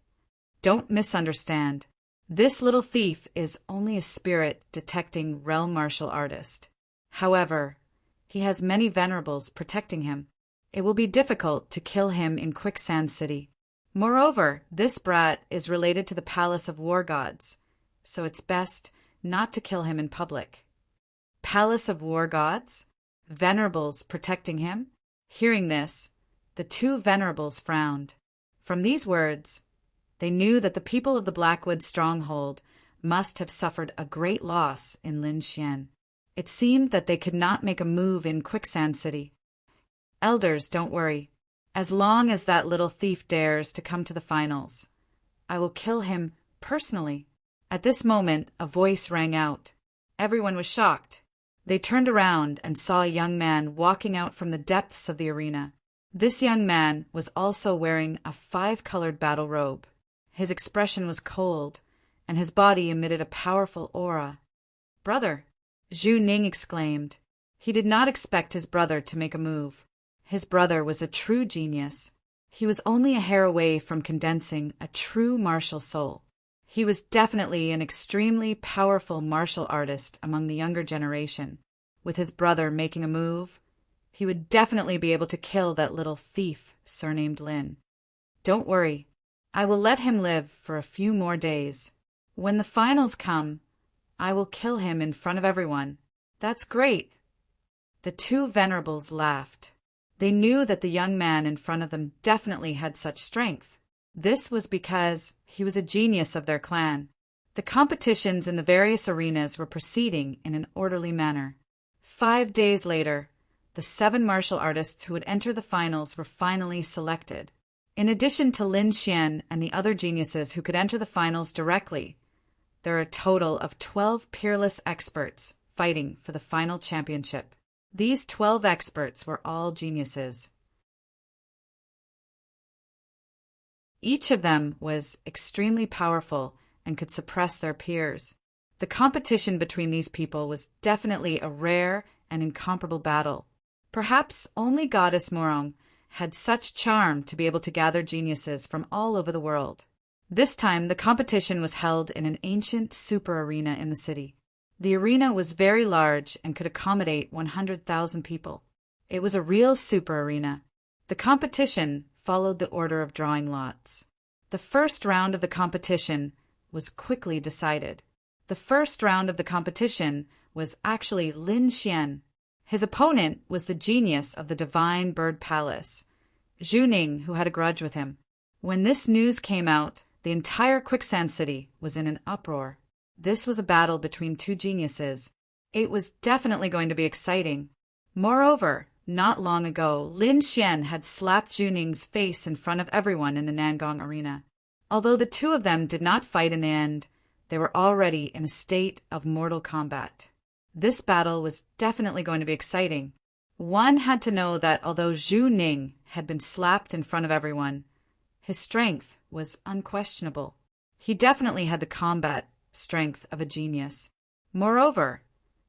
S1: "Don't misunderstand. This little thief is only a spirit detecting realm martial artist. However, he has many venerables protecting him. It will be difficult to kill him in Quicksand City. Moreover, this brat is related to the Palace of War Gods, so it's best not to kill him in public. Palace of War Gods? Venerables protecting him? Hearing this, the two venerables frowned. From these words, they knew that the people of the Blackwood stronghold must have suffered a great loss in Lin Xian. It seemed that they could not make a move in Quicksand City. Elders, don't worry. As long as that little thief dares to come to the finals, I will kill him personally. At this moment, a voice rang out. Everyone was shocked. They turned around and saw a young man walking out from the depths of the arena. This young man was also wearing a 5-colored battle robe. His expression was cold, and his body emitted a powerful aura. "Brother!" Zhu Ning exclaimed. He did not expect his brother to make a move. His brother was a true genius. He was only a hair away from condensing a true martial soul. He was definitely an extremely powerful martial artist among the younger generation. With his brother making a move, he would definitely be able to kill that little thief surnamed Lin. Don't worry, I will let him live for a few more days. When the finals come, I will kill him in front of everyone. That's great. The two venerables laughed. They knew that the young man in front of them definitely had such strength. This was because he was a genius of their clan. The competitions in the various arenas were proceeding in an orderly manner. 5 days later, the 7 martial artists who would enter the finals were finally selected. In addition to Lin Xian and the other geniuses who could enter the finals directly, there are a total of 12 peerless experts fighting for the final championship. These 12 experts were all geniuses. Each of them was extremely powerful and could suppress their peers. The competition between these people was definitely a rare and incomparable battle. Perhaps only Goddess Morong had such charm to be able to gather geniuses from all over the world. This time, the competition was held in an ancient super arena in the city. The arena was very large and could accommodate 100,000 people. It was a real super arena. The competition followed the order of drawing lots. The first round of the competition was quickly decided. The first round of the competition was actually Lin Xian. His opponent was the genius of the Divine Bird Palace, Zhu Ning, who had a grudge with him. When this news came out, the entire Quicksand City was in an uproar. This was a battle between two geniuses. It was definitely going to be exciting. Moreover, not long ago, Lin Xian had slapped Zhu Ning's face in front of everyone in the Nangong arena. Although the two of them did not fight in the end, they were already in a state of mortal combat. This battle was definitely going to be exciting. One had to know that although Zhu Ning had been slapped in front of everyone, his strength was unquestionable. He definitely had the combat strength of a genius. Moreover,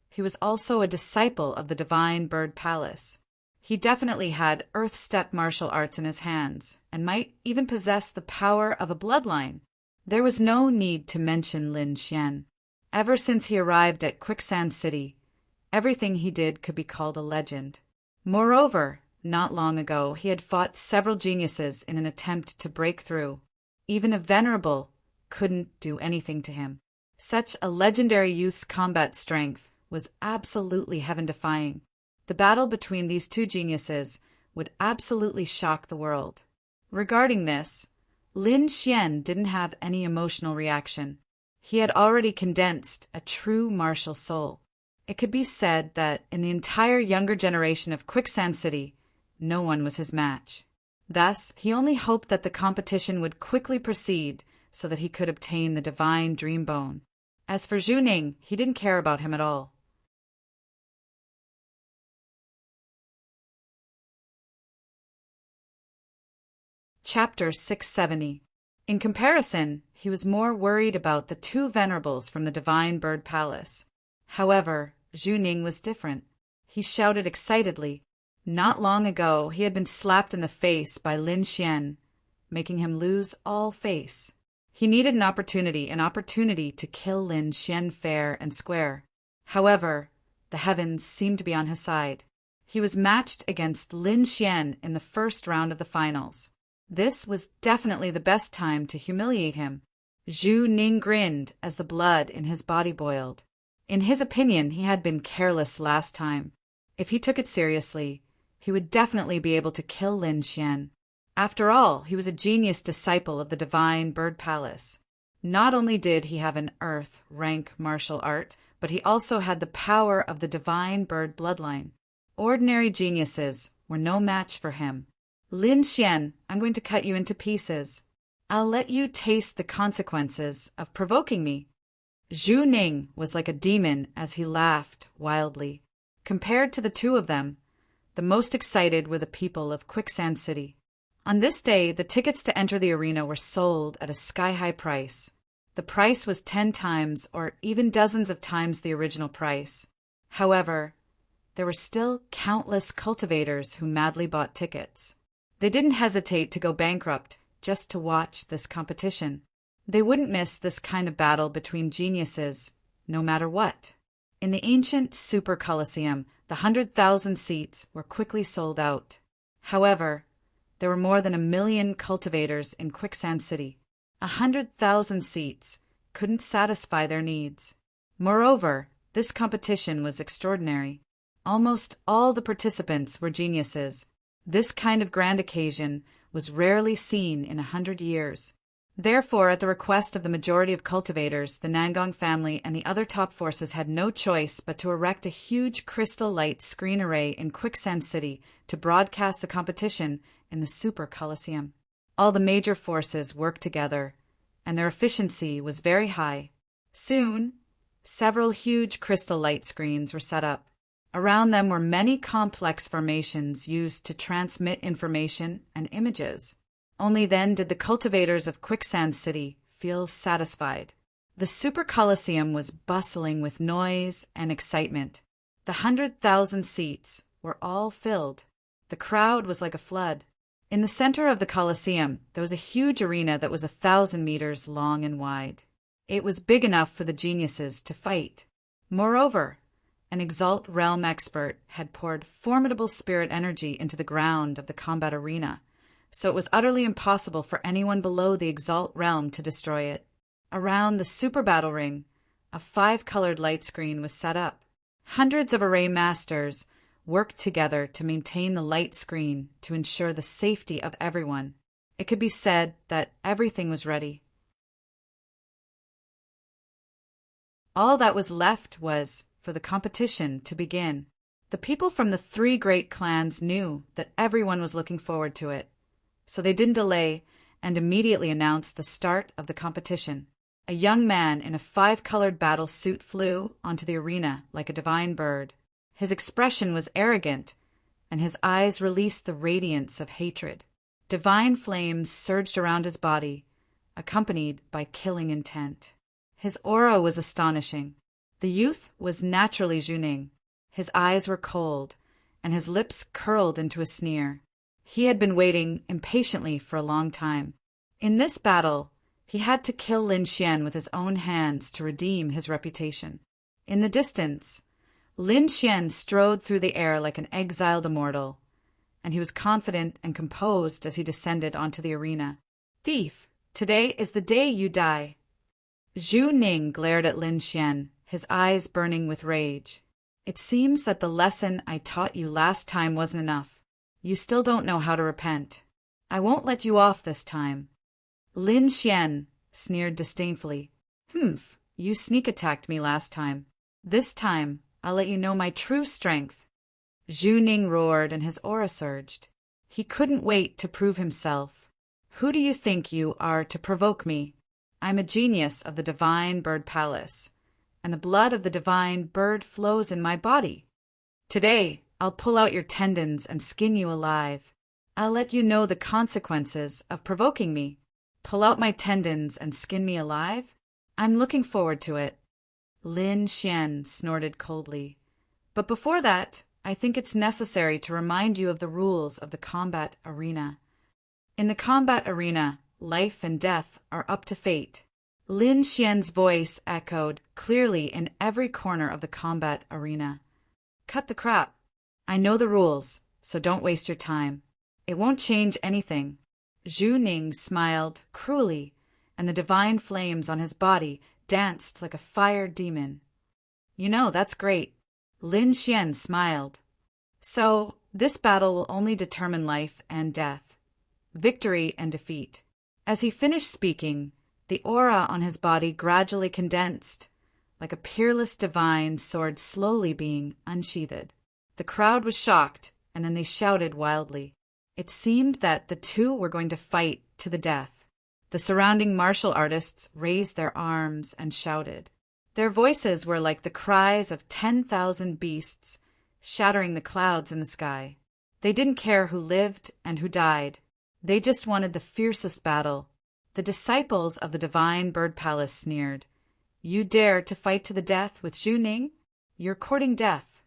S1: he was also a disciple of the Divine Bird Palace. He definitely had earth-step martial arts in his hands, and might even possess the power of a bloodline. There was no need to mention Lin Xian. Ever since he arrived at Quicksand City, everything he did could be called a legend. Moreover, not long ago, he had fought several geniuses in an attempt to break through. Even a venerable couldn't do anything to him. Such a legendary youth's combat strength was absolutely heaven-defying. The battle between these two geniuses would absolutely shock the world. Regarding this, Lin Xian didn't have any emotional reaction. He had already condensed a true martial soul. It could be said that in the entire younger generation of Quicksand City, no one was his match. Thus, he only hoped that the competition would quickly proceed so that he could obtain the divine dream bone. As for Zhu Ning, he didn't care about him at all. Chapter 670. In comparison, he was more worried about the two venerables from the Divine Bird Palace. However, Zhu Ning was different. He shouted excitedly. Not long ago, he had been slapped in the face by Lin Xian, making him lose all face. He needed an opportunity to kill Lin Xian fair and square. However, the heavens seemed to be on his side. He was matched against Lin Xian in the first round of the finals. This was definitely the best time to humiliate him. Zhu Ning grinned as the blood in his body boiled. In his opinion, he had been careless last time. If he took it seriously, he would definitely be able to kill Lin Xian. After all, he was a genius disciple of the Divine Bird Palace. Not only did he have an Earth rank martial art, but he also had the power of the Divine Bird bloodline. Ordinary geniuses were no match for him. Lin Xian, I'm going to cut you into pieces. I'll let you taste the consequences of provoking me. Zhu Ning was like a demon as he laughed wildly. Compared to the two of them, the most excited were the people of Quicksand City. On this day, the tickets to enter the arena were sold at a sky-high price. The price was 10 times or even dozens of times the original price. However, there were still countless cultivators who madly bought tickets. They didn't hesitate to go bankrupt just to watch this competition. They wouldn't miss this kind of battle between geniuses, no matter what. In the ancient Super Colosseum, the 100,000 seats were quickly sold out. However, there were more than 1 million cultivators in Quicksand City. 100,000 seats couldn't satisfy their needs. Moreover, this competition was extraordinary. Almost all the participants were geniuses. This kind of grand occasion was rarely seen in 100 years. Therefore, at the request of the majority of cultivators, the Nangong family and the other top forces had no choice but to erect a huge crystal light screen array in Quicksand City to broadcast the competition in the Super Colosseum. All the major forces worked together, and their efficiency was very high. Soon, several huge crystal light screens were set up. Around them were many complex formations used to transmit information and images. Only then did the cultivators of Quicksand City feel satisfied. The Super Colosseum was bustling with noise and excitement. The 100,000 seats were all filled. The crowd was like a flood. In the center of the Colosseum, there was a huge arena that was 1,000 meters long and wide. It was big enough for the geniuses to fight. Moreover, an Exalt Realm expert had poured formidable spirit energy into the ground of the combat arena, so it was utterly impossible for anyone below the Exalt Realm to destroy it. Around the Super Battle Ring, a 5-colored light screen was set up. Hundreds of array masters worked together to maintain the light screen to ensure the safety of everyone. It could be said that everything was ready. All that was left was for the competition to begin. The people from the 3 great clans knew that everyone was looking forward to it, so they didn't delay and immediately announced the start of the competition. A young man in a 5-colored battle suit flew onto the arena like a divine bird. His expression was arrogant, and his eyes released the radiance of hatred. Divine flames surged around his body, accompanied by killing intent. His aura was astonishing. The youth was naturally Zhu Ning. His eyes were cold, and his lips curled into a sneer. He had been waiting impatiently for a long time. In this battle, he had to kill Lin Xian with his own hands to redeem his reputation. In the distance, Lin Xian strode through the air like an exiled immortal, and he was confident and composed as he descended onto the arena. "Thief, today is the day you die." Zhu Ning glared at Lin Xian, his eyes burning with rage. "It seems that the lesson I taught you last time wasn't enough. You still don't know how to repent. I won't let you off this time." Lin Xian sneered disdainfully. "Humph, you sneak attacked me last time. This time, I'll let you know my true strength." Zhu Ning roared and his aura surged. He couldn't wait to prove himself. "Who do you think you are to provoke me? I'm a genius of the Divine Bird Palace, and the blood of the Divine Bird flows in my body. Today, I'll pull out your tendons and skin you alive. I'll let you know the consequences of provoking me. Pull out my tendons and skin me alive? I'm looking forward to it." Lin Xian snorted coldly. "But before that, I think it's necessary to remind you of the rules of the combat arena. In the combat arena, life and death are up to fate." Lin Xian's voice echoed clearly in every corner of the combat arena. "Cut the crap. I know the rules, so don't waste your time. It won't change anything." Zhu Ning smiled cruelly, and the divine flames on his body danced like a fire demon. "You know, that's great." Lin Xian smiled. "So, this battle will only determine life and death, victory and defeat." As he finished speaking, the aura on his body gradually condensed, like a peerless divine sword slowly being unsheathed. The crowd was shocked, and then they shouted wildly. It seemed that the two were going to fight to the death. The surrounding martial artists raised their arms and shouted. Their voices were like the cries of 10,000 beasts, shattering the clouds in the sky. They didn't care who lived and who died. They just wanted the fiercest battle. The disciples of the divine bird palace sneered. "You dare to fight to the death with Zhu Ning? You're courting death."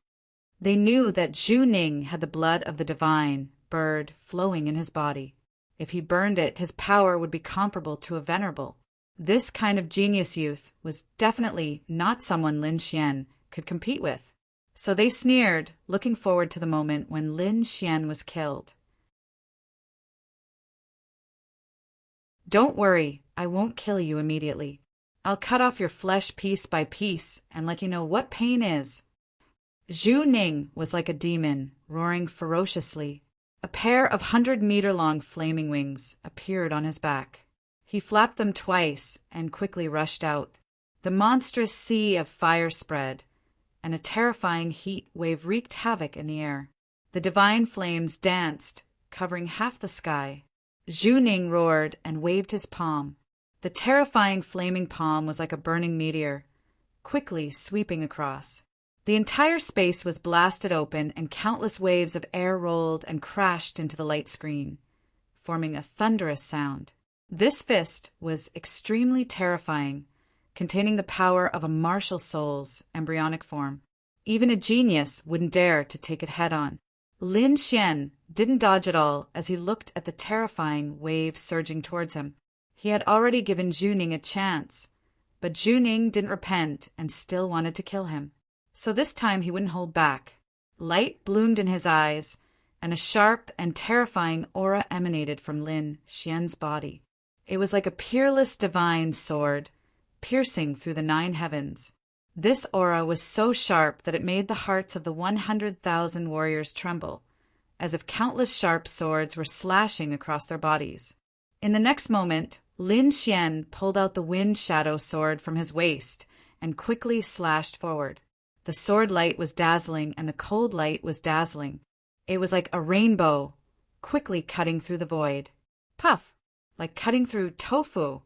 S1: They knew that Zhu Ning had the blood of the divine bird flowing in his body. If he burned it, his power would be comparable to a venerable. This kind of genius youth was definitely not someone Lin Xian could compete with. So they sneered, looking forward to the moment when Lin Xian was killed. "Don't worry, I won't kill you immediately. I'll cut off your flesh piece by piece and let you know what pain is." Zhu Ning was like a demon, roaring ferociously. A pair of 100-meter-long flaming wings appeared on his back. He flapped them twice and quickly rushed out. The monstrous sea of fire spread, and a terrifying heat wave wreaked havoc in the air. The divine flames danced, covering half the sky. Zhu Ning roared and waved his palm. The terrifying flaming palm was like a burning meteor, quickly sweeping across. The entire space was blasted open, and countless waves of air rolled and crashed into the light screen, forming a thunderous sound. This fist was extremely terrifying, containing the power of a martial soul's embryonic form. Even a genius wouldn't dare to take it head-on. Lin Xian didn't dodge at all as he looked at the terrifying wave surging towards him. He had already given Zhu Ning a chance, but Zhu Ning didn't repent and still wanted to kill him. So this time he wouldn't hold back. Light bloomed in his eyes, and a sharp and terrifying aura emanated from Lin Xian's body. It was like a peerless divine sword, piercing through the 9 heavens. This aura was so sharp that it made the hearts of the 100,000 warriors tremble, as if countless sharp swords were slashing across their bodies. In the next moment, Lin Xian pulled out the wind shadow sword from his waist and quickly slashed forward. The sword light was dazzling, and the cold light was dazzling. It was like a rainbow, quickly cutting through the void. Puff! Like cutting through tofu,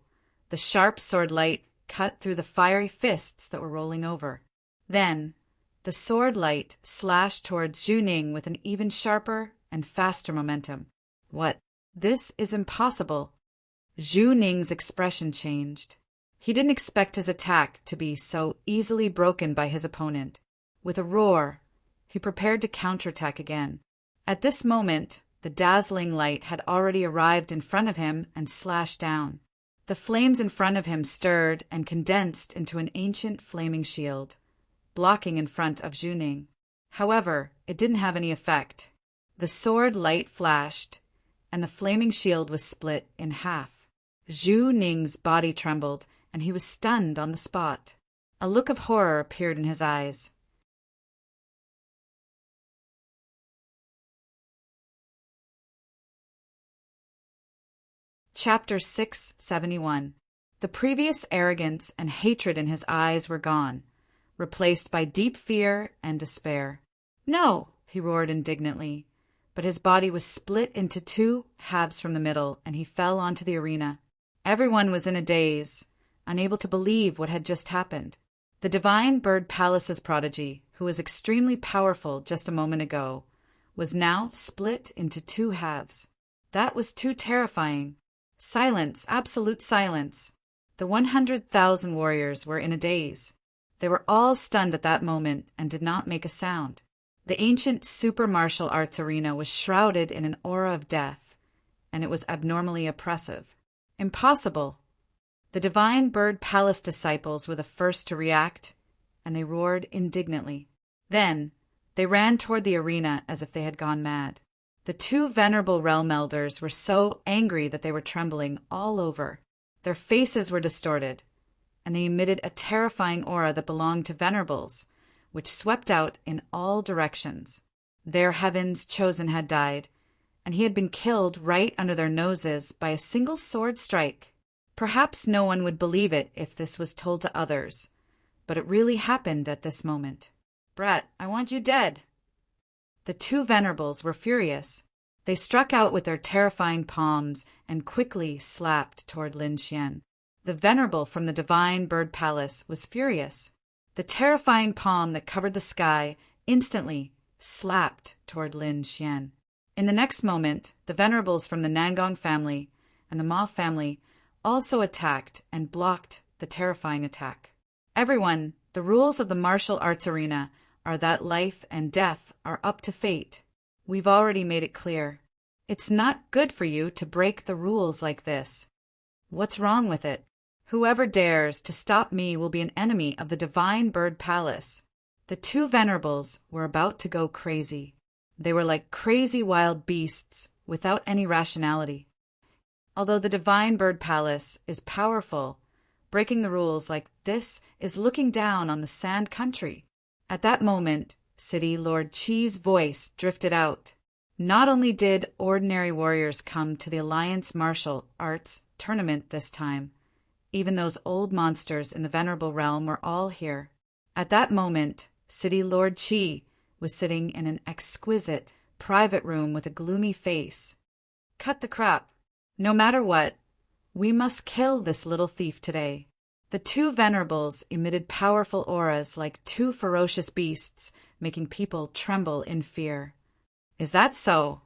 S1: the sharp sword light cut through the fiery fists that were rolling over. Then, the sword light slashed towards Zhu Ning with an even sharper and faster momentum. "What? This is impossible." Zhu Ning's expression changed. He didn't expect his attack to be so easily broken by his opponent. With a roar, he prepared to counterattack again. At this moment, the dazzling light had already arrived in front of him and slashed down. The flames in front of him stirred and condensed into an ancient flaming shield, blocking in front of Zhu Ning. However, it didn't have any effect. The sword light flashed, and the flaming shield was split in half. Zhu Ning's body trembled, and he was stunned on the spot. A look of horror appeared in his eyes. Chapter 671. The previous arrogance and hatred in his eyes were gone, replaced by deep fear and despair. "No!" he roared indignantly, but his body was split into 2 halves from the middle, and he fell onto the arena. Everyone was in a daze, unable to believe what had just happened. The Divine Bird Palace's prodigy, who was extremely powerful just a moment ago, was now split into 2 halves. That was too terrifying. Silence, absolute silence. The 100,000 warriors were in a daze. They were all stunned at that moment and did not make a sound. The ancient super martial arts arena was shrouded in an aura of death, and it was abnormally oppressive. Impossible! The Divine Bird Palace disciples were the first to react, and they roared indignantly. Then, They ran toward the arena as if they had gone mad. The two venerable realm elders were so angry that they were trembling all over. Their faces were distorted, and they emitted a terrifying aura that belonged to venerables, which swept out in all directions. Their heaven's chosen had died, and he had been killed right under their noses by a single sword strike. Perhaps no one would believe it if this was told to others, but it really happened at this moment. "Brat, I want you dead." The two venerables were furious. They struck out with their terrifying palms and quickly slapped toward Lin Xian. The venerable from the divine bird palace was furious. The terrifying palm that covered the sky instantly slapped toward Lin Xian. In the next moment, the venerables from the Nangong family and the Ma family also attacked and blocked the terrifying attack. "Everyone, the rules of the martial arts arena are that life and death are up to fate. We've already made it clear. It's not good for you to break the rules like this. What's wrong with it? Whoever dares to stop me will be an enemy of the divine bird palace." The two venerables were about to go crazy. They were like crazy wild beasts without any rationality. Although the divine bird palace is powerful, breaking the rules like this is looking down on the sand country. At that moment, City Lord Qi's voice drifted out. Not only did ordinary warriors come to the Alliance Martial Arts Tournament this time, even those old monsters in the Venerable Realm were all here. At that moment, City Lord Qi was sitting in an exquisite, private room with a gloomy face. "Cut the crap. No matter what, we must kill this little thief today." The two venerables emitted powerful auras like two ferocious beasts, making people tremble in fear. "Is that so?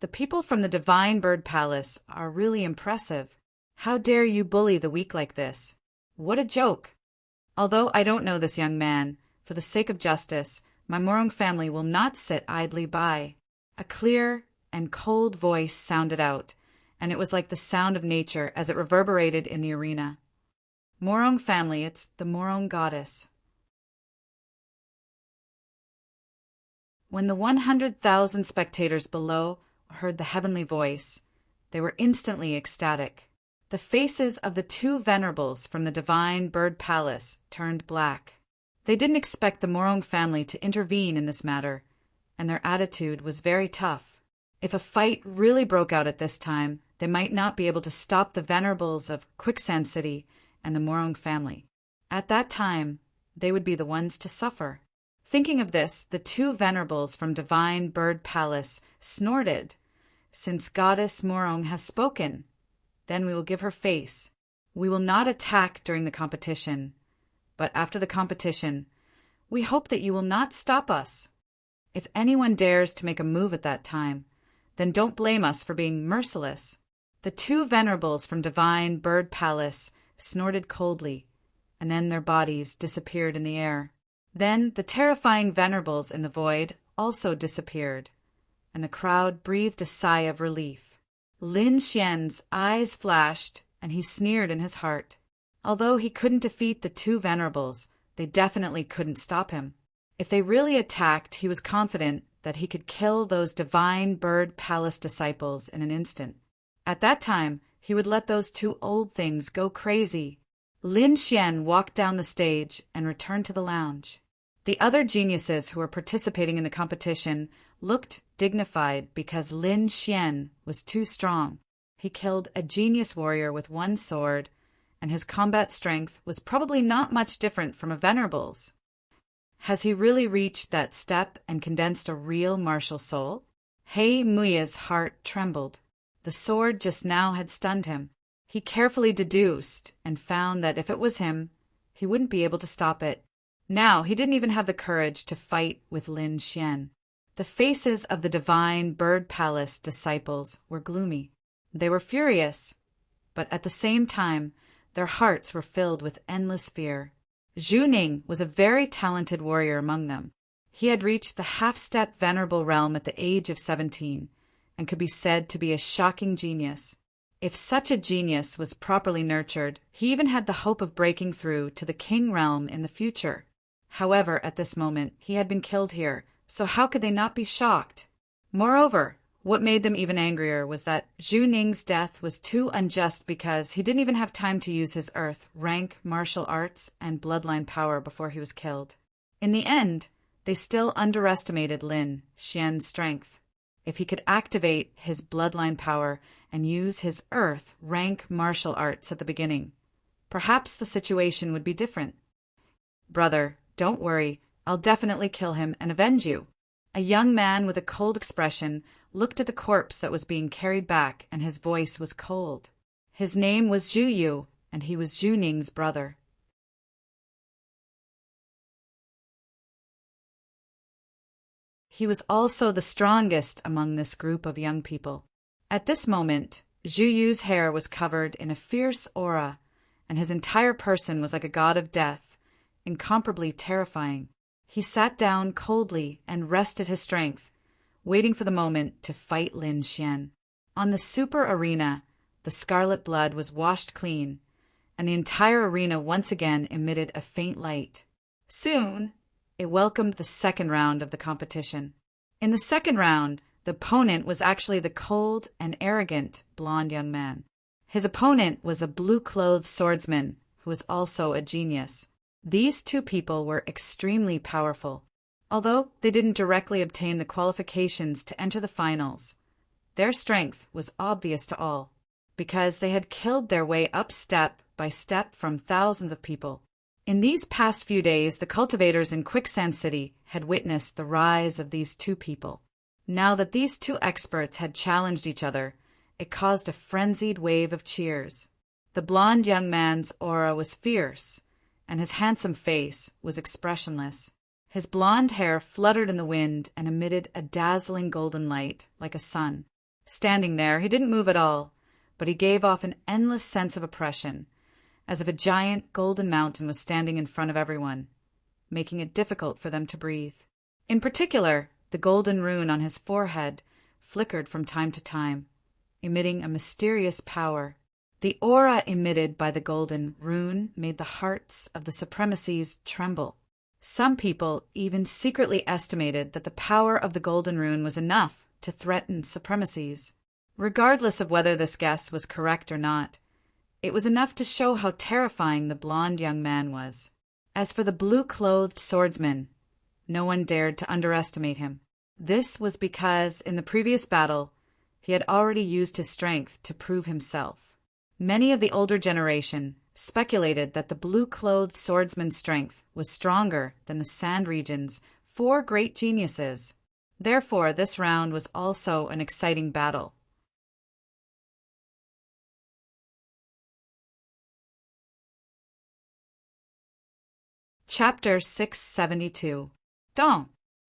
S1: The people from the Divine Bird Palace are really impressive. How dare you bully the weak like this? What a joke!" Although I don't know this young man, for the sake of justice, my Morong family will not sit idly by. A clear and cold voice sounded out, and it was like the sound of nature as it reverberated in the arena. "Morong family, it's the Morong goddess." When the 100,000 spectators below heard the heavenly voice, they were instantly ecstatic. The faces of the two venerables from the Divine Bird Palace turned black. They didn't expect the Morong family to intervene in this matter, and their attitude was very tough. If a fight really broke out at this time, they might not be able to stop the venerables of Quicksand City and the Morong family. At that time, they would be the ones to suffer. Thinking of this, the two venerables from Divine Bird Palace snorted. "Since Goddess Morong has spoken, then we will give her face. We will not attack during the competition, but after the competition, we hope that you will not stop us. If anyone dares to make a move at that time, then don't blame us for being merciless." The two venerables from Divine Bird Palace snorted coldly, and then their bodies disappeared in the air. Then the terrifying venerables in the void also disappeared, and the crowd breathed a sigh of relief. Lin Xian's eyes flashed, and he sneered in his heart. Although he couldn't defeat the two venerables, they definitely couldn't stop him. If they really attacked, he was confident that he could kill those Divine Bird Palace disciples in an instant. At that time, he would let those two old things go crazy. Lin Xian walked down the stage and returned to the lounge. The other geniuses who were participating in the competition looked dignified because Lin Xian was too strong. He killed a genius warrior with one sword, and his combat strength was probably not much different from a venerable's. Has he really reached that step and condensed a real martial soul? He Muya's heart trembled. The sword just now had stunned him. He carefully deduced and found that if it was him, he wouldn't be able to stop it. Now he didn't even have the courage to fight with Lin Xian. The faces of the Divine Bird Palace disciples were gloomy. They were furious, but at the same time, their hearts were filled with endless fear. Zhu Ning was a very talented warrior among them. He had reached the half-step venerable realm at the age of 17, and could be said to be a shocking genius. If such a genius was properly nurtured, he even had the hope of breaking through to the king realm in the future. However, at this moment, he had been killed here so how could they not be shocked? Moreover, what made them even angrier was that Zhu Ning's death was too unjust because he didn't even have time to use his earth, rank, martial arts, and bloodline power before he was killed. In the end, they still underestimated Lin Xian's strength. If he could activate his bloodline power and use his earth, rank, martial arts at the beginning, perhaps the situation would be different. Brother, don't worry, I'll definitely kill him and avenge you. A young man with a cold expression looked at the corpse that was being carried back, and his voice was cold. His name was Zhu Yu, and he was Zhu Ning's brother. He was also the strongest among this group of young people. At this moment, Zhu Yu's hair was covered in a fierce aura, and his entire person was like a god of death, incomparably terrifying. He sat down coldly and rested his strength, waiting for the moment to fight Lin Xian. On the super arena, the scarlet blood was washed clean, and the entire arena once again emitted a faint light. Soon, it welcomed the second round of the competition. In the second round, the opponent was actually the cold and arrogant blonde young man. His opponent was a blue-clothed swordsman who was also a genius. These two people were extremely powerful. Although they didn't directly obtain the qualifications to enter the finals, their strength was obvious to all, because they had killed their way up step by step from thousands of people. In these past few days, the cultivators in Quicksand City had witnessed the rise of these two people. Now that these two experts had challenged each other, it caused a frenzied wave of cheers. The blonde young man's aura was fierce, and his handsome face was expressionless. His blonde hair fluttered in the wind and emitted a dazzling golden light, like a sun. Standing there, he didn't move at all, but he gave off an endless sense of oppression, as if a giant golden mountain was standing in front of everyone, making it difficult for them to breathe. In particular, the golden rune on his forehead flickered from time to time, emitting a mysterious power. The aura emitted by the golden rune made the hearts of the supremacies tremble. Some people even secretly estimated that the power of the golden rune was enough to threaten supremacies. Regardless of whether this guess was correct or not, it was enough to show how terrifying the blonde young man was. As for the blue-clothed swordsman, no one dared to underestimate him. This was because, in the previous battle, he had already used his strength to prove himself. Many of the older generation speculated that the blue-clothed swordsman's strength was stronger than the Sand Region's 4 great geniuses. Therefore, this round was also an exciting battle. Chapter 672. Dong!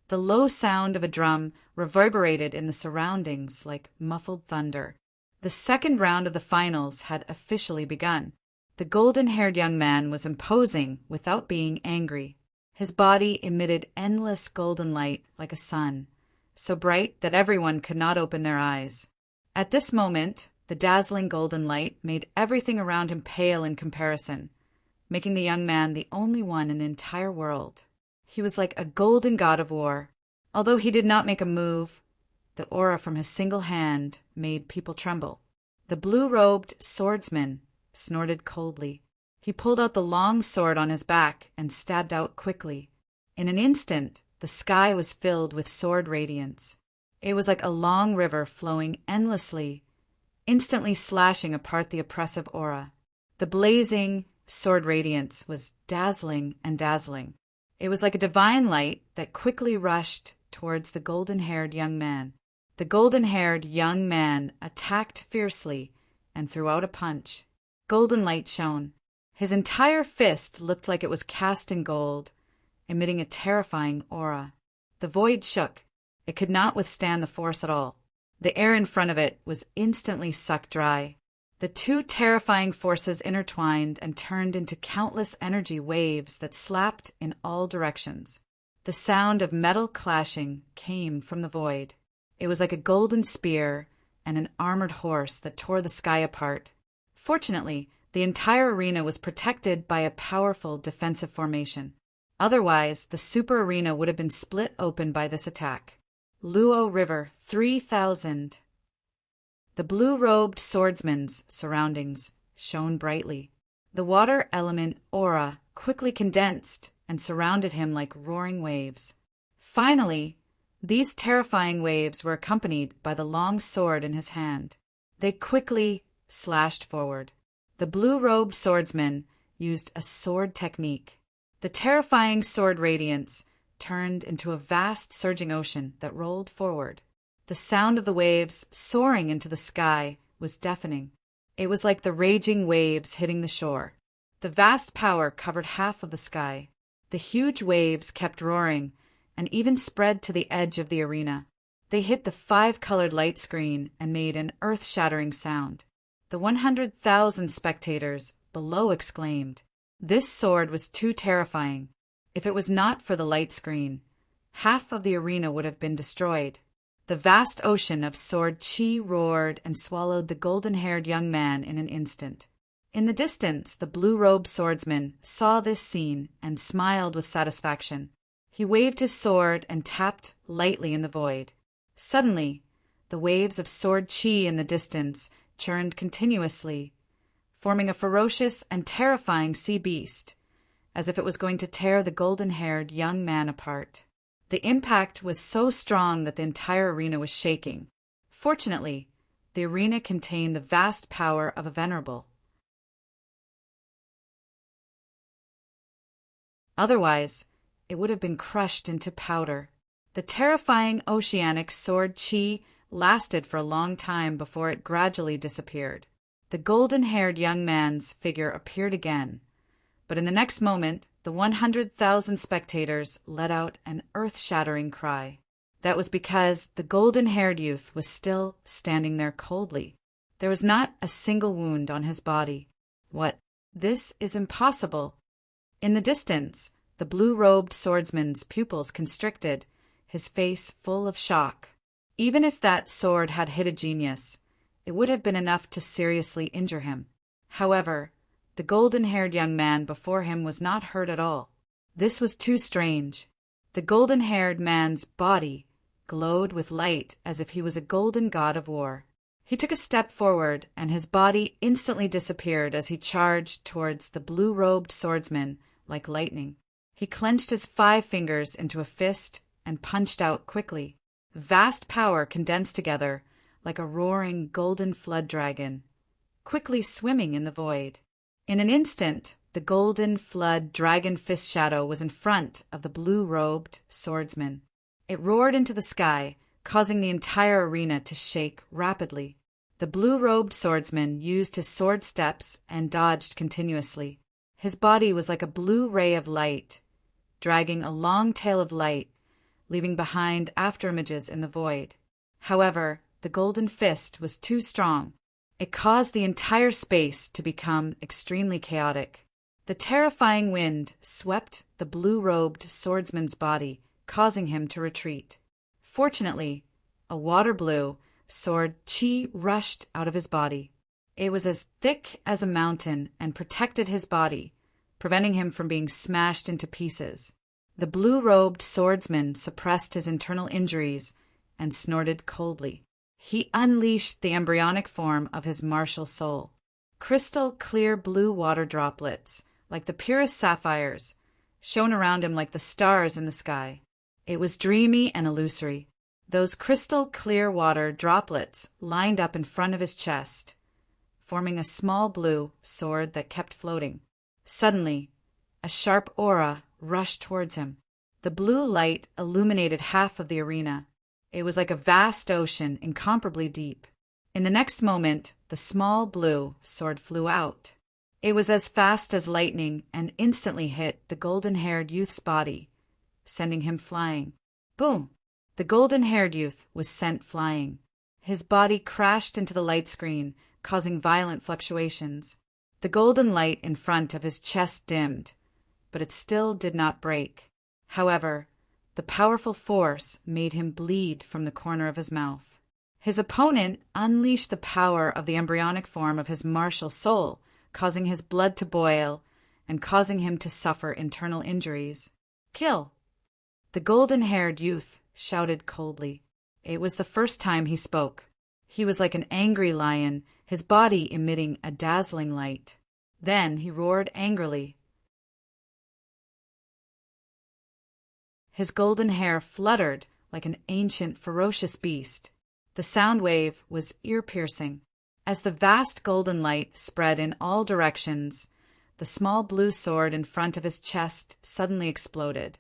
S1: The low sound of a drum reverberated in the surroundings like muffled thunder. The second round of the finals had officially begun. The golden-haired young man was imposing without being angry. His body emitted endless golden light like a sun, so bright that everyone could not open their eyes. At this moment, the dazzling golden light made everything around him pale in comparison, making the young man the only one in the entire world. He was like a golden god of war. Although he did not make a move, the aura from his single hand made people tremble. The blue-robed swordsman snorted coldly. He pulled out the long sword on his back and stabbed out quickly. In an instant, the sky was filled with sword radiance. It was like a long river flowing endlessly, instantly slashing apart the oppressive aura. The blazing sword radiance was dazzling and dazzling. It was like a divine light that quickly rushed towards the golden-haired young man. The golden-haired young man attacked fiercely and threw out a punch. Golden light shone. His entire fist looked like it was cast in gold, emitting a terrifying aura. The void shook. It could not withstand the force at all. The air in front of it was instantly sucked dry. The two terrifying forces intertwined and turned into countless energy waves that slapped in all directions. The sound of metal clashing came from the void. It was like a golden spear and an armored horse that tore the sky apart. Fortunately, the entire arena was protected by a powerful defensive formation. Otherwise, the super arena would have been split open by this attack. Luo River 3000. The blue-robed swordsman's surroundings shone brightly. The water element aura quickly condensed and surrounded him like roaring waves. Finally, these terrifying waves were accompanied by the long sword in his hand. They quickly slashed forward. The blue-robed swordsman used a sword technique. The terrifying sword radiance turned into a vast surging ocean that rolled forward. The sound of the waves soaring into the sky was deafening. It was like the raging waves hitting the shore. The vast power covered half of the sky. The huge waves kept roaring and even spread to the edge of the arena. They hit the 5-colored light screen and made an earth-shattering sound. The 100,000 spectators below exclaimed, "This sword was too terrifying. If it was not for the light screen, half of the arena would have been destroyed." The vast ocean of sword chi roared and swallowed the golden-haired young man in an instant. In the distance, the blue-robed swordsman saw this scene and smiled with satisfaction. He waved his sword and tapped lightly in the void. Suddenly, the waves of sword chi in the distance churned continuously, forming a ferocious and terrifying sea beast, as if it was going to tear the golden-haired young man apart. The impact was so strong that the entire arena was shaking. Fortunately, the arena contained the vast power of a venerable. Otherwise, it would have been crushed into powder. The terrifying oceanic sword chi lasted for a long time before it gradually disappeared. The golden-haired young man's figure appeared again, but in the next moment, the 100,000 spectators let out an earth-shattering cry. That was because the golden-haired youth was still standing there coldly. There was not a single wound on his body. What? This is impossible. In the distance, the blue-robed swordsman's pupils constricted, his face full of shock. Even if that sword had hit a genius, it would have been enough to seriously injure him. However, the golden-haired young man before him was not hurt at all. This was too strange. The golden-haired man's body glowed with light as if he was a golden god of war. He took a step forward, and his body instantly disappeared as he charged towards the blue-robed swordsman like lightning. He clenched his 5 fingers into a fist and punched out quickly. Vast power condensed together like a roaring golden flood dragon, quickly swimming in the void. In an instant, the golden flood dragon fist shadow was in front of the blue-robed swordsman. It roared into the sky, causing the entire arena to shake rapidly. The blue-robed swordsman used his sword steps and dodged continuously. His body was like a blue ray of light, dragging a long tail of light, leaving behind afterimages in the void. However, the golden fist was too strong. It caused the entire space to become extremely chaotic. The terrifying wind swept the blue-robed swordsman's body, causing him to retreat. Fortunately, a water-blue sword chi rushed out of his body. It was as thick as a mountain and protected his body, preventing him from being smashed into pieces. The blue-robed swordsman suppressed his internal injuries and snorted coldly. He unleashed the embryonic form of his martial soul. Crystal clear blue water droplets, like the purest sapphires, shone around him like the stars in the sky. It was dreamy and illusory. Those crystal clear water droplets lined up in front of his chest, forming a small blue sword that kept floating. Suddenly, a sharp aura rushed towards him. The blue light illuminated half of the arena. It was like a vast ocean, incomparably deep. In the next moment, the small blue sword flew out. It was as fast as lightning and instantly hit the golden-haired youth's body, sending him flying. Boom! The golden-haired youth was sent flying. His body crashed into the light screen, causing violent fluctuations. The golden light in front of his chest dimmed, but it still did not break. However, the powerful force made him bleed from the corner of his mouth. His opponent unleashed the power of the embryonic form of his martial soul, causing his blood to boil and causing him to suffer internal injuries. Kill! The golden-haired youth shouted coldly. It was the first time he spoke. He was like an angry lion, his body emitting a dazzling light. Then he roared angrily. His golden hair fluttered like an ancient, ferocious beast. The sound wave was ear-piercing. As the vast golden light spread in all directions, the small blue sword in front of his chest suddenly exploded,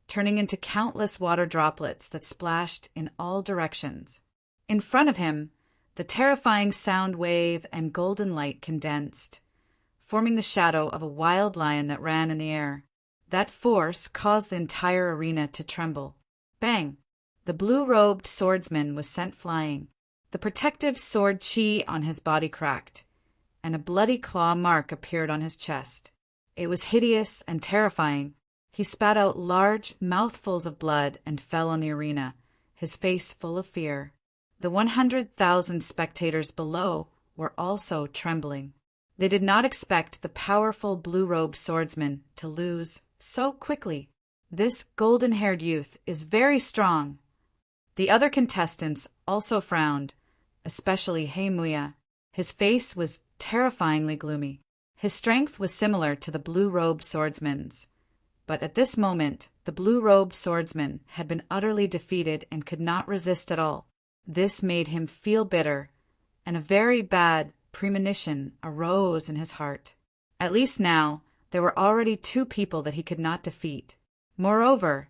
S1: turning into countless water droplets that splashed in all directions. In front of him, the terrifying sound wave and golden light condensed, forming the shadow of a wild lion that ran in the air. That force caused the entire arena to tremble. Bang! The blue-robed swordsman was sent flying. The protective sword chi on his body cracked, and a bloody claw mark appeared on his chest. It was hideous and terrifying. He spat out large mouthfuls of blood and fell on the arena, his face full of fear. The 100,000 spectators below were also trembling. They did not expect the powerful blue-robed swordsman to lose so quickly. This golden-haired youth is very strong. The other contestants also frowned, especially Heimuya. His face was terrifyingly gloomy. His strength was similar to the blue-robed swordsman's, but at this moment the blue-robed swordsman had been utterly defeated and could not resist at all. This made him feel bitter, and a very bad premonition arose in his heart. At least now there were already 2 people that he could not defeat. Moreover,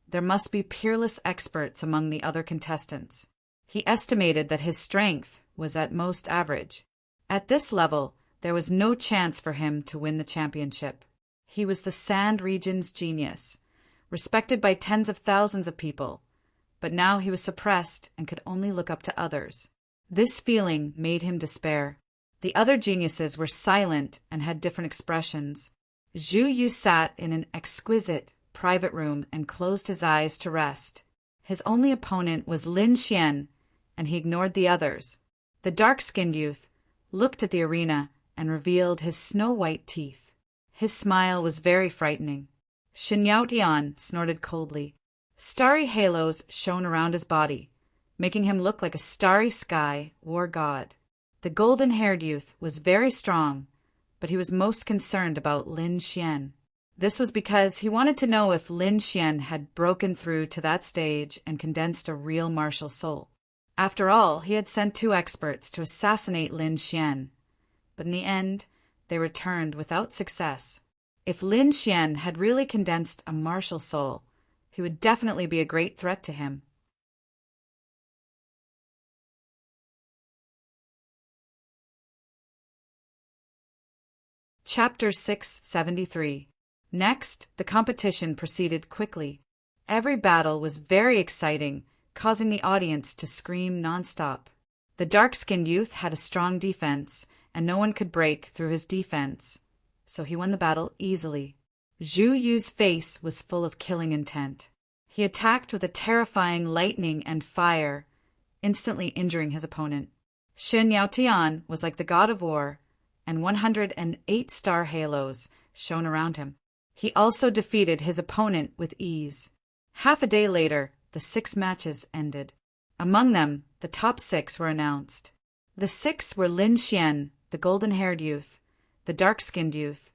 S1: there must be peerless experts among the other contestants. He estimated that his strength was at most average. At this level, there was no chance for him to win the championship. He was the Sand Region's genius, respected by tens of thousands of people, but now he was suppressed and could only look up to others. This feeling made him despair. The other geniuses were silent and had different expressions. Zhu Yu sat in an exquisite private room and closed his eyes to rest. His only opponent was Lin Xian, and he ignored the others. The dark-skinned youth looked at the arena and revealed his snow-white teeth. His smile was very frightening. Shin Yaotian snorted coldly. Starry halos shone around his body, making him look like a starry sky war god. The golden-haired youth was very strong, but he was most concerned about Lin Xian. This was because he wanted to know if Lin Xian had broken through to that stage and condensed a real martial soul. After all, he had sent 2 experts to assassinate Lin Xian, but in the end, they returned without success. If Lin Xian had really condensed a martial soul, he would definitely be a great threat to him. Chapter 673. Next, the competition proceeded quickly. Every battle was very exciting, causing the audience to scream nonstop. The dark-skinned youth had a strong defense, and no one could break through his defense, so he won the battle easily. Zhu Yu's face was full of killing intent. He attacked with a terrifying lightning and fire, instantly injuring his opponent. Shin Yaotian was like the god of war, and 108 star halos shone around him. He also defeated his opponent with ease. Half a day later, the 6 matches ended. Among them, the top 6 were announced. The 6 were Lin Xian, the golden-haired youth, the dark-skinned youth,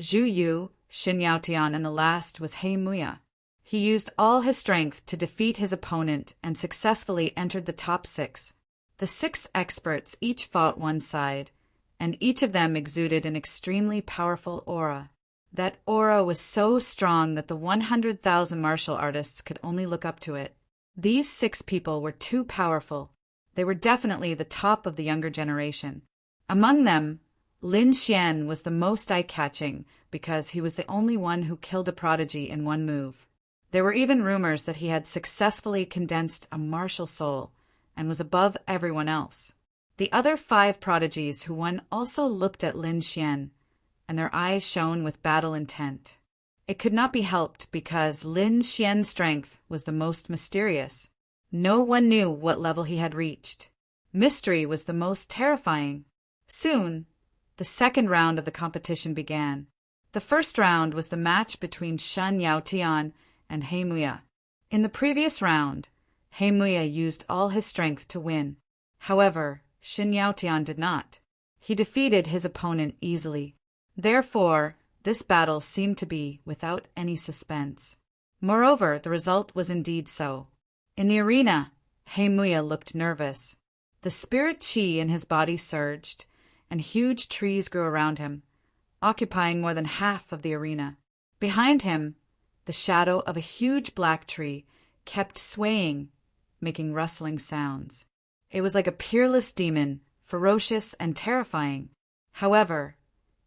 S1: Zhu Yu, Shin Yaotian, and the last was Heimuya. He used all his strength to defeat his opponent and successfully entered the top 6. The 6 experts each fought one side, and each of them exuded an extremely powerful aura. That aura was so strong that the 100,000 martial artists could only look up to it. These 6 people were too powerful. They were definitely the top of the younger generation. Among them, Lin Xian was the most eye-catching because he was the only one who killed a prodigy in one move. There were even rumors that he had successfully condensed a martial soul and was above everyone else. The other 5 prodigies who won also looked at Lin Xian, and their eyes shone with battle intent. It could not be helped because Lin Xian's strength was the most mysterious. No one knew what level he had reached. Mystery was the most terrifying. Soon, the second round of the competition began. The first round was the match between Shen Yaotian and Heimuya. In the previous round, Heimuya used all his strength to win. However, Shen Yaotian did not. He defeated his opponent easily. Therefore, this battle seemed to be without any suspense. Moreover, the result was indeed so. In the arena, Heimuya looked nervous. The spirit chi in his body surged, and huge trees grew around him, occupying more than half of the arena. Behind him, the shadow of a huge black tree kept swaying, making rustling sounds. It was like a peerless demon, ferocious and terrifying. However,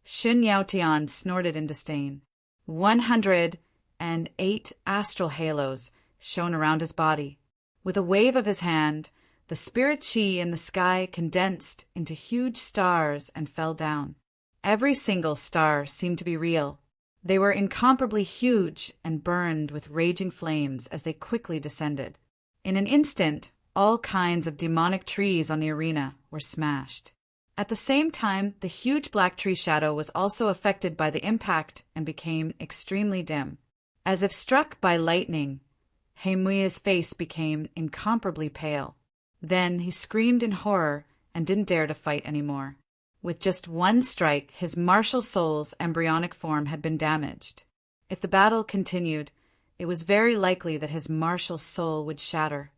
S1: Shen Yaotian snorted in disdain. 108 astral halos shone around his body. With a wave of his hand, the spirit chi in the sky condensed into huge stars and fell down. Every single star seemed to be real. They were incomparably huge and burned with raging flames as they quickly descended. In an instant, all kinds of demonic trees on the arena were smashed. At the same time, the huge black tree shadow was also affected by the impact and became extremely dim. As if struck by lightning, Heimuya's face became incomparably pale. Then he screamed in horror and didn't dare to fight anymore. With just one strike, his martial soul's embryonic form had been damaged. If the battle continued, it was very likely that his martial soul would shatter.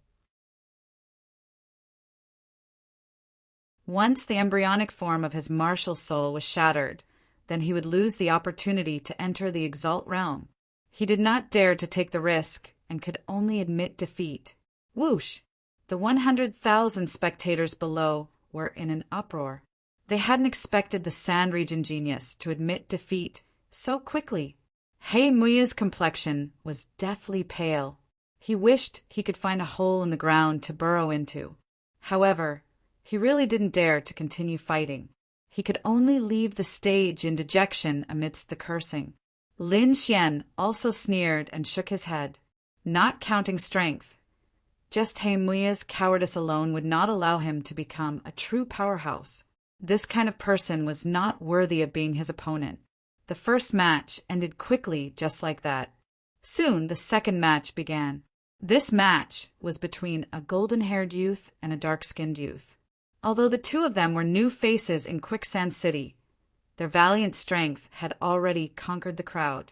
S1: Once the embryonic form of his martial soul was shattered, then he would lose the opportunity to enter the Exalt realm. He did not dare to take the risk and could only admit defeat. Whoosh! The 100,000 spectators below were in an uproar. They hadn't expected the Sand Region genius to admit defeat so quickly. Heimuya's complexion was deathly pale. He wished he could find a hole in the ground to burrow into. However, he really didn't dare to continue fighting. He could only leave the stage in dejection amidst the cursing. Lin Xian also sneered and shook his head. Not counting strength, just Heimuya's cowardice alone would not allow him to become a true powerhouse. This kind of person was not worthy of being his opponent. The first match ended quickly just like that. Soon the second match began. This match was between a golden-haired youth and a dark-skinned youth. Although the two of them were new faces in Quicksand City, their valiant strength had already conquered the crowd.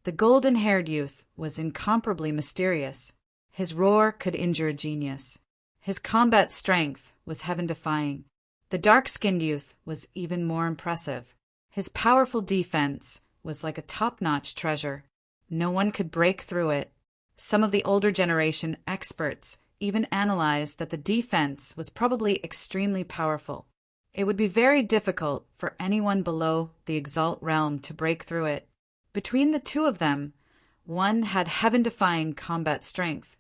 S1: The golden-haired youth was incomparably mysterious. His roar could injure a genius. His combat strength was heaven-defying. The dark-skinned youth was even more impressive. His powerful defense was like a top-notch treasure. No one could break through it. Some of the older generation experts even analyzed that the defense was probably extremely powerful. It would be very difficult for anyone below the Exalt realm to break through it. Between the two of them, one had heaven-defying combat strength,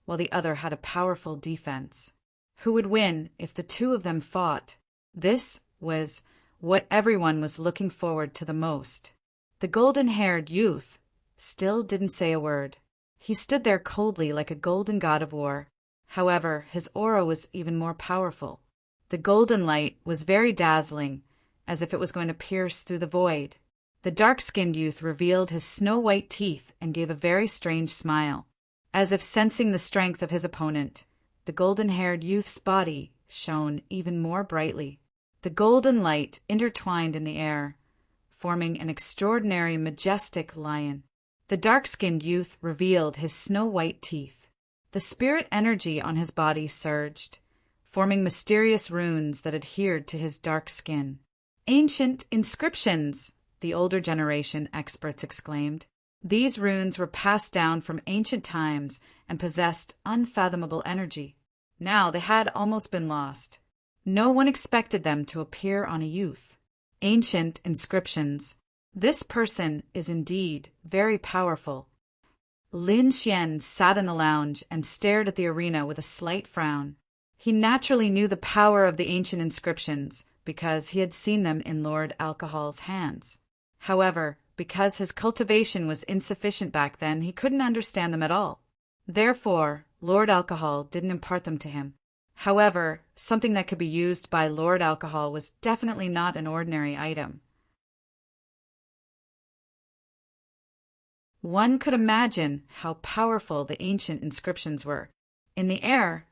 S1: while the other had a powerful defense. Who would win if the two of them fought? This was what everyone was looking forward to the most. The golden-haired youth still didn't say a word. He stood there coldly like a golden god of war. However, his aura was even more powerful. The golden light was very dazzling, as if it was going to pierce through the void. The dark-skinned youth revealed his snow-white teeth and gave a very strange smile. As if sensing the strength of his opponent, the golden-haired youth's body shone even more brightly. The golden light intertwined in the air, forming an extraordinary, majestic lion. The dark-skinned youth revealed his snow-white teeth. The spirit energy on his body surged, forming mysterious runes that adhered to his dark skin. "Ancient inscriptions!" the older generation experts exclaimed. These runes were passed down from ancient times and possessed unfathomable energy. Now they had almost been lost. No one expected them to appear on a youth. Ancient inscriptions. This person is indeed very powerful. Lin Xian sat in the lounge and stared at the arena with a slight frown. He naturally knew the power of the ancient inscriptions because he had seen them in Lord Alcohol's hands. However, because his cultivation was insufficient back then, he couldn't understand them at all. Therefore, Lord Alcohol didn't impart them to him. However, something that could be used by Lord Alcohol was definitely not an ordinary item. One could imagine how powerful the ancient inscriptions were. In the air,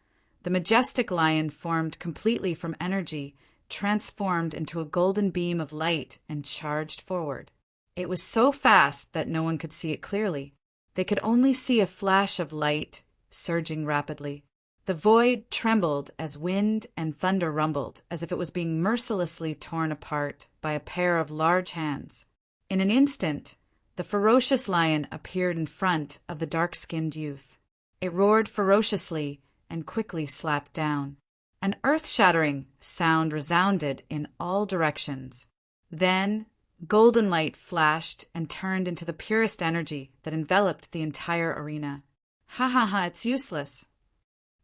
S1: the majestic lion formed completely from energy, transformed into a golden beam of light and charged forward. It was so fast that no one could see it clearly. They could only see a flash of light surging rapidly. The void trembled as wind and thunder rumbled, as if it was being mercilessly torn apart by a pair of large hands. In an instant, the ferocious lion appeared in front of the dark-skinned youth. It roared ferociously and quickly slapped down. An earth-shattering sound resounded in all directions. Then, golden light flashed and turned into the purest energy that enveloped the entire arena. "Ha ha ha, it's useless."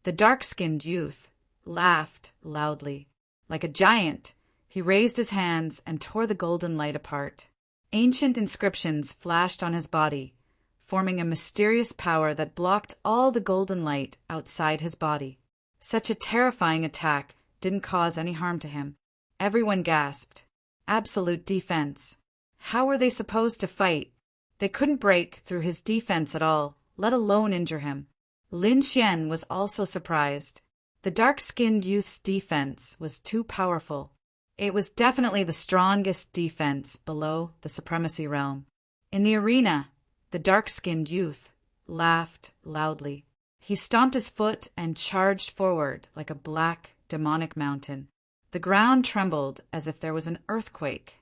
S1: The dark-skinned youth laughed loudly. Like a giant, he raised his hands and tore the golden light apart. Ancient inscriptions flashed on his body, forming a mysterious power that blocked all the golden light outside his body. Such a terrifying attack didn't cause any harm to him. Everyone gasped. Absolute defense. How were they supposed to fight? They couldn't break through his defense at all, let alone injure him. Lin Xian was also surprised. The dark-skinned youth's defense was too powerful. It was definitely the strongest defense below the supremacy realm. In the arena, the dark-skinned youth laughed loudly. He stomped his foot and charged forward like a black, demonic mountain. The ground trembled as if there was an earthquake.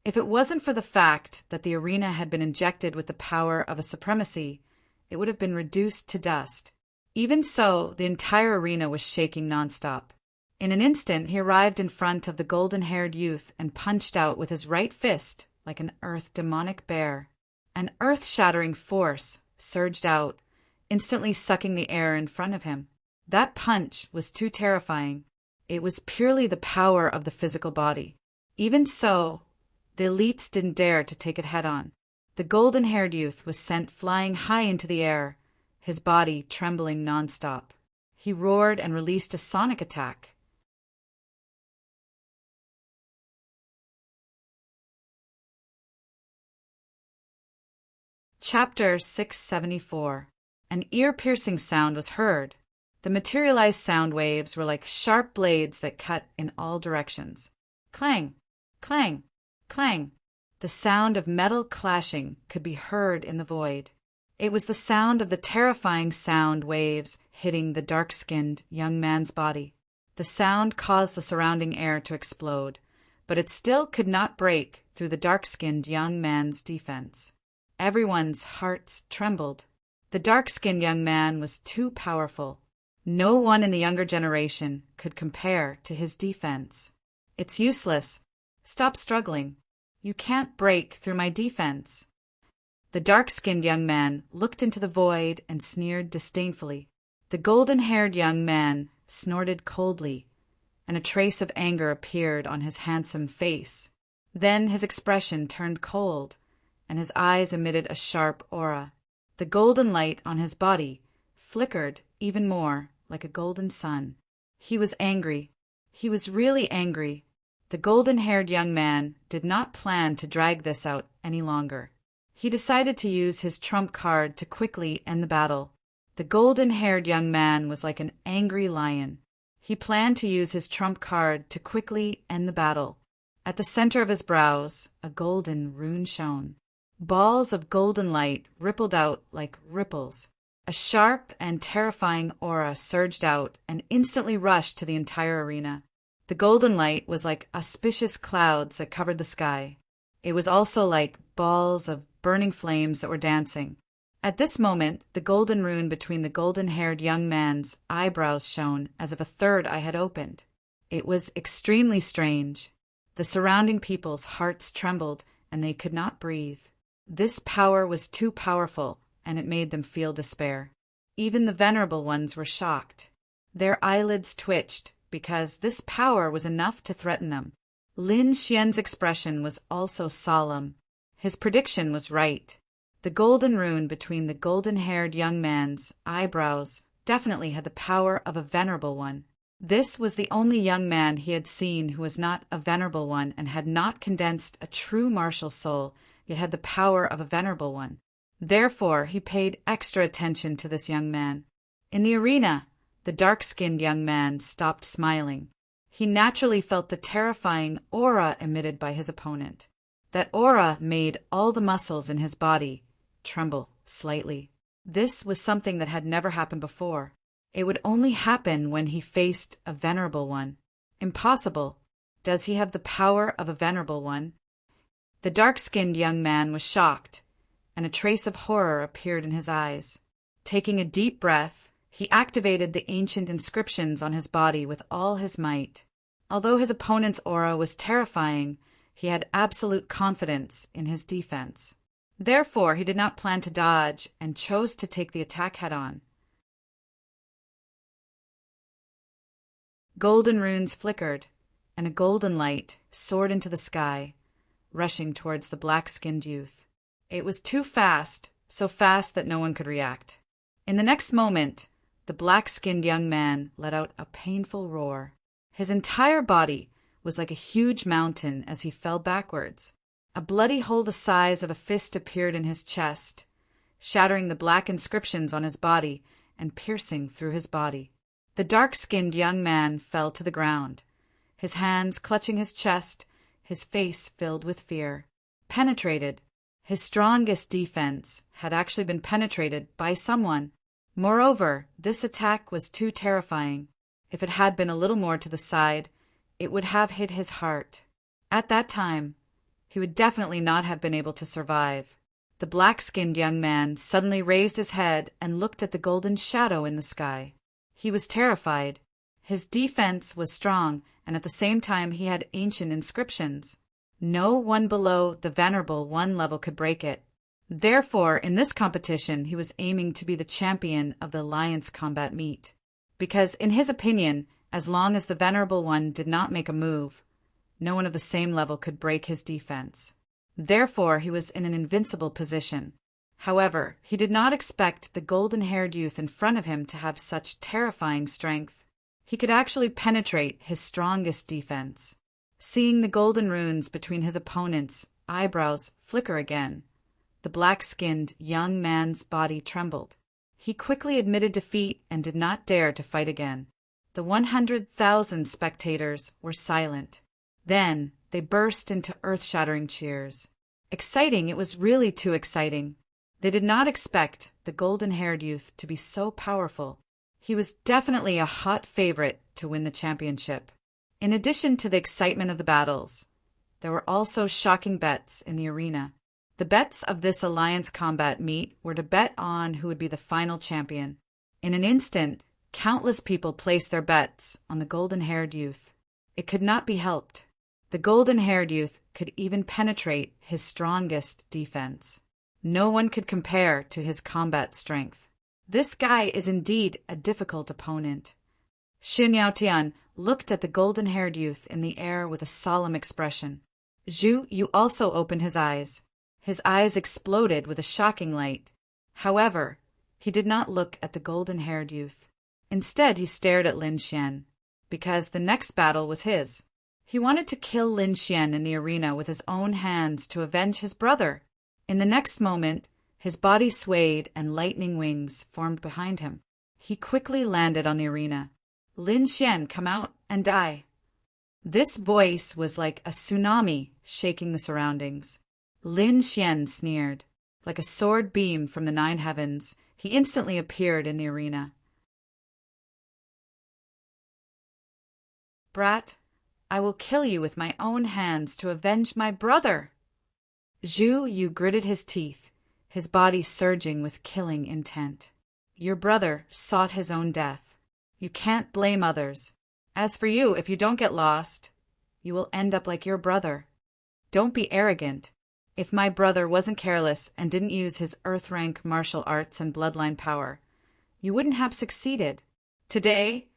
S1: If it wasn't for the fact that the arena had been injected with the power of a supremacy, it would have been reduced to dust. Even so, the entire arena was shaking nonstop. In an instant, he arrived in front of the golden-haired youth and punched out with his right fist like an earth-demonic bear. An earth-shattering force surged out, instantly sucking the air in front of him. That punch was too terrifying. It was purely the power of the physical body. Even so, the elites didn't dare to take it head-on. The golden-haired youth was sent flying high into the air, his body trembling nonstop. He roared and released a sonic attack. Chapter 674. An ear-piercing sound was heard. The materialized sound waves were like sharp blades that cut in all directions. Clang, clang, clang. The sound of metal clashing could be heard in the void. It was the sound of the terrifying sound waves hitting the dark-skinned young man's body. The sound caused the surrounding air to explode, but it still could not break through the dark-skinned young man's defense. Everyone's hearts trembled. The dark-skinned young man was too powerful. No one in the younger generation could compare to his defense. "It's useless. Stop struggling. You can't break through my defense." The dark-skinned young man looked into the void and sneered disdainfully. The golden-haired young man snorted coldly, and a trace of anger appeared on his handsome face. Then his expression turned cold, and his eyes emitted a sharp aura. The golden light on his body flickered even more, like a golden sun. He was angry. He was really angry. The golden-haired young man did not plan to drag this out any longer. He decided to use his trump card to quickly end the battle. The golden-haired young man was like an angry lion. He planned to use his trump card to quickly end the battle. At the center of his brows, a golden rune shone. Balls of golden light rippled out like ripples. A sharp and terrifying aura surged out and instantly rushed to the entire arena. The golden light was like auspicious clouds that covered the sky. It was also like balls of burning flames that were dancing. At this moment, the golden rune between the golden-haired young man's eyebrows shone as if a third eye had opened. It was extremely strange. The surrounding people's hearts trembled, and they could not breathe. This power was too powerful, and it made them feel despair. Even the venerable ones were shocked. Their eyelids twitched, because this power was enough to threaten them. Lin Xian's expression was also solemn. His prediction was right. The golden rune between the golden-haired young man's eyebrows definitely had the power of a venerable one. This was the only young man he had seen who was not a venerable one and had not condensed a true martial soul, yet had the power of a venerable one. Therefore, he paid extra attention to this young man. In the arena, the dark-skinned young man stopped smiling. He naturally felt the terrifying aura emitted by his opponent. That aura made all the muscles in his body tremble slightly. This was something that had never happened before. It would only happen when he faced a venerable one. Impossible. Does he have the power of a venerable one? The dark-skinned young man was shocked, and a trace of horror appeared in his eyes. Taking a deep breath, he activated the ancient inscriptions on his body with all his might. Although his opponent's aura was terrifying, he had absolute confidence in his defense. Therefore, he did not plan to dodge and chose to take the attack head-on. Golden runes flickered, and a golden light soared into the sky, rushing towards the black-skinned youth. It was too fast, so fast that no one could react. In the next moment, the black-skinned young man let out a painful roar. His entire body was like a huge mountain as he fell backwards. A bloody hole the size of a fist appeared in his chest, shattering the black inscriptions on his body and piercing through his body. The dark-skinned young man fell to the ground, his hands clutching his chest, his face filled with fear. Penetrated. His strongest defense had actually been penetrated by someone. Moreover, this attack was too terrifying. If it had been a little more to the side, it would have hit his heart. At that time, he would definitely not have been able to survive. The black-skinned young man suddenly raised his head and looked at the golden shadow in the sky. He was terrified. His defense was strong, and at the same time he had ancient inscriptions. No one below the Venerable One level could break it. Therefore, in this competition, he was aiming to be the champion of the Alliance combat meet. Because, in his opinion, as long as the Venerable One did not make a move, no one of the same level could break his defense. Therefore, he was in an invincible position. However, he did not expect the golden-haired youth in front of him to have such terrifying strength. He could actually penetrate his strongest defense. Seeing the golden runes between his opponent's eyebrows flicker again, the black-skinned young man's body trembled. He quickly admitted defeat and did not dare to fight again. The 100,000 spectators were silent. Then they burst into earth-shattering cheers. Exciting, it was really too exciting. They did not expect the golden-haired youth to be so powerful. He was definitely a hot favorite to win the championship. In addition to the excitement of the battles, there were also shocking bets in the arena. The bets of this Alliance combat meet were to bet on who would be the final champion. In an instant, countless people placed their bets on the golden-haired youth. It could not be helped. The golden-haired youth could even penetrate his strongest defense. No one could compare to his combat strength. This guy is indeed a difficult opponent. Xin Yaotian looked at the golden-haired youth in the air with a solemn expression. Zhu Yu also opened his eyes. His eyes exploded with a shocking light. However, he did not look at the golden-haired youth. Instead, he stared at Lin Xian, because the next battle was his. He wanted to kill Lin Xian in the arena with his own hands to avenge his brother. In the next moment, his body swayed and lightning wings formed behind him. He quickly landed on the arena. Lin Xian, come out and die. This voice was like a tsunami shaking the surroundings. Lin Xian sneered. Like a sword beam from the 9 heavens, he instantly appeared in the arena. Brat, I will kill you with my own hands to avenge my brother. Zhu Yu gritted his teeth, his body surging with killing intent. Your brother sought his own death. You can't blame others. As for you, if you don't get lost, you will end up like your brother. Don't be arrogant. If my brother wasn't careless and didn't use his earth-rank martial arts and bloodline power, you wouldn't have succeeded. Today,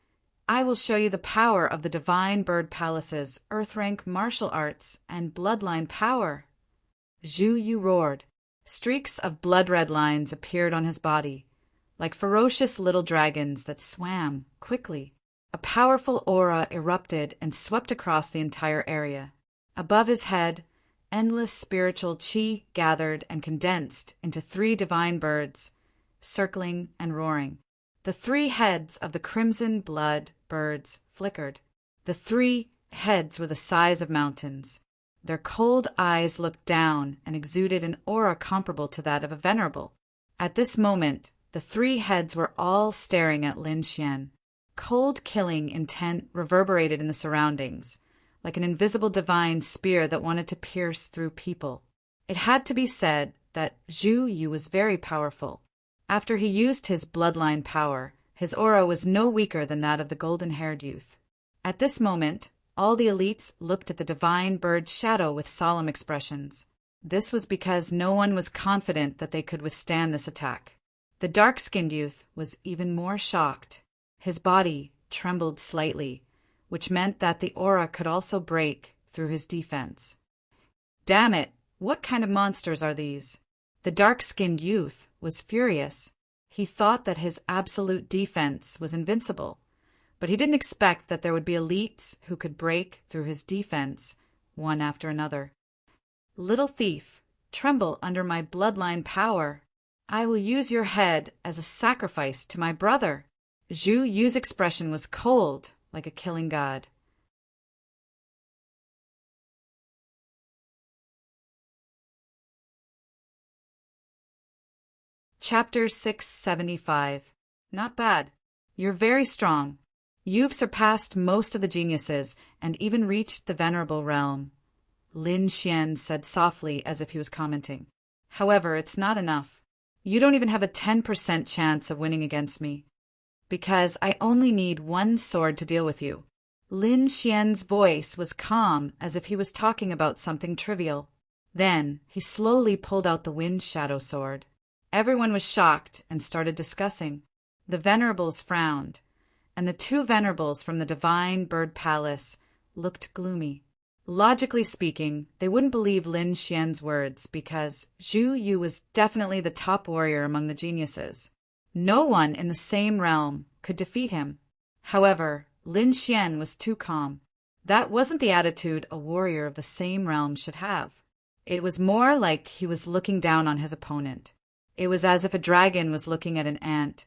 S1: I will show you the power of the Divine Bird Palace's earth-rank martial arts and bloodline power. Zhu Yu roared. Streaks of blood-red lines appeared on his body, like ferocious little dragons that swam quickly. A powerful aura erupted and swept across the entire area. Above his head, endless spiritual chi gathered and condensed into 3 divine birds, circling and roaring. The 3 heads of the crimson blood birds flickered. The 3 heads were the size of mountains. Their cold eyes looked down and exuded an aura comparable to that of a venerable. At this moment, the 3 heads were all staring at Lin Xian. Cold, killing intent reverberated in the surroundings, like an invisible divine spear that wanted to pierce through people. It had to be said that Zhu Yu was very powerful. After he used his bloodline power, his aura was no weaker than that of the golden-haired youth. At this moment, all the elites looked at the divine bird's shadow with solemn expressions. This was because no one was confident that they could withstand this attack. The dark-skinned youth was even more shocked. His body trembled slightly, which meant that the aura could also break through his defense. Damn it! What kind of monsters are these? The dark-skinned youth was furious. He thought that his absolute defense was invincible, but he didn't expect that there would be elites who could break through his defense one after another. Little thief, tremble under my bloodline power. I will use your head as a sacrifice to my brother. Zhu Yu's expression was cold, like a killing god. Chapter 675. Not bad. You're very strong. You've surpassed most of the geniuses and even reached the venerable realm, Lin Xian said softly as if he was commenting. However, it's not enough. You don't even have a 10% chance of winning against me, because I only need 1 sword to deal with you. Lin Xian's voice was calm as if he was talking about something trivial. Then he slowly pulled out the wind shadow sword. Everyone was shocked and started discussing. The venerables frowned, and the 2 venerables from the divine bird palace looked gloomy. Logically speaking, they wouldn't believe Lin Xian's words because Zhu Yu was definitely the top warrior among the geniuses. No one in the same realm could defeat him. However, Lin Xian was too calm. That wasn't the attitude a warrior of the same realm should have. It was more like he was looking down on his opponent. It was as if a dragon was looking at an ant,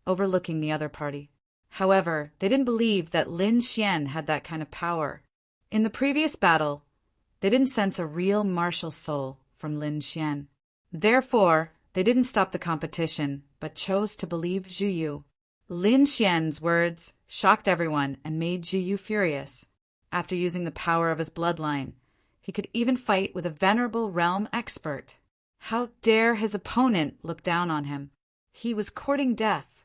S1: overlooking the other party. However, they didn't believe that Lin Xian had that kind of power. In the previous battle, they didn't sense a real martial soul from Lin Xian. Therefore, they didn't stop the competition, but chose to believe Zhu Yu. Lin Xian's words shocked everyone and made Zhu Yu furious. After using the power of his bloodline, he could even fight with a venerable realm expert. How dare his opponent look down on him? He was courting death.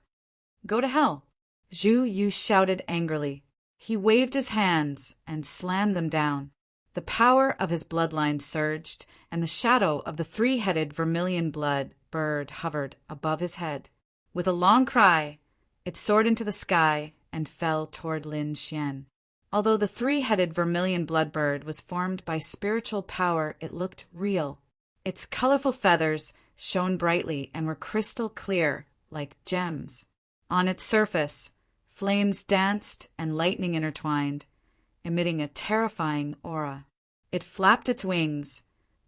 S1: Go to hell! Zhu Yu shouted angrily. He waved his hands and slammed them down. The power of his bloodline surged, and the shadow of the 3-headed vermilion blood bird hovered above his head. With a long cry, it soared into the sky and fell toward Lin Xian. Although the 3-headed vermilion blood bird was formed by spiritual power, it looked real. Its colorful feathers shone brightly and were crystal clear, like gems. On its surface, flames danced and lightning intertwined, emitting a terrifying aura. It flapped its wings,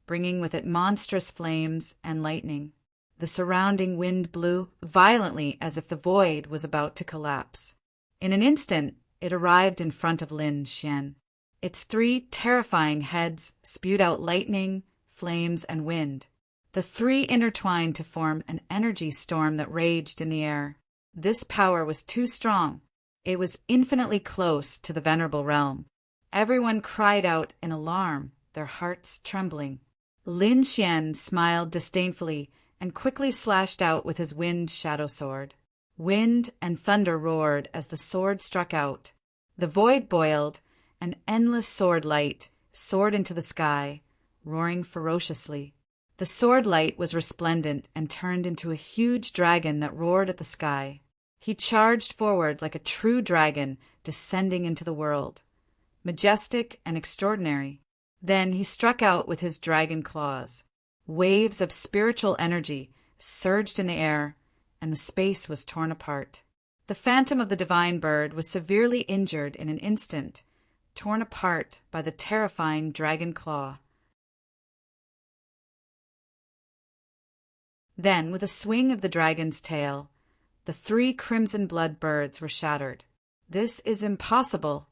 S1: bringing with it monstrous flames and lightning. The surrounding wind blew violently as if the void was about to collapse. In an instant, it arrived in front of Lin Xian. Its 3 terrifying heads spewed out lightning, flames, and wind. The 3 intertwined to form an energy storm that raged in the air. This power was too strong. It was infinitely close to the venerable realm. Everyone cried out in alarm, their hearts trembling. Lin Xian smiled disdainfully and quickly slashed out with his wind shadow sword. Wind and thunder roared as the sword struck out. The void boiled, and endless sword light soared into the sky, roaring ferociously. The sword light was resplendent and turned into a huge dragon that roared at the sky. He charged forward like a true dragon descending into the world, majestic and extraordinary. Then he struck out with his dragon claws. Waves of spiritual energy surged in the air, and the space was torn apart. The phantom of the divine bird was severely injured in an instant, torn apart by the terrifying dragon claw. Then, with a swing of the dragon's tail, the 3 crimson blood birds were shattered. "This is impossible."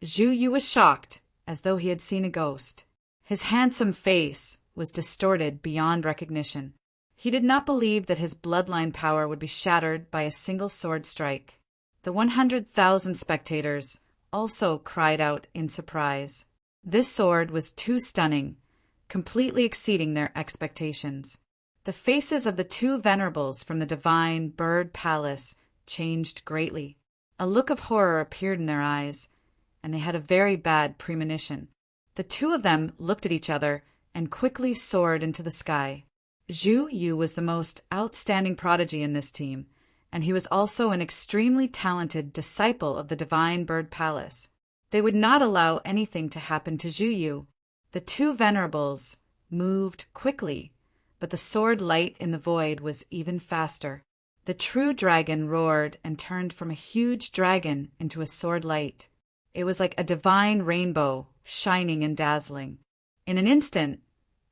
S1: Zhu Yu was shocked, as though he had seen a ghost. His handsome face was distorted beyond recognition. He did not believe that his bloodline power would be shattered by a single sword strike. The 100,000 spectators also cried out in surprise. This sword was too stunning, completely exceeding their expectations. The faces of the 2 venerables from the divine bird palace changed greatly. A look of horror appeared in their eyes, and they had a very bad premonition. The 2 of them looked at each other and quickly soared into the sky. Zhu Yu was the most outstanding prodigy in this team, and he was also an extremely talented disciple of the divine bird palace. They would not allow anything to happen to Zhu Yu. The 2 venerables moved quickly, but the sword light in the void was even faster. The true dragon roared and turned from a huge dragon into a sword light. It was like a divine rainbow, shining and dazzling. In an instant,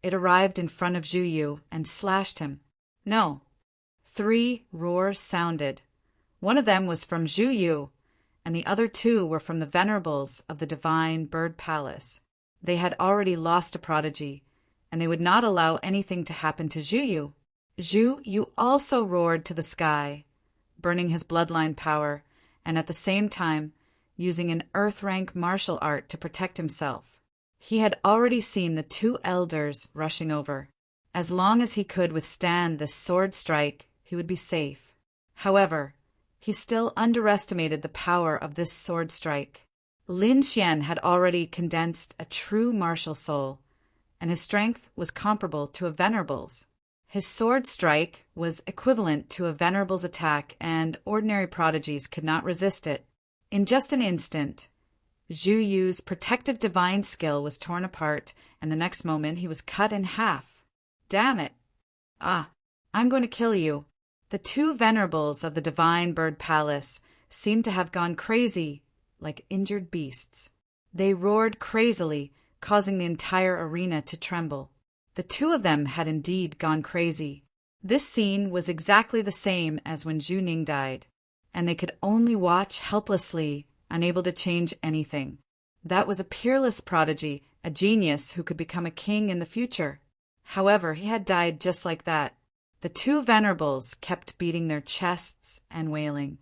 S1: it arrived in front of Zhu Yu and slashed him. No. 3 roars sounded. One of them was from Zhu Yu, and the other 2 were from the venerables of the divine bird palace. They had already lost a prodigy, and they would not allow anything to happen to Zhu Yu. Zhu Yu also roared to the sky, burning his bloodline power, and at the same time using an earth-rank martial art to protect himself. He had already seen the 2 elders rushing over. As long as he could withstand this sword strike, he would be safe. However, he still underestimated the power of this sword strike. Lin Xian had already condensed a true martial soul, and his strength was comparable to a venerable's. His sword strike was equivalent to a venerable's attack, and ordinary prodigies could not resist it. In just an instant, Zhu Yu's protective divine skill was torn apart, and the next moment he was cut in half. Damn it! Ah, I'm going to kill you. The 2 venerables of the divine bird palace seemed to have gone crazy, like injured beasts. They roared crazily, causing the entire arena to tremble. The 2 of them had indeed gone crazy. This scene was exactly the same as when Zhu Ning died, and they could only watch helplessly, unable to change anything. That was a peerless prodigy, a genius who could become a king in the future. However, he had died just like that. The 2 venerables kept beating their chests and wailing.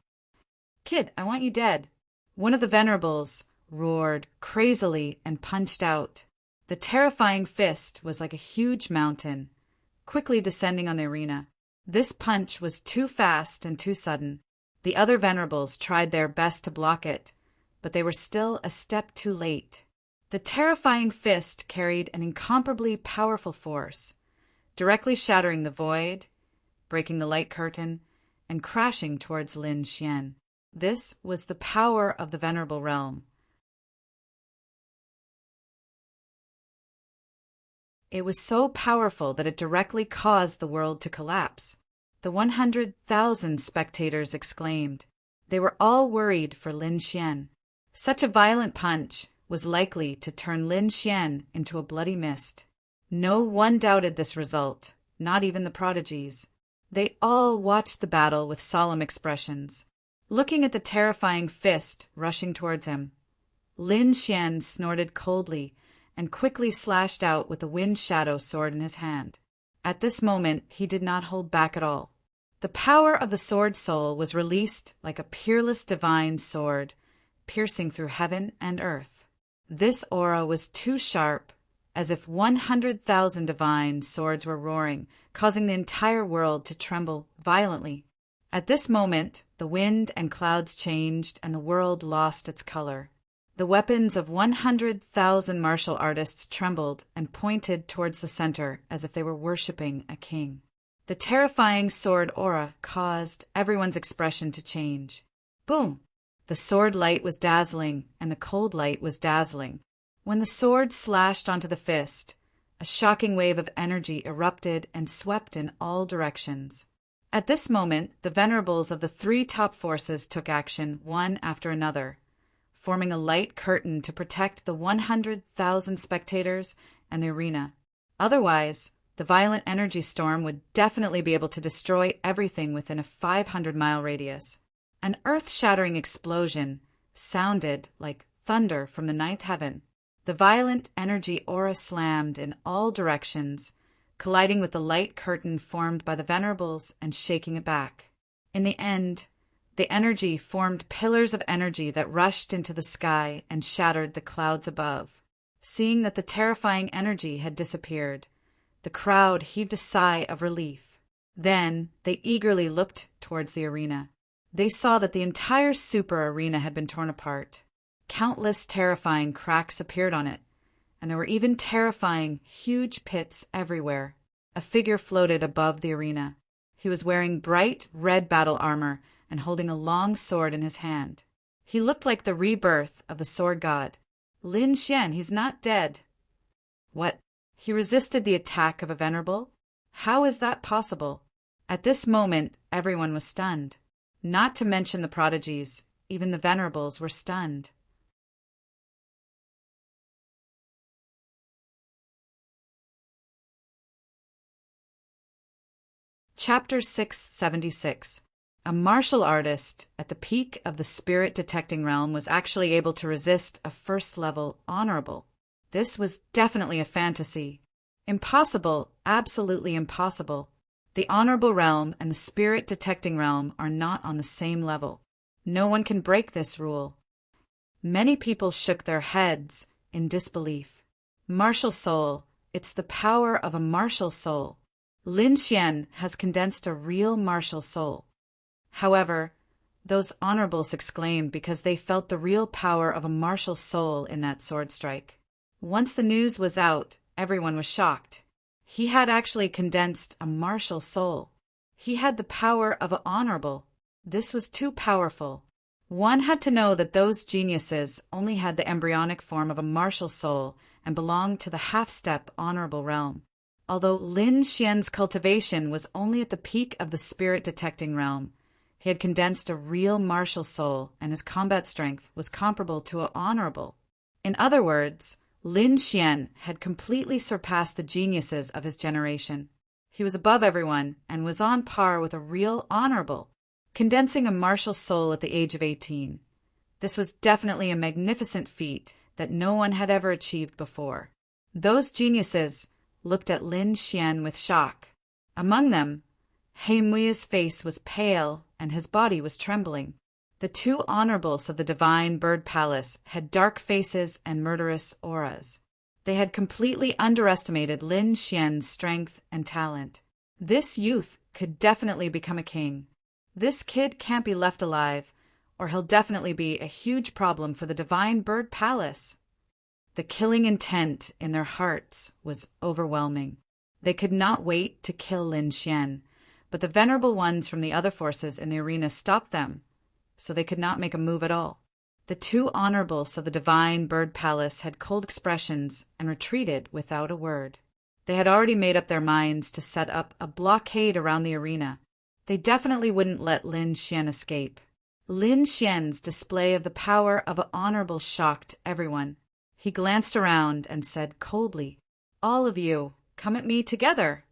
S1: "Kid, I want you dead." One of the venerables roared crazily and punched out. The terrifying fist was like a huge mountain, quickly descending on the arena. This punch was too fast and too sudden. The other venerables tried their best to block it, but they were still a step too late. The terrifying fist carried an incomparably powerful force, directly shattering the void, breaking the light curtain, and crashing towards Lin Xian. This was the power of the venerable realm. It was so powerful that it directly caused the world to collapse. The 100,000 spectators exclaimed. They were all worried for Lin Xian. Such a violent punch was likely to turn Lin Xian into a bloody mist. No one doubted this result, not even the prodigies. They all watched the battle with solemn expressions. Looking at the terrifying fist rushing towards him, Lin Xian snorted coldly and quickly slashed out with the wind shadow sword in his hand. At this moment, he did not hold back at all. The power of the sword soul was released like a peerless divine sword, piercing through heaven and earth. This aura was too sharp, as if 100,000 divine swords were roaring, causing the entire world to tremble violently. At this moment, the wind and clouds changed, and the world lost its color. The weapons of 100,000 martial artists trembled and pointed towards the center as if they were worshipping a king. The terrifying sword aura caused everyone's expression to change. Boom! The sword light was dazzling, and the cold light was dazzling. When the sword slashed onto the fist, a shocking wave of energy erupted and swept in all directions. At this moment, the venerables of the 3 top forces took action one after another, forming a light curtain to protect the 100,000 spectators and the arena. Otherwise, The violent energy storm would definitely be able to destroy everything within a 500-mile radius. An earth-shattering explosion sounded like thunder from the ninth heaven. The violent energy aura slammed in all directions, colliding with the light curtain formed by the Venerables and shaking it back. In the end, the energy formed pillars of energy that rushed into the sky and shattered the clouds above. Seeing that the terrifying energy had disappeared, the crowd heaved a sigh of relief. Then they eagerly looked towards the arena. They saw that the entire super arena had been torn apart. Countless terrifying cracks appeared on it, and there were even terrifying, huge pits everywhere. A figure floated above the arena. He was wearing bright red battle armor and holding a long sword in his hand. He looked like the rebirth of the sword god. Lin Xian, he's not dead. What? He resisted the attack of a venerable? How is that possible? At this moment, everyone was stunned. Not to mention the prodigies, even the venerables were stunned. Chapter 676. A martial artist at the peak of the spirit detecting realm was actually able to resist a first-level honorable. This was definitely a fantasy. Impossible, absolutely impossible. The honorable realm and the spirit detecting realm are not on the same level. No one can break this rule. Many people shook their heads in disbelief. Martial soul, it's the power of a martial soul. Lin Xian has condensed a real martial soul. However, those honorables exclaimed because they felt the real power of a martial soul in that sword strike. Once the news was out, everyone was shocked. He had actually condensed a martial soul. He had the power of an honorable. This was too powerful. One had to know that those geniuses only had the embryonic form of a martial soul and belonged to the half-step honorable realm. Although Lin Xian's cultivation was only at the peak of the spirit-detecting realm, he had condensed a real martial soul, and his combat strength was comparable to an honorable. In other words, Lin Xian had completely surpassed the geniuses of his generation. He was above everyone and was on par with a real honorable, condensing a martial soul at the age of 18. This was definitely a magnificent feat that no one had ever achieved before. Those geniuses looked at Lin Xian with shock. Among them, He Mui's face was pale and his body was trembling. The two honorables of the Divine Bird Palace had dark faces and murderous auras. They had completely underestimated Lin Xian's strength and talent. This youth could definitely become a king. This kid can't be left alive, or he'll definitely be a huge problem for the Divine Bird Palace. The killing intent in their hearts was overwhelming. They could not wait to kill Lin Xian, but the venerable ones from the other forces in the arena stopped them, so they could not make a move at all. The two honorables of the Divine Bird Palace had cold expressions and retreated without a word. They had already made up their minds to set up a blockade around the arena. They definitely wouldn't let Lin Xian escape. Lin Xian's display of the power of an honorable shocked everyone. He glanced around and said coldly, "All of you, come at me together."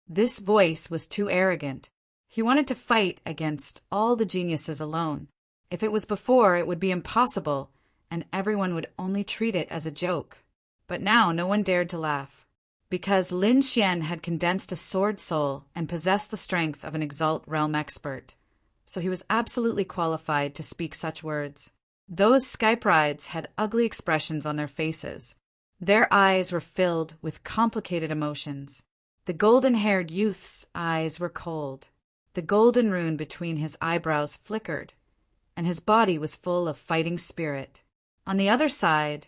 S1: This voice was too arrogant. He wanted to fight against all the geniuses alone. If it was before, it would be impossible, and everyone would only treat it as a joke. But now no one dared to laugh. Because Lin Xian had condensed a sword soul and possessed the strength of an Exalt realm expert, so he was absolutely qualified to speak such words. Those Skype rides had ugly expressions on their faces. Their eyes were filled with complicated emotions. The golden-haired youth's eyes were cold. The golden rune between his eyebrows flickered, and his body was full of fighting spirit. On the other side,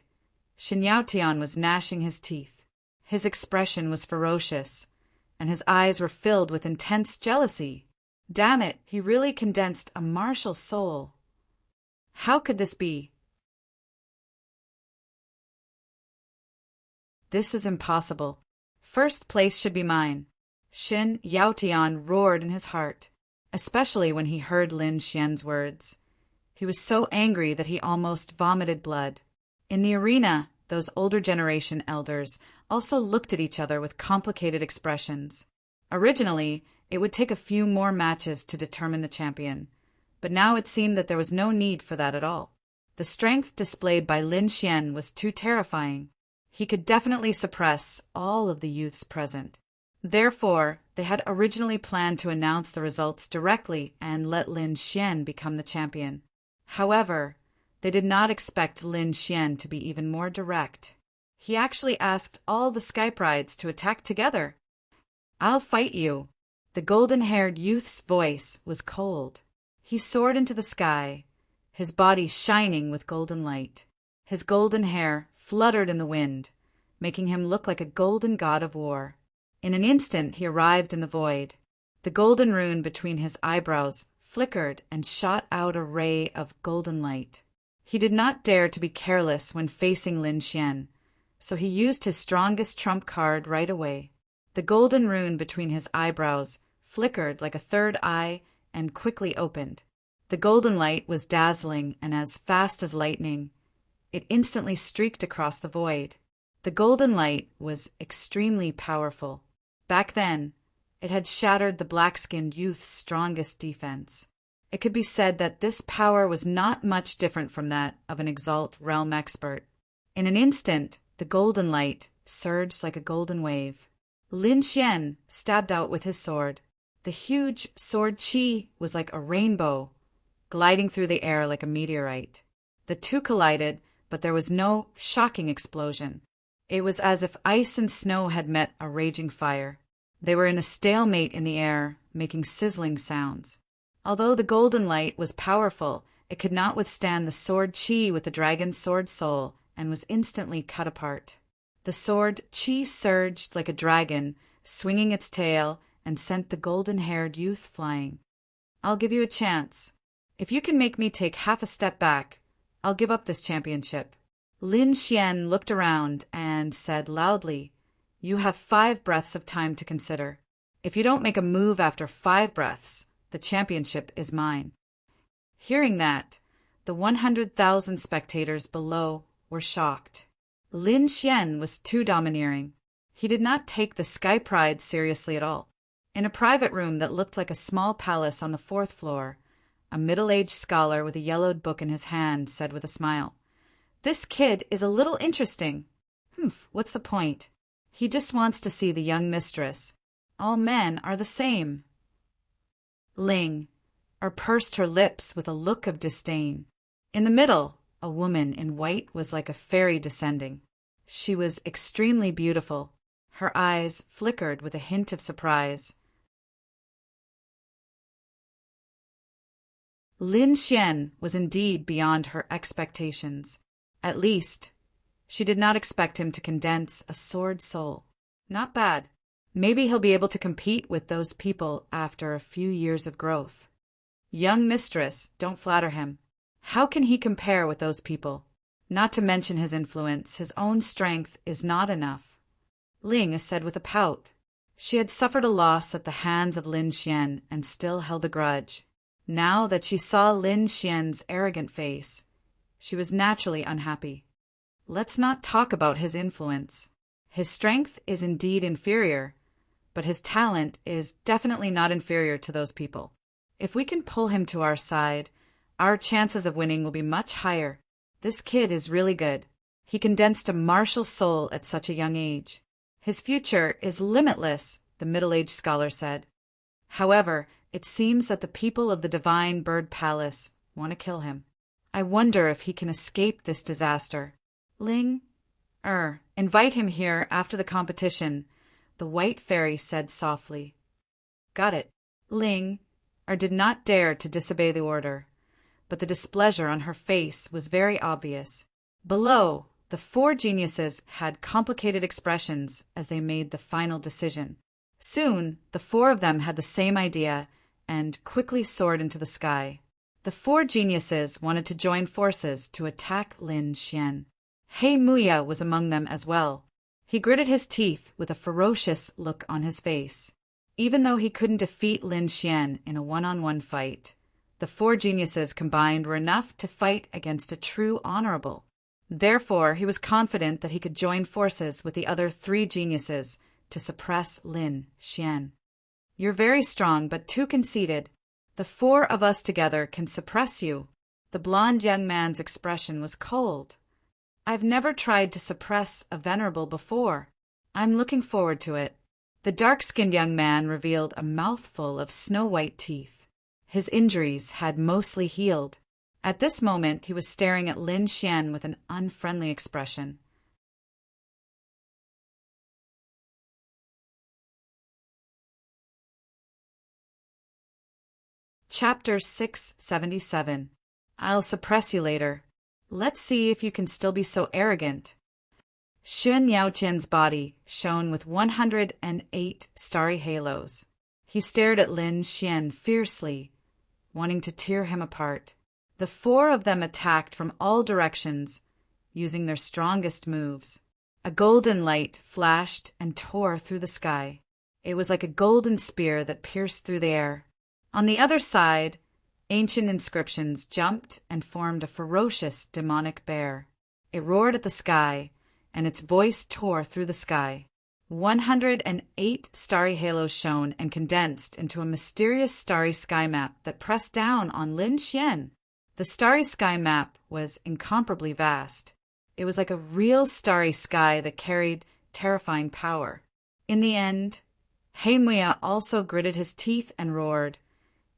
S1: Shin Yaotian was gnashing his teeth. His expression was ferocious, and his eyes were filled with intense jealousy. Damn it, he really condensed a martial soul. How could this be? This is impossible. First place should be mine. Shin Yaotian roared in his heart, especially when he heard Lin Xian's words. He was so angry that he almost vomited blood. In the arena, those older generation elders also looked at each other with complicated expressions. Originally, it would take a few more matches to determine the champion, but now it seemed that there was no need for that at all. The strength displayed by Lin Xian was too terrifying. He could definitely suppress all of the youths present. Therefore, they had originally planned to announce the results directly and let Lin Xian become the champion. However, they did not expect Lin Xian to be even more direct. He actually asked all the Sky Prides to attack together. "I'll fight you." The golden-haired youth's voice was cold. He soared into the sky, his body shining with golden light. His golden hair fluttered in the wind, making him look like a golden god of war. In an instant he arrived in the void. The golden rune between his eyebrows flickered and shot out a ray of golden light. He did not dare to be careless when facing Lin Xian, so he used his strongest trump card right away. The golden rune between his eyebrows flickered like a third eye and quickly opened. The golden light was dazzling, and as fast as lightning, it instantly streaked across the void. The golden light was extremely powerful. Back then, it had shattered the black-skinned youth's strongest defense. It could be said that this power was not much different from that of an Exalt realm expert. In an instant, the golden light surged like a golden wave. Lin Xian stabbed out with his sword. The huge sword qi was like a rainbow, gliding through the air like a meteorite. The two collided, but there was no shocking explosion. It was as if ice and snow had met a raging fire. They were in a stalemate in the air, making sizzling sounds. Although the golden light was powerful, it could not withstand the sword qi with the dragon's sword soul and was instantly cut apart. The sword qi surged like a dragon, swinging its tail, and sent the golden-haired youth flying. "I'll give you a chance. If you can make me take half a step back, I'll give up this championship." Lin Xian looked around and said loudly, "You have 5 breaths of time to consider. If you don't make a move after 5 breaths, the championship is mine." Hearing that, the 100,000 spectators below were shocked. Lin Xian was too domineering. He did not take the Sky Pride seriously at all. In a private room that looked like a small palace on the 4th floor, a middle-aged scholar with a yellowed book in his hand said with a smile, "This kid is a little interesting." What's the point? He just wants to see the young mistress. All men are the same." Ling pursed her lips with a look of disdain. In the middle, a woman in white was like a fairy descending. She was extremely beautiful. Her eyes flickered with a hint of surprise. Lin Xian was indeed beyond her expectations. At least, she did not expect him to condense a sword soul. Not bad. Maybe he'll be able to compete with those people after a few years of growth. Young mistress, don't flatter him. How can he compare with those people? Not to mention his influence, his own strength is not enough. Ling said with a pout. She had suffered a loss at the hands of Lin Xian and still held a grudge. Now that she saw Lin Xian's arrogant face, she was naturally unhappy. Let's not talk about his influence. His strength is indeed inferior, but his talent is definitely not inferior to those people. If we can pull him to our side, our chances of winning will be much higher. This kid is really good. He condensed a martial soul at such a young age. His future is limitless, the middle-aged scholar said. However, it seems that the people of the Divine Bird Palace want to kill him. I wonder if he can escape this disaster. Ling, invite him here after the competition, the white fairy said softly. Got it. Ling, did not dare to disobey the order, but the displeasure on her face was very obvious. Below, the 4 geniuses had complicated expressions as they made the final decision. Soon, the 4 of them had the same idea and quickly soared into the sky. The 4 geniuses wanted to join forces to attack Lin Xian. He Muya was among them as well. He gritted his teeth with a ferocious look on his face. Even though he couldn't defeat Lin Xian in a one-on-one fight, the 4 geniuses combined were enough to fight against a true honorable. Therefore, he was confident that he could join forces with the other 3 geniuses to suppress Lin Xian. You're very strong, but too conceited. The 4 of us together can suppress you. The blond young man's expression was cold. I've never tried to suppress a venerable before. I'm looking forward to it. The dark-skinned young man revealed a mouthful of snow-white teeth. His injuries had mostly healed. At this moment, he was staring at Lin Xian with an unfriendly expression. Chapter 677. I'll suppress you later. Let's see if you can still be so arrogant. Xun Yaoqian's body shone with 108 starry halos. He stared at Lin Xian fiercely, wanting to tear him apart. The 4 of them attacked from all directions, using their strongest moves. A golden light flashed and tore through the sky. It was like a golden spear that pierced through the air. On the other side, ancient inscriptions jumped and formed a ferocious demonic bear. It roared at the sky, and its voice tore through the sky. 108 starry halos shone and condensed into a mysterious starry sky map that pressed down on Lin Xian. The starry sky map was incomparably vast. It was like a real starry sky that carried terrifying power. In the end, Heimwei also gritted his teeth and roared,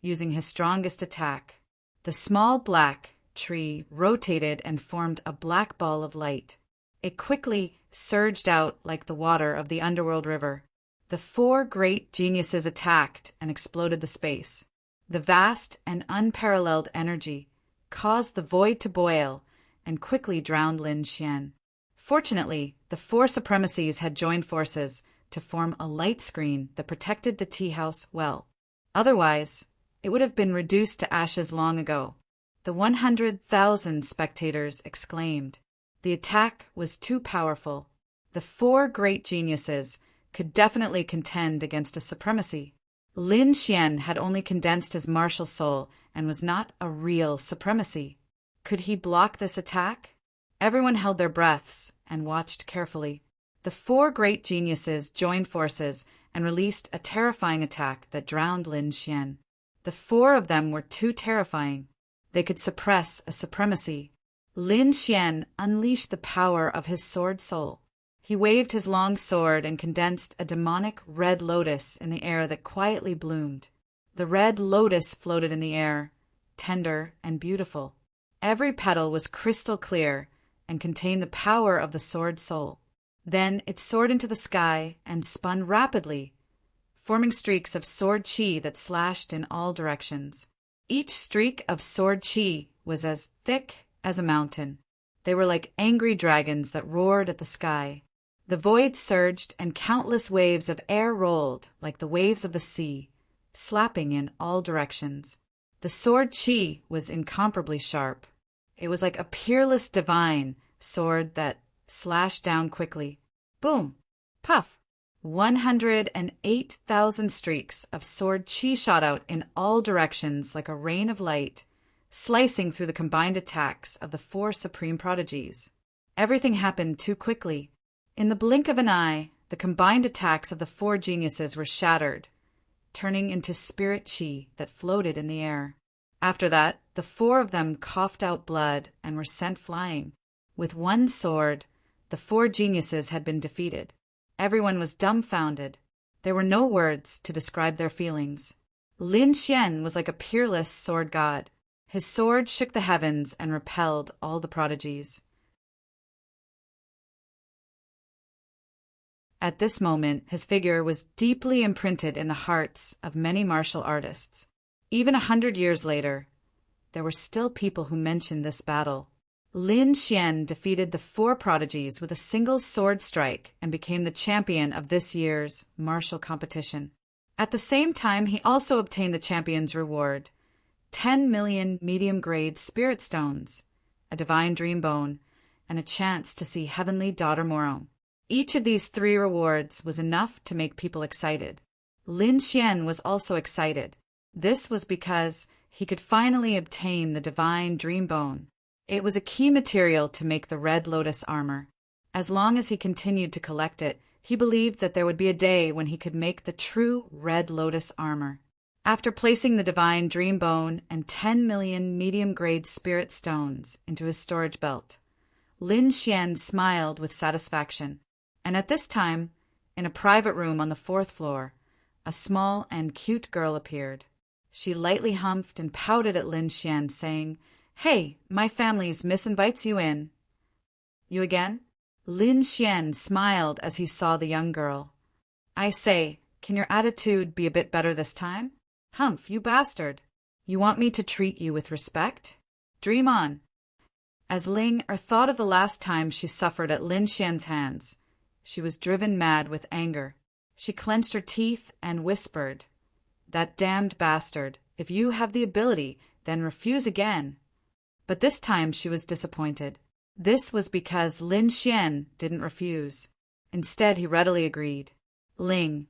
S1: using his strongest attack. The small black tree rotated and formed a black ball of light. It quickly surged out like the water of the underworld river. The 4 great geniuses attacked and exploded the space. The vast and unparalleled energy caused the void to boil and quickly drowned Lin Xian. Fortunately, the 4 supremacies had joined forces to form a light screen that protected the tea house well. Otherwise, it would have been reduced to ashes long ago. The 100,000 spectators exclaimed. The attack was too powerful. The 4 great geniuses could definitely contend against a supremacy. Lin Xian had only condensed his martial soul and was not a real supremacy. Could he block this attack? Everyone held their breaths and watched carefully. The 4 great geniuses joined forces and released a terrifying attack that drowned Lin Xian. The 4 of them were too terrifying. They could suppress a supremacy. Lin Xian unleashed the power of his sword soul. He waved his long sword and condensed a demonic red lotus in the air that quietly bloomed. The red lotus floated in the air, tender and beautiful. Every petal was crystal clear and contained the power of the sword soul. Then it soared into the sky and spun rapidly, forming streaks of sword chi that slashed in all directions. Each streak of sword chi was as thick as a mountain. They were like angry dragons that roared at the sky. The void surged and countless waves of air rolled like the waves of the sea, slapping in all directions. The sword chi was incomparably sharp. It was like a peerless divine sword that slashed down quickly. Boom! Puff! 108,000 streaks of sword chi shot out in all directions like a rain of light, slicing through the combined attacks of the 4 supreme prodigies. Everything happened too quickly. In the blink of an eye, the combined attacks of the 4 geniuses were shattered, turning into spirit chi that floated in the air. After that, the 4 of them coughed out blood and were sent flying. With one sword, the 4 geniuses had been defeated. Everyone was dumbfounded. There were no words to describe their feelings. Lin Xian was like a peerless sword god. His sword shook the heavens and repelled all the prodigies. At this moment, his figure was deeply imprinted in the hearts of many martial artists. Even 100 years later, there were still people who mentioned this battle. Lin Xian defeated the 4 prodigies with a single sword strike and became the champion of this year's martial competition. At the same time, he also obtained the champion's reward, 10 million medium-grade spirit stones, a divine dream bone, and a chance to see heavenly daughter Morong. Each of these 3 rewards was enough to make people excited. Lin Xian was also excited. This was because he could finally obtain the divine dream bone. It was a key material to make the Red Lotus armor. As long as he continued to collect it, he believed that there would be a day when he could make the true Red Lotus armor. After placing the divine dream bone and 10 million medium-grade spirit stones into his storage belt, Lin Xian smiled with satisfaction. And at this time, in a private room on the 4th floor, a small and cute girl appeared. She lightly humphed and pouted at Lin Xian, saying, "Hey, my family's misinvites you in." "You again?" Lin Xian smiled as he saw the young girl. "I say, can your attitude be a bit better this time? Humph, you bastard! You want me to treat you with respect? Dream on." As Ling thought of the last time she suffered at Lin Xian's hands, she was driven mad with anger. She clenched her teeth and whispered, "That damned bastard! If you have the ability, then refuse again." But this time she was disappointed. This was because Lin Xian didn't refuse. Instead, he readily agreed. Ling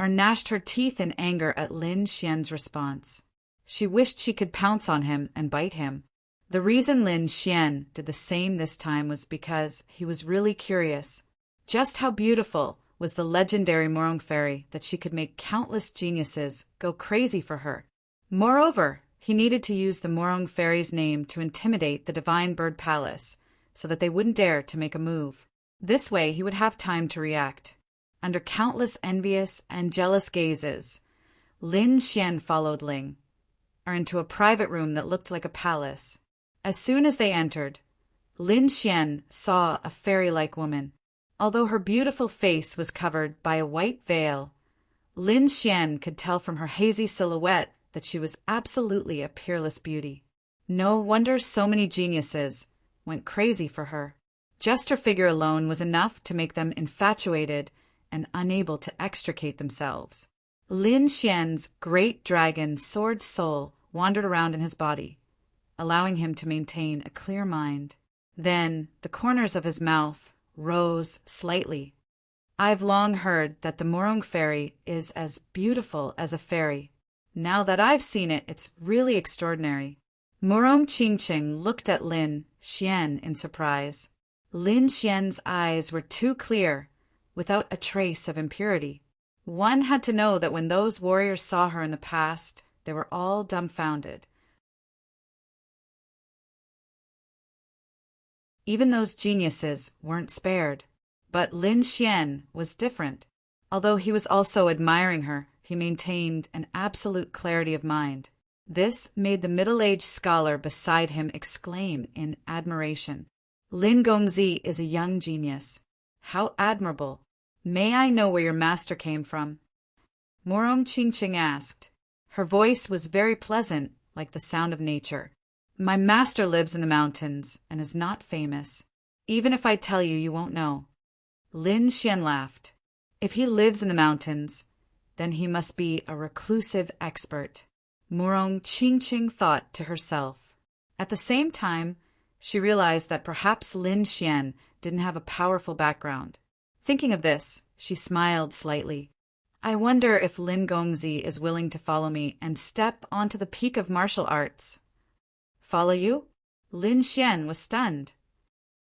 S1: gnashed her teeth in anger at Lin Xian's response. She wished she could pounce on him and bite him. The reason Lin Xian did the same this time was because he was really curious. Just how beautiful was the legendary Morong fairy that she could make countless geniuses go crazy for her. Moreover, he needed to use the Morong fairy's name to intimidate the Divine Bird Palace, so that they wouldn't dare to make a move. This way he would have time to react. Under countless envious and jealous gazes, Lin Xian followed Ling into a private room that looked like a palace. As soon as they entered, Lin Xian saw a fairy-like woman. Although her beautiful face was covered by a white veil, Lin Xian could tell from her hazy silhouette that she was absolutely a peerless beauty. No wonder so many geniuses went crazy for her. Just her figure alone was enough to make them infatuated and unable to extricate themselves. Lin Xian's great dragon sword soul wandered around in his body, allowing him to maintain a clear mind. Then the corners of his mouth rose slightly. "I've long heard that the Morong fairy is as beautiful as a fairy. Now that I've seen it, it's really extraordinary." Morong Qingqing looked at Lin Xian in surprise. Lin Xian's eyes were too clear, without a trace of impurity. One had to know that when those warriors saw her in the past, they were all dumbfounded. Even those geniuses weren't spared. But Lin Xian was different. Although he was also admiring her, he maintained an absolute clarity of mind. This made the middle-aged scholar beside him exclaim in admiration. "Lin Gongzi is a young genius. How admirable! May I know where your master came from?" Morong Qingqing asked. Her voice was very pleasant, like the sound of nature. "My master lives in the mountains and is not famous. Even if I tell you, you won't know." Lin Xian laughed. "If he lives in the mountains, then he must be a reclusive expert," Morong Qingqing thought to herself. At the same time, she realized that perhaps Lin Xian didn't have a powerful background. Thinking of this, she smiled slightly. "I wonder if Lin Gongzi is willing to follow me and step onto the peak of martial arts." "Follow you?" Lin Xian was stunned.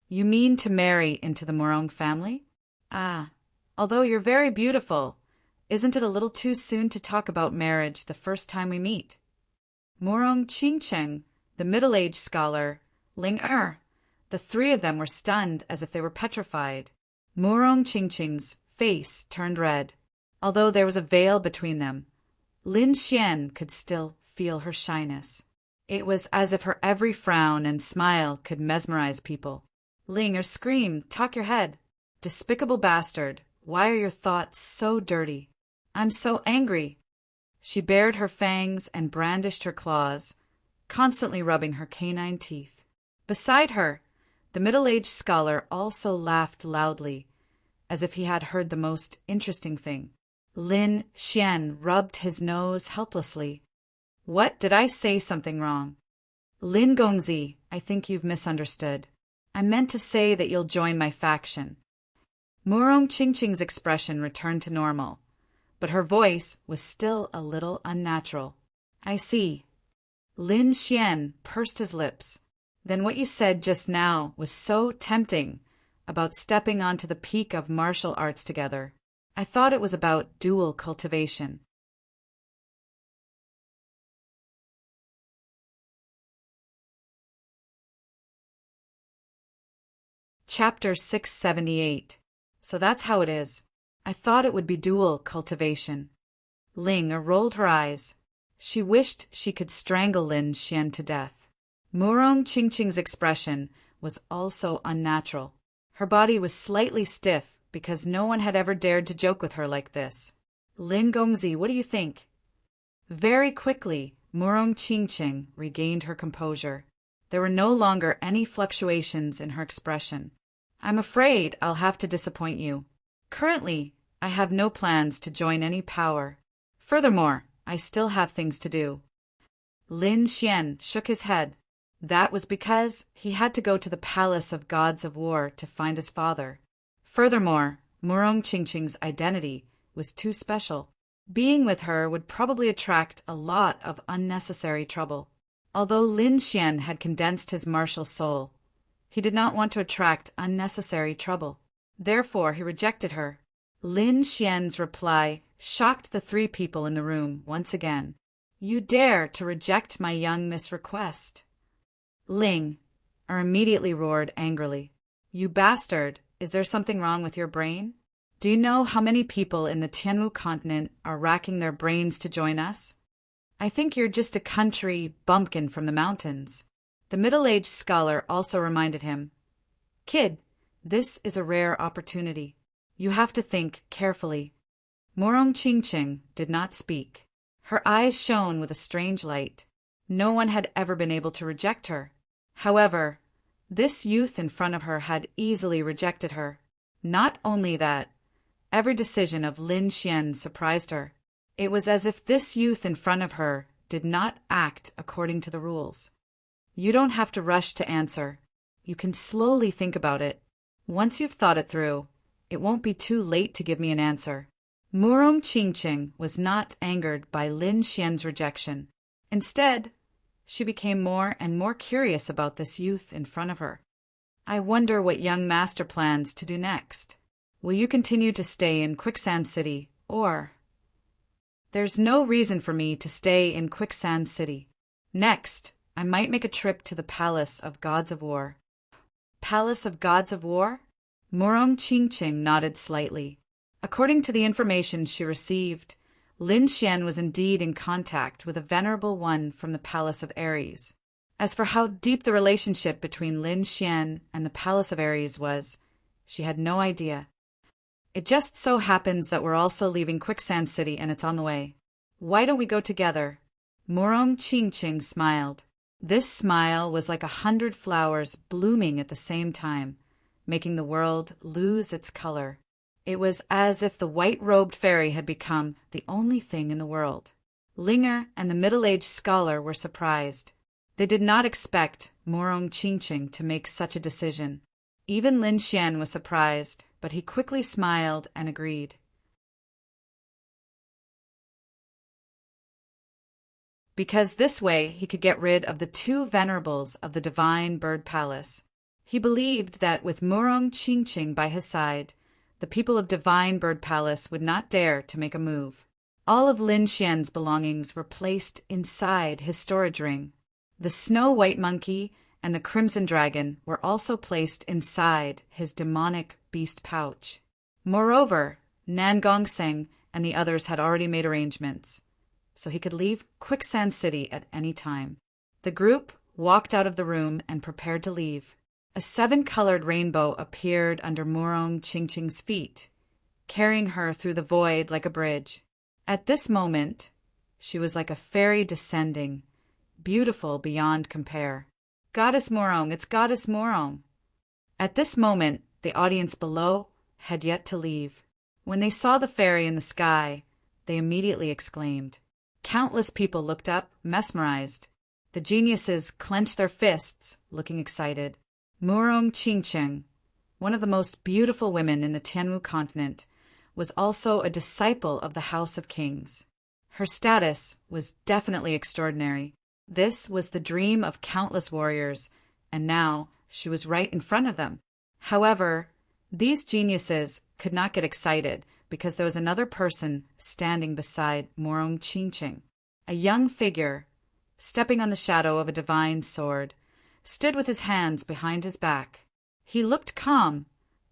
S1: "You mean to marry into the Morong family? Ah, although you're very beautiful, isn't it a little too soon to talk about marriage the first time we meet?" Morong Qingqing, the middle-aged scholar, Ling the three of them were stunned as if they were petrified. Morong Qingqing's face turned red. Although there was a veil between them, Lin Xian could still feel her shyness. It was as if her every frown and smile could mesmerize people. Ling screamed, "Talk your head! Despicable bastard, why are your thoughts so dirty? I'm so angry." She bared her fangs and brandished her claws, constantly rubbing her canine teeth. Beside her, the middle-aged scholar also laughed loudly, as if he had heard the most interesting thing. Lin Xian rubbed his nose helplessly. "What, did I say something wrong?" "Lin Gongzi, I think you've misunderstood. I meant to say that you'll join my faction." Morong Qingqing's expression returned to normal, but her voice was still a little unnatural. "I see." Lin Xian pursed his lips. Then what you said just now was so tempting about stepping onto the peak of martial arts together. I thought it was about dual cultivation. Chapter 678. So that's how it is. I thought it would be dual cultivation. Ling rolled her eyes. She wished she could strangle Lin Xian to death. Murong Qingqing's expression was also unnatural. Her body was slightly stiff because no one had ever dared to joke with her like this. Lin Gongzi, what do you think? Very quickly, Murong Qingqing regained her composure. There were no longer any fluctuations in her expression. I'm afraid I'll have to disappoint you. Currently, I have no plans to join any power. Furthermore, I still have things to do. Lin Xian shook his head. That was because he had to go to the Palace of Gods of War to find his father. Furthermore, Murong Qingqing's identity was too special. Being with her would probably attract a lot of unnecessary trouble. Although Lin Xian had condensed his martial soul, he did not want to attract unnecessary trouble. Therefore, he rejected her. Lin Xian's reply shocked the three people in the room once again. You dare to reject my young miss request? Ling immediately roared angrily. You bastard, is there something wrong with your brain? Do you know how many people in the Tianwu continent are racking their brains to join us? I think you're just a country bumpkin from the mountains. The middle-aged scholar also reminded him. Kid, this is a rare opportunity. You have to think carefully. Murong Qingqing did not speak. Her eyes shone with a strange light. No one had ever been able to reject her. However, this youth in front of her had easily rejected her. Not only that, every decision of Lin Xian surprised her. It was as if this youth in front of her did not act according to the rules. You don't have to rush to answer. You can slowly think about it. Once you've thought it through, it won't be too late to give me an answer. Murong Qingqing was not angered by Lin Xian's rejection. Instead, she became more and more curious about this youth in front of her. I wonder what young master plans to do next. Will you continue to stay in Quicksand City, or... There's no reason for me to stay in Quicksand City. Next, I might make a trip to the Palace of Gods of War. Palace of Gods of War? Murong Qingqing nodded slightly. According to the information she received, Lin Xian was indeed in contact with a venerable one from the Palace of Ares. As for how deep the relationship between Lin Xian and the Palace of Ares was, she had no idea. It just so happens that we're also leaving Quicksand City and it's on the way. Why don't we go together? Murong Qingqing smiled. This smile was like 100 flowers blooming at the same time, making the world lose its color. It was as if the white-robed fairy had become the only thing in the world. Linger and the middle-aged scholar were surprised. They did not expect Murong Qingqing to make such a decision. Even Lin Xian was surprised, but he quickly smiled and agreed. Because this way he could get rid of the two venerables of the Divine Bird Palace. He believed that with Murong Qingqing by his side, the people of Divine Bird Palace would not dare to make a move. All of Lin Xian's belongings were placed inside his storage ring. The snow-white monkey and the crimson dragon were also placed inside his demonic beast pouch. Moreover, Nan Gongseng and the others had already made arrangements, so he could leave Quicksand City at any time. The group walked out of the room and prepared to leave. A 7-colored rainbow appeared under Murong Qingqing's feet, carrying her through the void like a bridge. At this moment, she was like a fairy descending, beautiful beyond compare. Goddess Murong, it's Goddess Murong. At this moment, the audience below had yet to leave. When they saw the fairy in the sky, they immediately exclaimed. Countless people looked up, mesmerized. The geniuses clenched their fists, looking excited. Murong Qingqing, one of the most beautiful women in the Tianwu continent, was also a disciple of the House of Kings. Her status was definitely extraordinary. This was the dream of countless warriors and now she was right in front of them. However, these geniuses could not get excited because there was another person standing beside Morong Chingching. A young figure, stepping on the shadow of a divine sword, stood with his hands behind his back. He looked calm,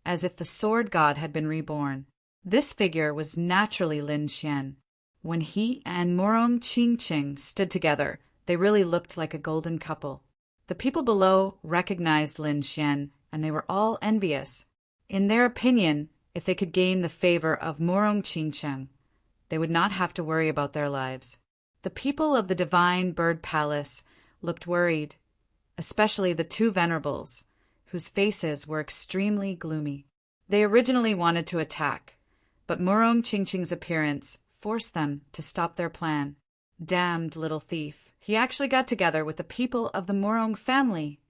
S1: as if the sword god had been reborn. This figure was naturally Lin Xian. When he and Morong Chingching stood together, they really looked like a golden couple. The people below recognized Lin Xian, and they were all envious. In their opinion, if they could gain the favor of Morong Chingcheng, they would not have to worry about their lives. The people of the Divine Bird Palace looked worried, especially the two venerables, whose faces were extremely gloomy. They originally wanted to attack, but Morong Chingcheng's appearance forced them to stop their plan. Damned little thief. He actually got together with the people of the Morong family.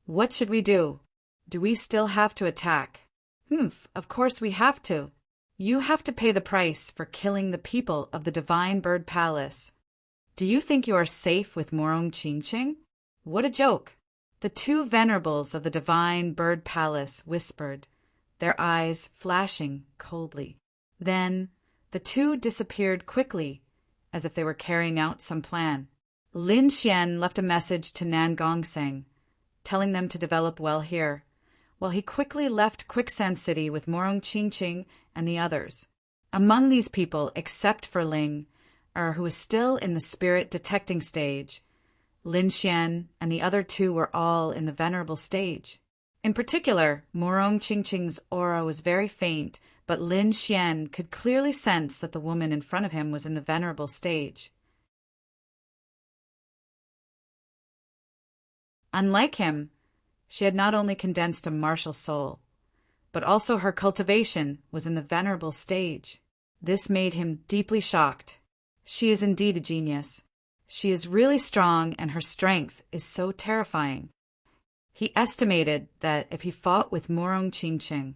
S1: What should we do? Do we still have to attack? Of course we have to. You have to pay the price for killing the people of the Divine Bird Palace. Do you think you are safe with Morong Chingcheng? What a joke! The two venerables of the Divine Bird Palace whispered, their eyes flashing coldly. Then the two disappeared quickly, as if they were carrying out some plan. Lin Xian left a message to Nan Gongseng, telling them to develop well here, while he quickly left Quicksand City with Morong Chingcheng and the others. Among these people, except for Ling, who was still in the spirit detecting stage, Lin Xian and the other two were all in the venerable stage. In particular, Morong Chingcheng's aura was very faint, but Lin Xian could clearly sense that the woman in front of him was in the venerable stage. Unlike him, she had not only condensed a martial soul, but also her cultivation was in the venerable stage. This made him deeply shocked. She is indeed a genius. She is really strong, and her strength is so terrifying. He estimated that if he fought with Morong Chingcheng,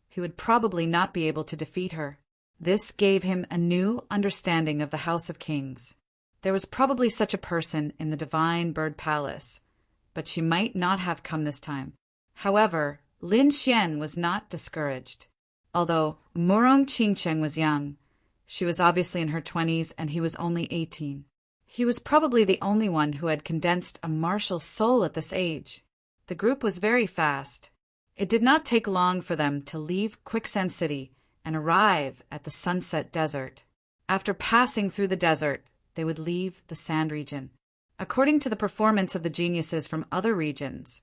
S1: he would probably not be able to defeat her. This gave him a new understanding of the House of Kings. There was probably such a person in the Divine Bird Palace, but she might not have come this time. However, Lin Xian was not discouraged. Although Morong Chingcheng was young, she was obviously in her 20s and he was only 18. He was probably the only one who had condensed a martial soul at this age. The group was very fast. It did not take long for them to leave Quicksand City and arrive at the Sunset Desert. After passing through the desert, they would leave the Sand region. According to the performance of the geniuses from other regions,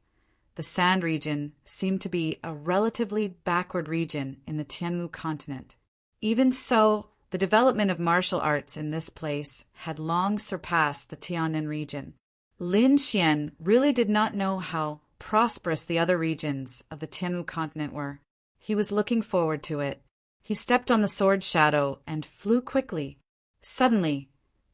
S1: the Sand region seemed to be a relatively backward region in the Tianmu continent. Even so, the development of martial arts in this place had long surpassed the Tianan region. Lin Xian really did not know how prosperous the other regions of the Tianmu continent were. He was looking forward to it. He stepped on the sword shadow and flew quickly. Suddenly,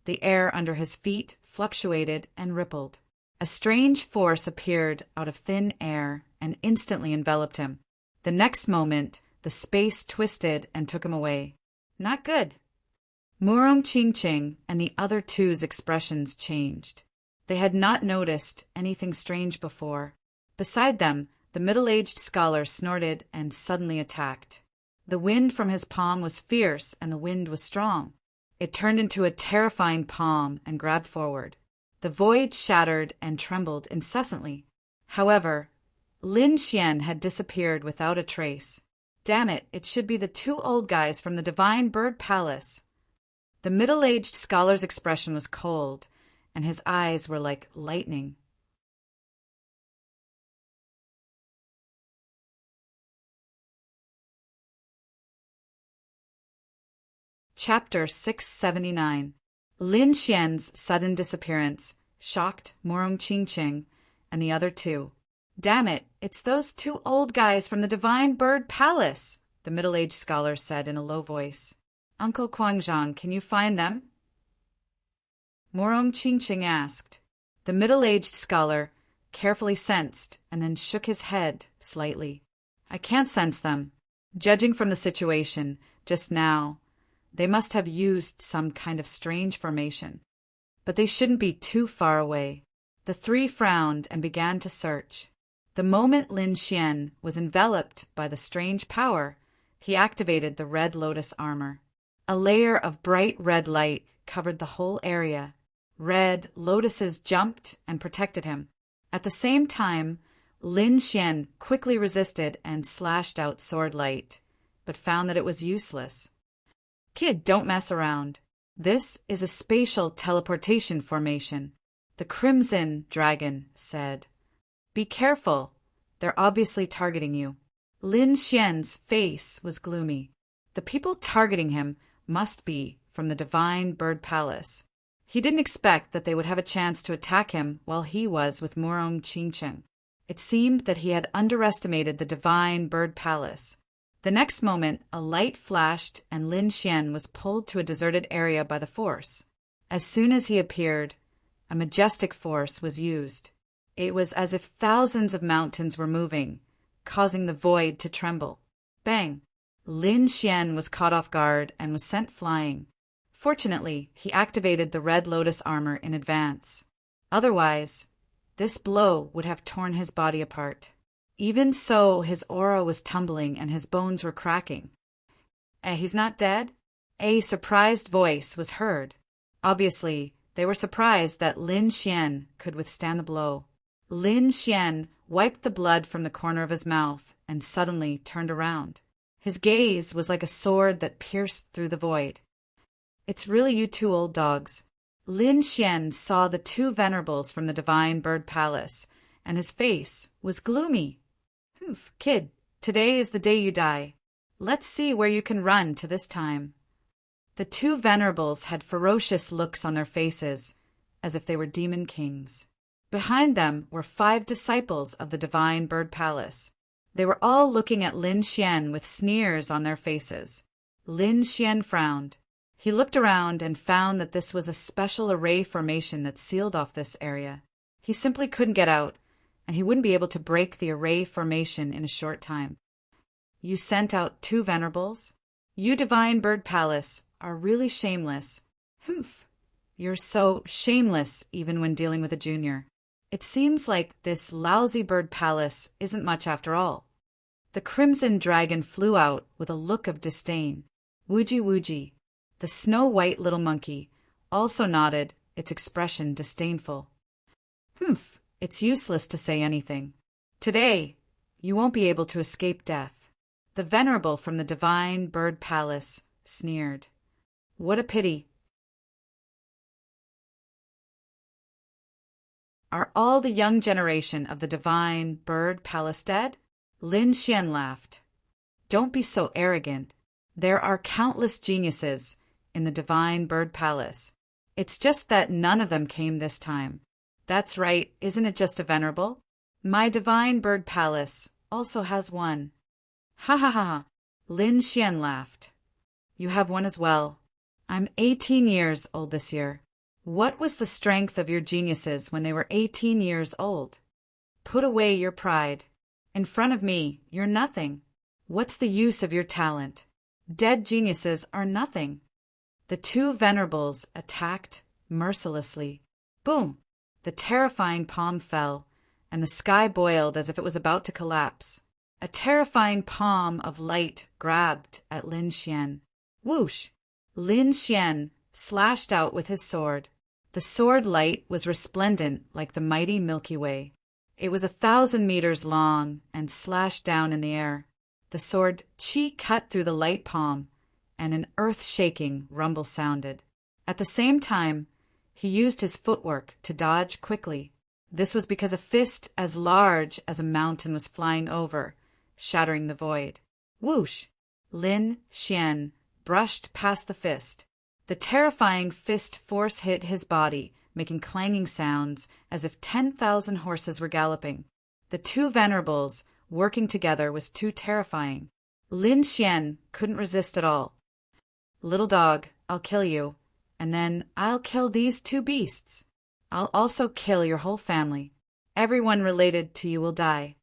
S1: the air under his feet fluctuated and rippled. A strange force appeared out of thin air and instantly enveloped him. The next moment, the space twisted and took him away. Not good. Morong Chingcheng and the other two's expressions changed. They had not noticed anything strange before. Beside them, the middle-aged scholar snorted and suddenly attacked. The wind from his palm was fierce and the wind was strong. It turned into a terrifying palm and grabbed forward. The void shattered and trembled incessantly. However, Lin Xian had disappeared without a trace. Damn it, it should be the two old guys from the Divine Bird Palace. The middle-aged scholar's expression was cold, and his eyes were like lightning. Chapter 679. Lin Xian's sudden disappearance shocked Morong Chingcheng and the other two. Damn it, it's those two old guys from the Divine Bird Palace, the middle-aged scholar said in a low voice. Uncle Guangzhang, can you find them? Morong Chingcheng asked. The middle-aged scholar carefully sensed and then shook his head slightly. I can't sense them. Judging from the situation just now, they must have used some kind of strange formation. But they shouldn't be too far away. The three frowned and began to search. The moment Lin Xian was enveloped by the strange power, he activated the Red Lotus armor. A layer of bright red light covered the whole area. Red lotuses jumped and protected him. At the same time, Lin Xian quickly resisted and slashed out sword light, but found that it was useless. Kid, don't mess around. This is a spatial teleportation formation, the Crimson Dragon said. Be careful. They're obviously targeting you. Lin Xian's face was gloomy. The people targeting him must be from the Divine Bird Palace. He didn't expect that they would have a chance to attack him while he was with Murong Qingcheng. It seemed that he had underestimated the Divine Bird Palace. The next moment, a light flashed and Lin Xian was pulled to a deserted area by the force. As soon as he appeared, a majestic force was used. It was as if thousands of mountains were moving, causing the void to tremble. Bang! Lin Xian was caught off guard and was sent flying. Fortunately, he activated the Red Lotus armor in advance. Otherwise, this blow would have torn his body apart. Even so, his aura was tumbling and his bones were cracking. He's not dead? A surprised voice was heard. Obviously, they were surprised that Lin Xian could withstand the blow. Lin Xian wiped the blood from the corner of his mouth and suddenly turned around. His gaze was like a sword that pierced through the void. It's really you two old dogs. Lin Xian saw the two venerables from the Divine Bird Palace, and his face was gloomy. Kid, today is the day you die. Let's see where you can run to this time. The two venerables had ferocious looks on their faces, as if they were demon kings. Behind them were 5 disciples of the Divine Bird Palace. They were all looking at Lin Xian with sneers on their faces. Lin Xian frowned. He looked around and found that this was a special array formation that sealed off this area. He simply couldn't get out, and he wouldn't be able to break the array formation in a short time. You sent out 2 venerables? You Divine Bird Palace are really shameless. You're so shameless even when dealing with a junior. It seems like this lousy bird palace isn't much after all. The Crimson Dragon flew out with a look of disdain. Woogie woogie. The snow-white little monkey also nodded, its expression disdainful. It's useless to say anything. Today, you won't be able to escape death. The venerable from the Divine Bird Palace sneered. What a pity. Are all the young generation of the Divine Bird Palace dead? Lin Xian laughed. Don't be so arrogant. There are countless geniuses in the Divine Bird Palace. It's just that none of them came this time. That's right, isn't it just a venerable? My Divine Bird Palace also has one. Ha ha ha ha. Lin Xian laughed. You have one as well. I'm 18 years old this year. What was the strength of your geniuses when they were 18 years old? Put away your pride. In front of me, you're nothing. What's the use of your talent? Dead geniuses are nothing. The 2 venerables attacked mercilessly. Boom! The terrifying palm fell, and the sky boiled as if it was about to collapse. A terrifying palm of light grabbed at Lin Xian. Whoosh! Lin Xian slashed out with his sword. The sword light was resplendent like the mighty Milky Way. It was 1,000 meters long and slashed down in the air. The sword chi cut through the light palm, and an earth-shaking rumble sounded. At the same time, he used his footwork to dodge quickly. This was because a fist as large as a mountain was flying over, shattering the void. Whoosh! Lin Xian brushed past the fist. The terrifying fist force hit his body, making clanging sounds as if 10,000 horses were galloping. The 2 venerables working together was too terrifying. Lin Xian couldn't resist at all. Little dog, I'll kill you, and then I'll kill these 2 beasts. I'll also kill your whole family. Everyone related to you will die.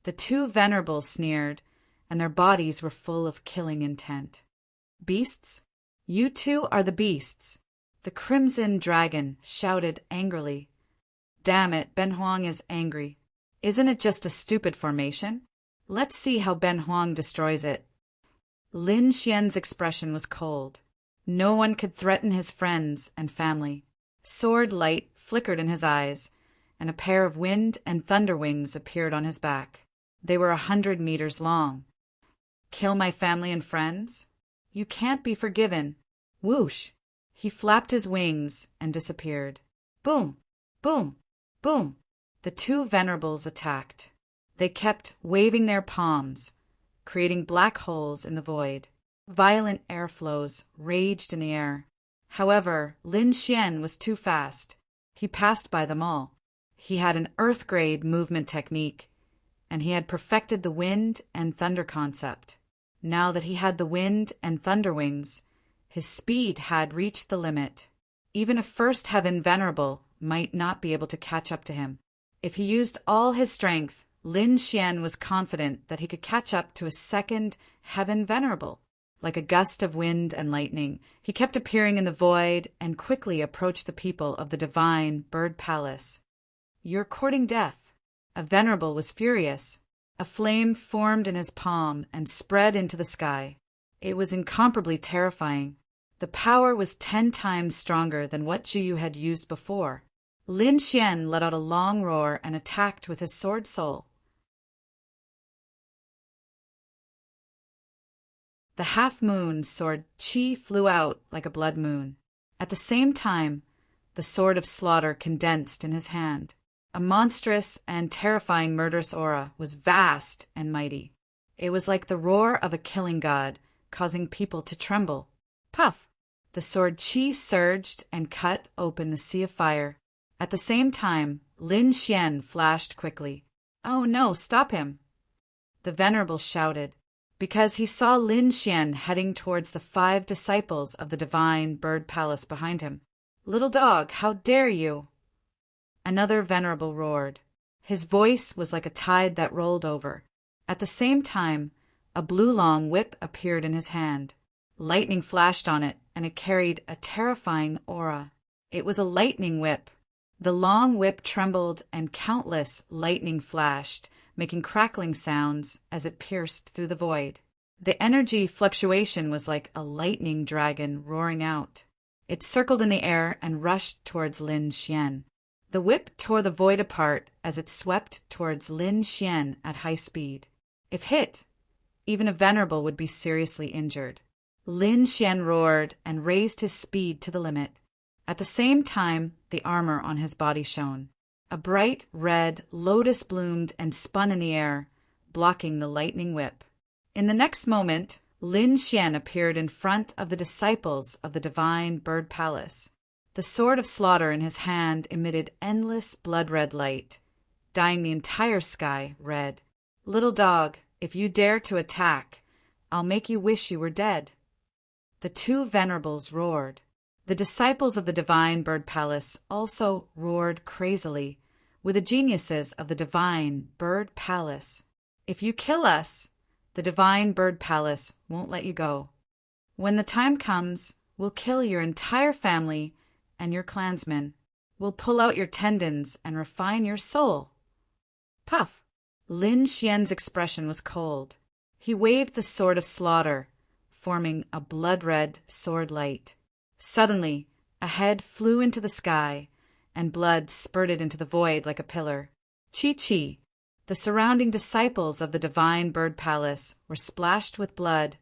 S1: The 2 venerables sneered, and their bodies were full of killing intent. Beasts? You 2 are the beasts. The Crimson Dragon shouted angrily. Damn it, Ben Huang is angry. Isn't it just a stupid formation? Let's see how Ben Huang destroys it. Lin Xian's expression was cold. No one could threaten his friends and family. Sword light flickered in his eyes, and a pair of wind and thunder wings appeared on his back. They were 100 meters long. Kill my family and friends? You can't be forgiven. Whoosh! He flapped his wings and disappeared. Boom! Boom! Boom! The two venerables attacked. They kept waving their palms, creating black holes in the void. Violent airflows raged in the air. However, Lin Xian was too fast. He passed by them all. He had an Earth-grade movement technique, and he had perfected the wind and thunder concept. Now that he had the wind and thunder wings, his speed had reached the limit. Even a first heaven venerable might not be able to catch up to him. If he used all his strength, Lin Xian was confident that he could catch up to a second heaven venerable. Like a gust of wind and lightning, he kept appearing in the void and quickly approached the people of the divine bird palace. You're courting death. A venerable was furious. A flame formed in his palm and spread into the sky. It was incomparably terrifying. The power was 10 times stronger than what Jiyu had used before. Lin Xian let out a long roar and attacked with his sword soul. The half-moon sword Qi flew out like a blood moon. At the same time, the sword of slaughter condensed in his hand. A monstrous and terrifying murderous aura was vast and mighty. It was like the roar of a killing god, causing people to tremble. Puff! The sword Qi surged and cut open the sea of fire. At the same time, Lin Xian flashed quickly. Oh no, stop him! The venerable shouted, because he saw Lin Xian heading towards the 5 disciples of the divine bird palace behind him. Little dog, how dare you! Another venerable roared. His voice was like a tide that rolled over. At the same time, a blue long whip appeared in his hand. Lightning flashed on it, and it carried a terrifying aura. It was a lightning whip. The long whip trembled, and countless lightning flashed, making crackling sounds as it pierced through the void. The energy fluctuation was like a lightning dragon roaring out. It circled in the air and rushed towards Lin Xian. The whip tore the void apart as it swept towards Lin Xian at high speed. If hit, even a venerable would be seriously injured. Lin Xian roared and raised his speed to the limit. At the same time, the armor on his body shone. A bright red lotus bloomed and spun in the air, blocking the lightning whip. In the next moment, Lin Xian appeared in front of the disciples of the divine bird palace. The sword of slaughter in his hand emitted endless blood-red light, dyeing the entire sky red. Little dog, if you dare to attack, I'll make you wish you were dead. The 2 venerables roared. The disciples of the divine bird palace also roared crazily, with the geniuses of the divine bird palace. If you kill us, the divine bird palace won't let you go. When the time comes, we'll kill your entire family and your clansmen. We'll pull out your tendons and refine your soul. Puff! Lin Xian's expression was cold. He waved the sword of slaughter, forming a blood-red sword light. Suddenly, a head flew into the sky, and blood spurted into the void like a pillar. Chi-Chi! The surrounding disciples of the divine bird palace were splashed with blood,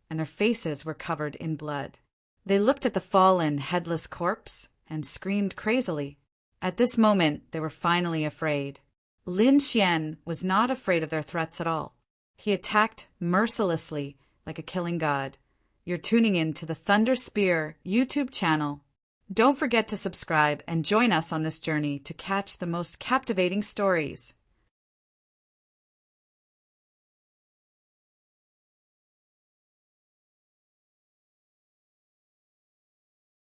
S1: and their faces were covered in blood. They looked at the fallen, headless corpse and screamed crazily. At this moment, they were finally afraid. Lin Xian was not afraid of their threats at all. He attacked mercilessly like a killing god. You're tuning in to the Thunder Spear YouTube channel. Don't forget to subscribe and join us on this journey to catch the most captivating stories.